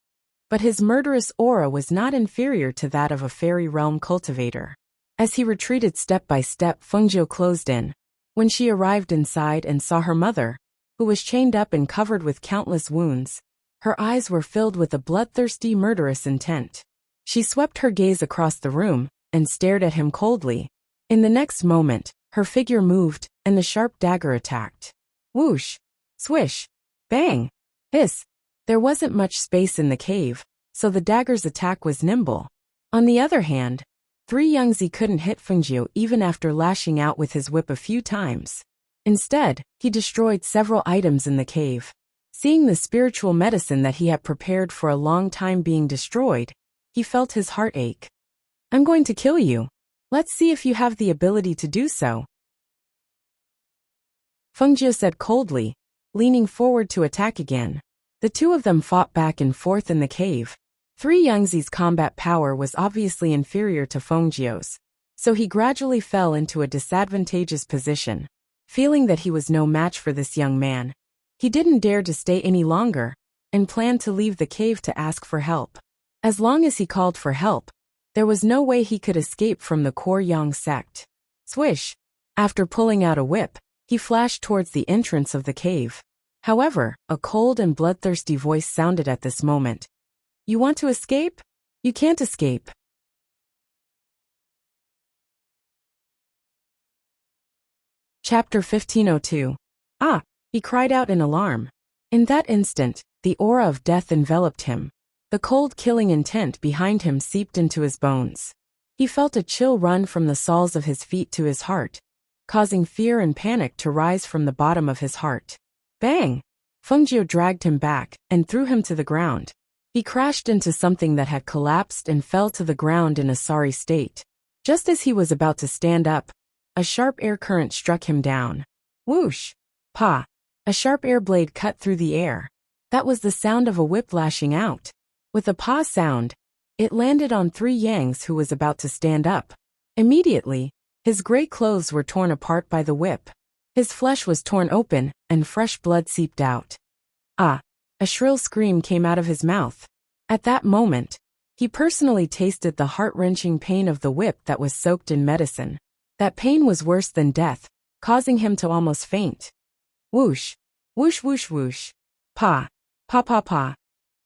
But his murderous aura was not inferior to that of a fairy realm cultivator. As he retreated step by step, Fengjiu closed in. When she arrived inside and saw her mother, who was chained up and covered with countless wounds, her eyes were filled with a bloodthirsty murderous intent. She swept her gaze across the room and stared at him coldly. In the next moment, her figure moved, and the sharp dagger attacked. Whoosh! Swish! Bang! Hiss! There wasn't much space in the cave, so the dagger's attack was nimble. On the other hand, 3 Youngzi couldn't hit Fengjiu even after lashing out with his whip a few times. Instead, he destroyed several items in the cave. Seeing the spiritual medicine that he had prepared for a long time being destroyed, he felt his heart ache. I'm going to kill you. Let's see if you have the ability to do so, Fengjiu said coldly, leaning forward to attack again. The two of them fought back and forth in the cave. 3 Youngzi's combat power was obviously inferior to Fengjiu's, so he gradually fell into a disadvantageous position. Feeling that he was no match for this young man, he didn't dare to stay any longer, and planned to leave the cave to ask for help. As long as he called for help, there was no way he could escape from the Core Yang sect. Swish! After pulling out a whip, he flashed towards the entrance of the cave. However, a cold and bloodthirsty voice sounded at this moment. You want to escape? You can't escape. Chapter 1502. Ah! He cried out in alarm. In that instant, the aura of death enveloped him. The cold killing intent behind him seeped into his bones. He felt a chill run from the soles of his feet to his heart, causing fear and panic to rise from the bottom of his heart. Bang! Fengjiu dragged him back and threw him to the ground. He crashed into something that had collapsed and fell to the ground in a sorry state. Just as he was about to stand up, a sharp air current struck him down. Whoosh! Pa! A sharp air blade cut through the air. That was the sound of a whip lashing out. With a pa sound, it landed on 3 Yangs who was about to stand up. Immediately, his gray clothes were torn apart by the whip. His flesh was torn open, and fresh blood seeped out. Ah! A shrill scream came out of his mouth. At that moment, he personally tasted the heart-wrenching pain of the whip that was soaked in medicine. That pain was worse than death, causing him to almost faint. Whoosh! Whoosh whoosh whoosh! Pa! Pa pa pa!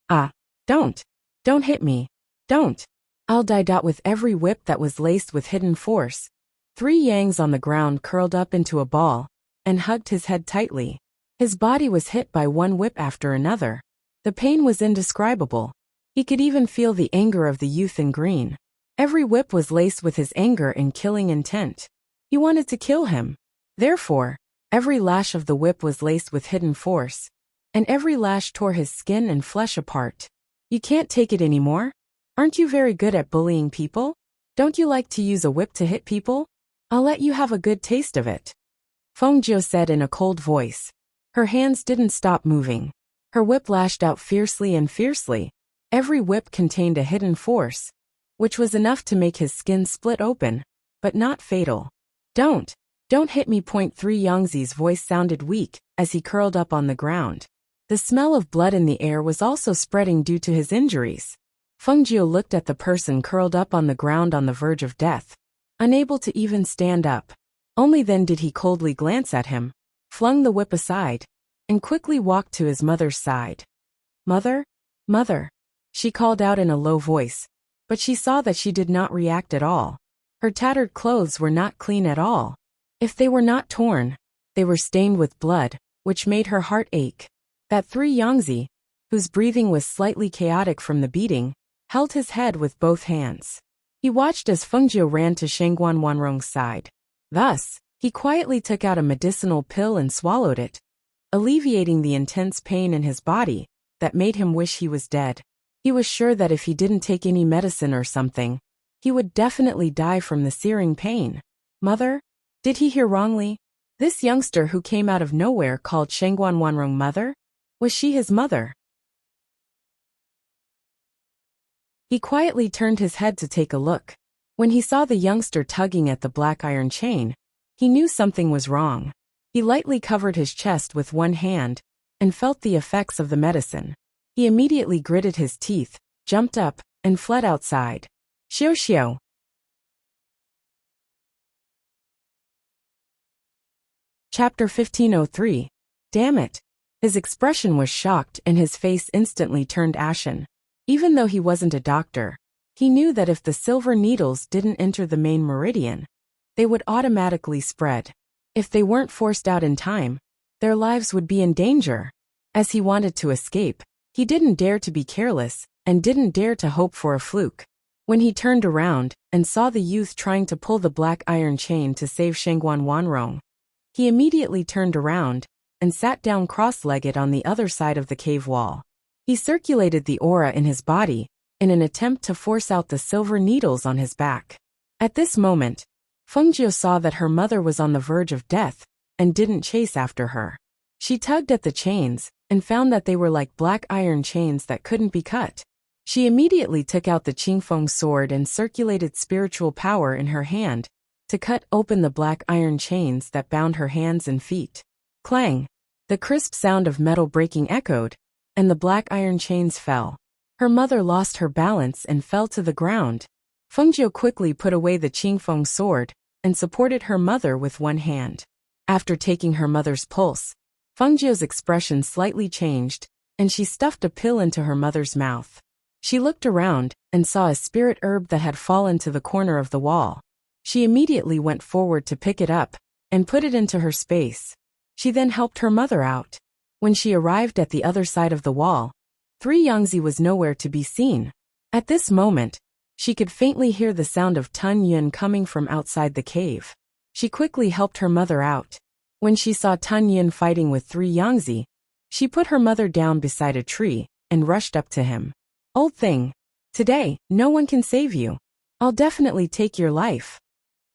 Ah! Don't hit me! Don't! I'll die. With every whip that was laced with hidden force, 3 Yangs on the ground curled up into a ball and hugged his head tightly. His body was hit by one whip after another. The pain was indescribable. He could even feel the anger of the youth in green. Every whip was laced with his anger and killing intent. He wanted to kill him. Therefore, every lash of the whip was laced with hidden force, and every lash tore his skin and flesh apart. You can't take it anymore? Aren't you very good at bullying people? Don't you like to use a whip to hit people? I'll let you have a good taste of it, Fengjiu said in a cold voice. Her hands didn't stop moving. Her whip lashed out fiercely and fiercely. Every whip contained a hidden force, which was enough to make his skin split open, but not fatal. Don't hit me. 3 Yangzi's voice sounded weak as he curled up on the ground. The smell of blood in the air was also spreading due to his injuries. Fengjiu looked at the person curled up on the ground on the verge of death, unable to even stand up. Only then did he coldly glance at him, flung the whip aside, and quickly walked to his mother's side. Mother? Mother! She called out in a low voice, but she saw that she did not react at all. Her tattered clothes were not clean at all. If they were not torn, they were stained with blood, which made her heart ache. That 3 Yangzi, whose breathing was slightly chaotic from the beating, held his head with both hands. He watched as Fengjiu ran to Shangguan Wanrong's side. Thus, he quietly took out a medicinal pill and swallowed it, alleviating the intense pain in his body that made him wish he was dead. He was sure that if he didn't take any medicine or something, he would definitely die from the searing pain. Mother? Did he hear wrongly? This youngster who came out of nowhere called Shangguan Wanrong mother? Was she his mother? He quietly turned his head to take a look. When he saw the youngster tugging at the black iron chain, he knew something was wrong. He lightly covered his chest with one hand and felt the effects of the medicine. He immediately gritted his teeth, jumped up, and fled outside. Xiao xiao. Chapter 1503. Damn it. His expression was shocked and his face instantly turned ashen. Even though he wasn't a doctor, he knew that if the silver needles didn't enter the main meridian, they would automatically spread. If they weren't forced out in time, their lives would be in danger. As he wanted to escape, he didn't dare to be careless and didn't dare to hope for a fluke. When he turned around and saw the youth trying to pull the black iron chain to save Shengguan Wanrong, he immediately turned around and sat down cross-legged on the other side of the cave wall. He circulated the aura in his body in an attempt to force out the silver needles on his back. At this moment, Fengjiu saw that her mother was on the verge of death and didn't chase after her. She tugged at the chains and found that they were like black iron chains that couldn't be cut. She immediately took out the Qingfeng sword and circulated spiritual power in her hand to cut open the black iron chains that bound her hands and feet. Clang! The crisp sound of metal breaking echoed, and the black iron chains fell. Her mother lost her balance and fell to the ground. Fengjiu quickly put away the Qingfeng sword and supported her mother with one hand. After taking her mother's pulse, Fengjiu's expression slightly changed, and she stuffed a pill into her mother's mouth. She looked around and saw a spirit herb that had fallen to the corner of the wall. She immediately went forward to pick it up and put it into her space. She then helped her mother out. When she arrived at the other side of the wall, 3 Yangzi was nowhere to be seen. At this moment, she could faintly hear the sound of Tun Yun coming from outside the cave. She quickly helped her mother out. When she saw Tun Yun fighting with 3 Yangzi, she put her mother down beside a tree and rushed up to him. Old thing, today, no one can save you. I'll definitely take your life.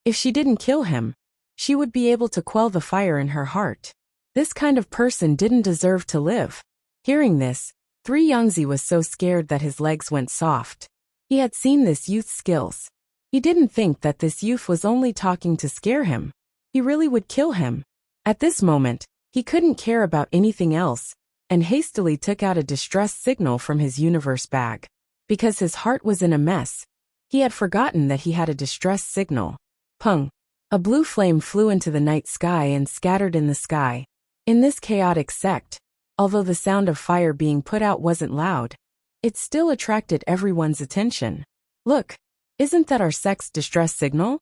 If she didn't kill him, she would be able to quell the fire in her heart. This kind of person didn't deserve to live. Hearing this, 3 Yangzi was so scared that his legs went soft. He had seen this youth's skills. He didn't think that this youth was only talking to scare him. He really would kill him. At this moment, he couldn't care about anything else, and hastily took out a distress signal from his universe bag. Because his heart was in a mess, he had forgotten that he had a distress signal. Pung! A blue flame flew into the night sky and scattered in the sky. In this chaotic sect, although the sound of fire being put out wasn't loud, it still attracted everyone's attention. Look, isn't that our sect's distress signal?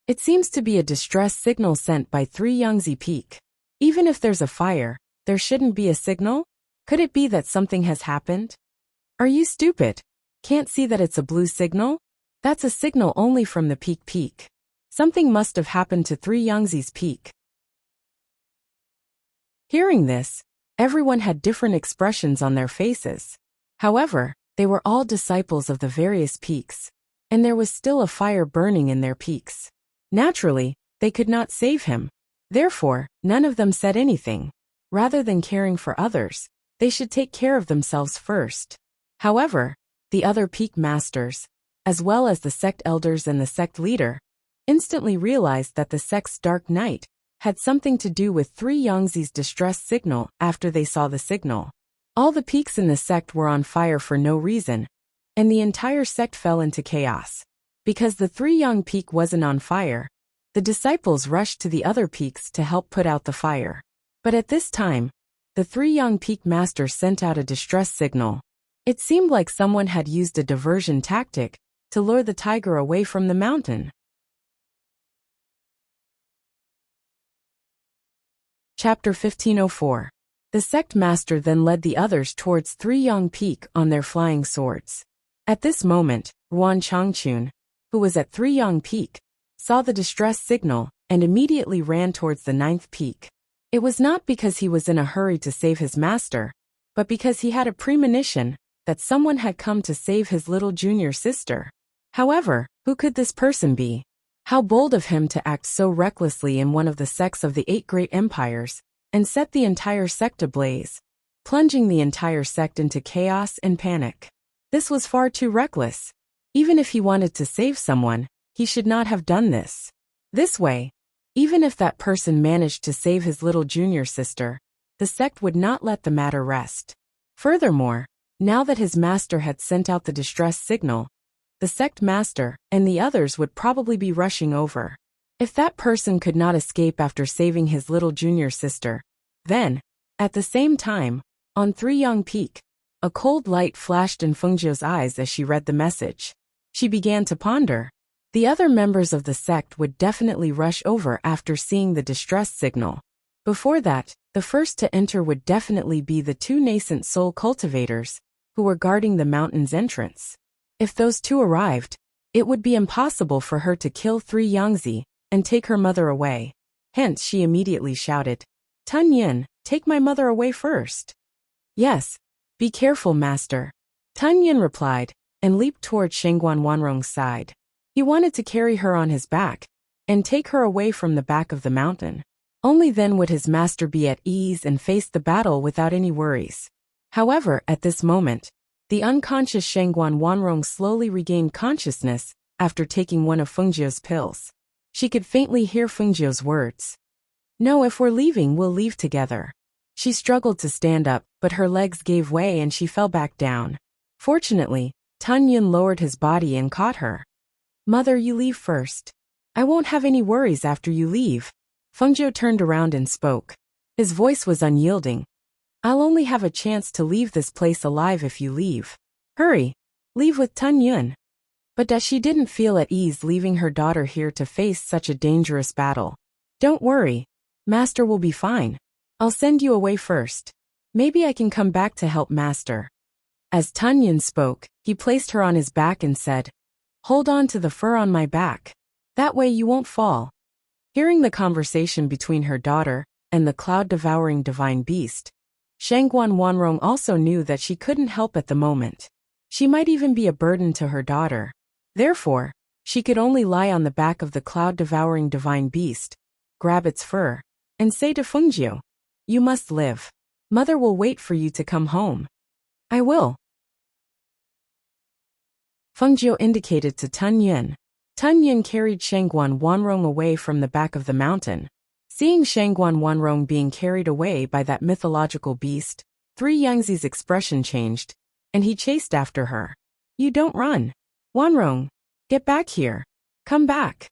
It seems to be a distress signal sent by 3 Yangzi Peak. Even if there's a fire, there shouldn't be a signal? Could it be that something has happened? Are you stupid? Can't see that it's a blue signal? That's a signal only from the peak. Something must have happened to 3 Yangzi's peak. Hearing this, everyone had different expressions on their faces. However, they were all disciples of the various peaks, and there was still a fire burning in their peaks. Naturally, they could not save him. Therefore, none of them said anything. Rather than caring for others, they should take care of themselves first. However, the other peak masters, as well as the sect elders and the sect leader, instantly realized that the sect's dark night had something to do with 3 Yangzi's distress signal after they saw the signal. All the peaks in the sect were on fire for no reason, and the entire sect fell into chaos. Because the 3 Yang peak wasn't on fire, the disciples rushed to the other peaks to help put out the fire. But at this time, the 3 Yang peak masters sent out a distress signal. It seemed like someone had used a diversion tactic to lure the tiger away from the mountain. Chapter 1504. The sect master then led the others towards 3 Yang Peak on their flying swords. At this moment, Ruan Changchun, who was at 3 Yang Peak, saw the distress signal and immediately ran towards the 9th peak. It was not because he was in a hurry to save his master, but because he had a premonition that someone had come to save his little junior sister. However, who could this person be? How bold of him to act so recklessly in one of the sects of the 8 great empires, and set the entire sect ablaze, plunging the entire sect into chaos and panic. This was far too reckless. Even if he wanted to save someone, he should not have done this. This way, even if that person managed to save his little junior sister, the sect would not let the matter rest. Furthermore, now that his master had sent out the distress signal, the sect master and the others would probably be rushing over. If that person could not escape after saving his little junior sister, then, at the same time, on Three Young Peak, a cold light flashed in Fengjiu's eyes as she read the message. She began to ponder. The other members of the sect would definitely rush over after seeing the distress signal. Before that, the first to enter would definitely be the two nascent soul cultivators, who were guarding the mountain's entrance. If those two arrived, it would be impossible for her to kill Three Yangzi and take her mother away. Hence she immediately shouted, "Tun Yin, take my mother away first." "Yes, be careful, master," Tun Yin replied, and leaped toward Shengguan Wanrong's side. He wanted to carry her on his back and take her away from the back of the mountain. Only then would his master be at ease and face the battle without any worries. However, at this moment, the unconscious Shengguan Wanrong slowly regained consciousness after taking one of Fengjiu's pills. She could faintly hear Fengjiu's words. "No, if we're leaving, we'll leave together." She struggled to stand up, but her legs gave way and she fell back down. Fortunately, Tun Yin lowered his body and caught her. "Mother, you leave first. I won't have any worries after you leave." Fengjiu turned around and spoke. His voice was unyielding. "I'll only have a chance to leave this place alive if you leave. Hurry, leave with Tun Yin." But as she didn't feel at ease leaving her daughter here to face such a dangerous battle. "Don't worry, Master will be fine. I'll send you away first. Maybe I can come back to help Master." As Tun Yin spoke, he placed her on his back and said, "Hold on to the fur on my back. That way you won't fall." Hearing the conversation between her daughter and the cloud-devouring divine beast, Shengguan Wanrong also knew that she couldn't help at the moment. She might even be a burden to her daughter. Therefore, she could only lie on the back of the cloud-devouring divine beast, grab its fur, and say to Fengjiu, "You must live. Mother will wait for you to come home." "I will." Fengjiu indicated to Tun Yin. Tun Yin carried Shengguan Wanrong away from the back of the mountain. Seeing Shengguan Wanrong being carried away by that mythological beast, Three Yangzi's expression changed, and he chased after her. "You don't run. Wanrong, get back here. Come back."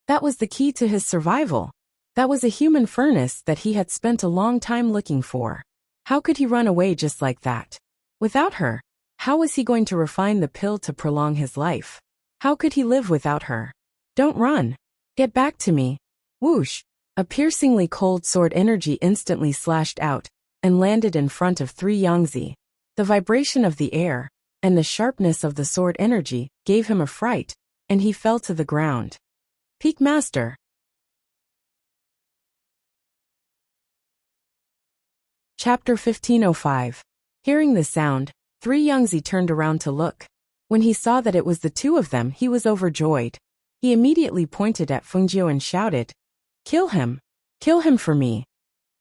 That was the key to his survival. That was a human furnace that he had spent a long time looking for. How could he run away just like that? Without her, how was he going to refine the pill to prolong his life? How could he live without her? "Don't run. Get back to me." Whoosh! A piercingly cold sword energy instantly slashed out and landed in front of Three Yangzi. The vibration of the air and the sharpness of the sword energy gave him a fright, and he fell to the ground. Peak Master. Chapter 1505. Hearing the sound, Three Yangzi turned around to look. When he saw that it was the two of them, he was overjoyed. He immediately pointed at Fengjiu and shouted, "Kill him! Kill him for me!"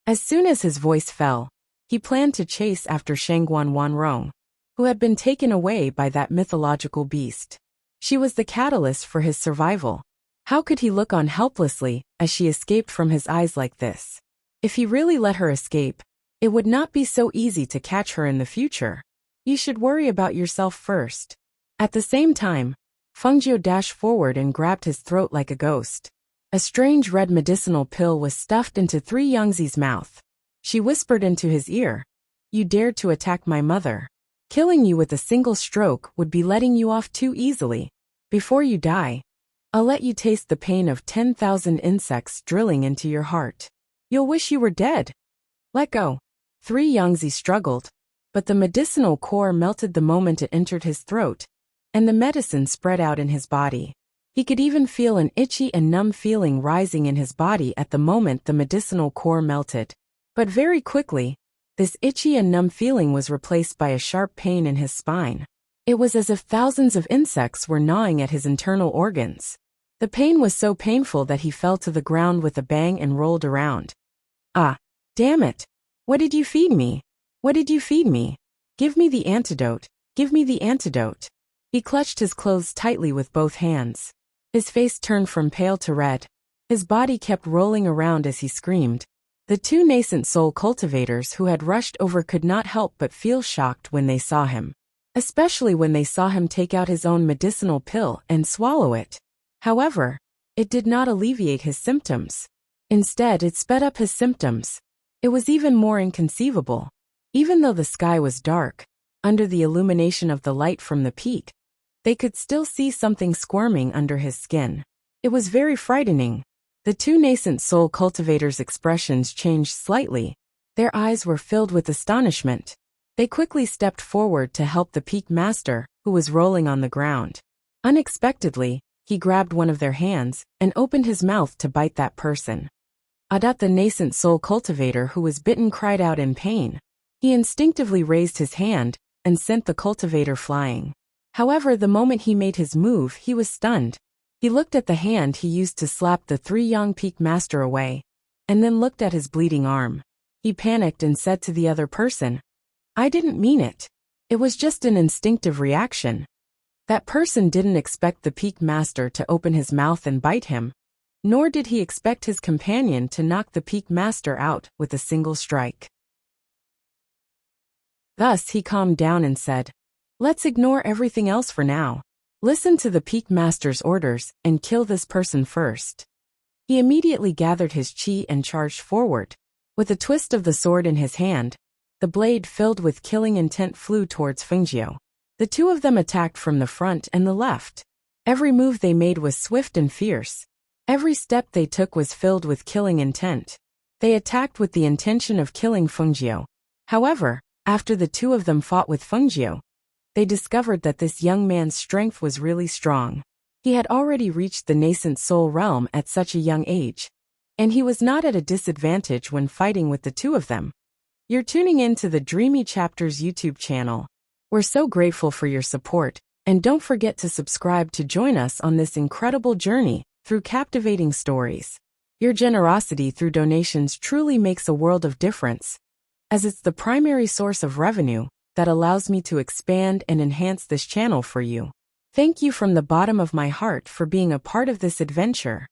As soon as his voice fell, he planned to chase after Shengguan Wanrong, who had been taken away by that mythological beast. She was the catalyst for his survival. How could he look on helplessly as she escaped from his eyes like this? If he really let her escape, it would not be so easy to catch her in the future. You should worry about yourself first. At the same time, Fengjiu dashed forward and grabbed his throat like a ghost. A strange red medicinal pill was stuffed into Three Yangzi's mouth. She whispered into his ear, "You dared to attack my mother. Killing you with a single stroke would be letting you off too easily. Before you die, I'll let you taste the pain of 10,000 insects drilling into your heart. You'll wish you were dead. Let go." Three Yangzi struggled, but the medicinal core melted the moment it entered his throat, and the medicine spread out in his body. He could even feel an itchy and numb feeling rising in his body at the moment the medicinal core melted. But very quickly, this itchy and numb feeling was replaced by a sharp pain in his spine. It was as if thousands of insects were gnawing at his internal organs. The pain was so painful that he fell to the ground with a bang and rolled around. "Ah, damn it! What did you feed me? What did you feed me? Give me the antidote. Give me the antidote. He clutched his clothes tightly with both hands. His face turned from pale to red. His body kept rolling around as he screamed. The two nascent soul cultivators who had rushed over could not help but feel shocked when they saw him. Especially when they saw him take out his own medicinal pill and swallow it. However, it did not alleviate his symptoms. Instead, it sped up his symptoms. It was even more inconceivable. Even though the sky was dark, under the illumination of the light from the peak, they could still see something squirming under his skin. It was very frightening. The two nascent soul cultivators' expressions changed slightly. Their eyes were filled with astonishment. They quickly stepped forward to help the peak master, who was rolling on the ground. Unexpectedly, he grabbed one of their hands and opened his mouth to bite that person. Adat, the nascent soul cultivator who was bitten, cried out in pain. He instinctively raised his hand and sent the cultivator flying. However, the moment he made his move, he was stunned. He looked at the hand he used to slap the three young peak master away, and then looked at his bleeding arm. He panicked and said to the other person, "I didn't mean it. It was just an instinctive reaction." That person didn't expect the peak master to open his mouth and bite him, nor did he expect his companion to knock the peak master out with a single strike. Thus he calmed down and said, "Let's ignore everything else for now. Listen to the peak master's orders and kill this person first." He immediately gathered his chi and charged forward. With a twist of the sword in his hand, the blade filled with killing intent flew towards Fengjiu. The two of them attacked from the front and the left. Every move they made was swift and fierce. Every step they took was filled with killing intent. They attacked with the intention of killing Fengjiu. However, after the two of them fought with Fengjiu, they discovered that this young man's strength was really strong. He had already reached the nascent soul realm at such a young age, and he was not at a disadvantage when fighting with the two of them. You're tuning in to the Dreamy Chapters YouTube channel. We're so grateful for your support, and don't forget to subscribe to join us on this incredible journey through captivating stories. Your generosity through donations truly makes a world of difference, as it's the primary source of revenue that allows me to expand and enhance this channel for you. Thank you from the bottom of my heart for being a part of this adventure.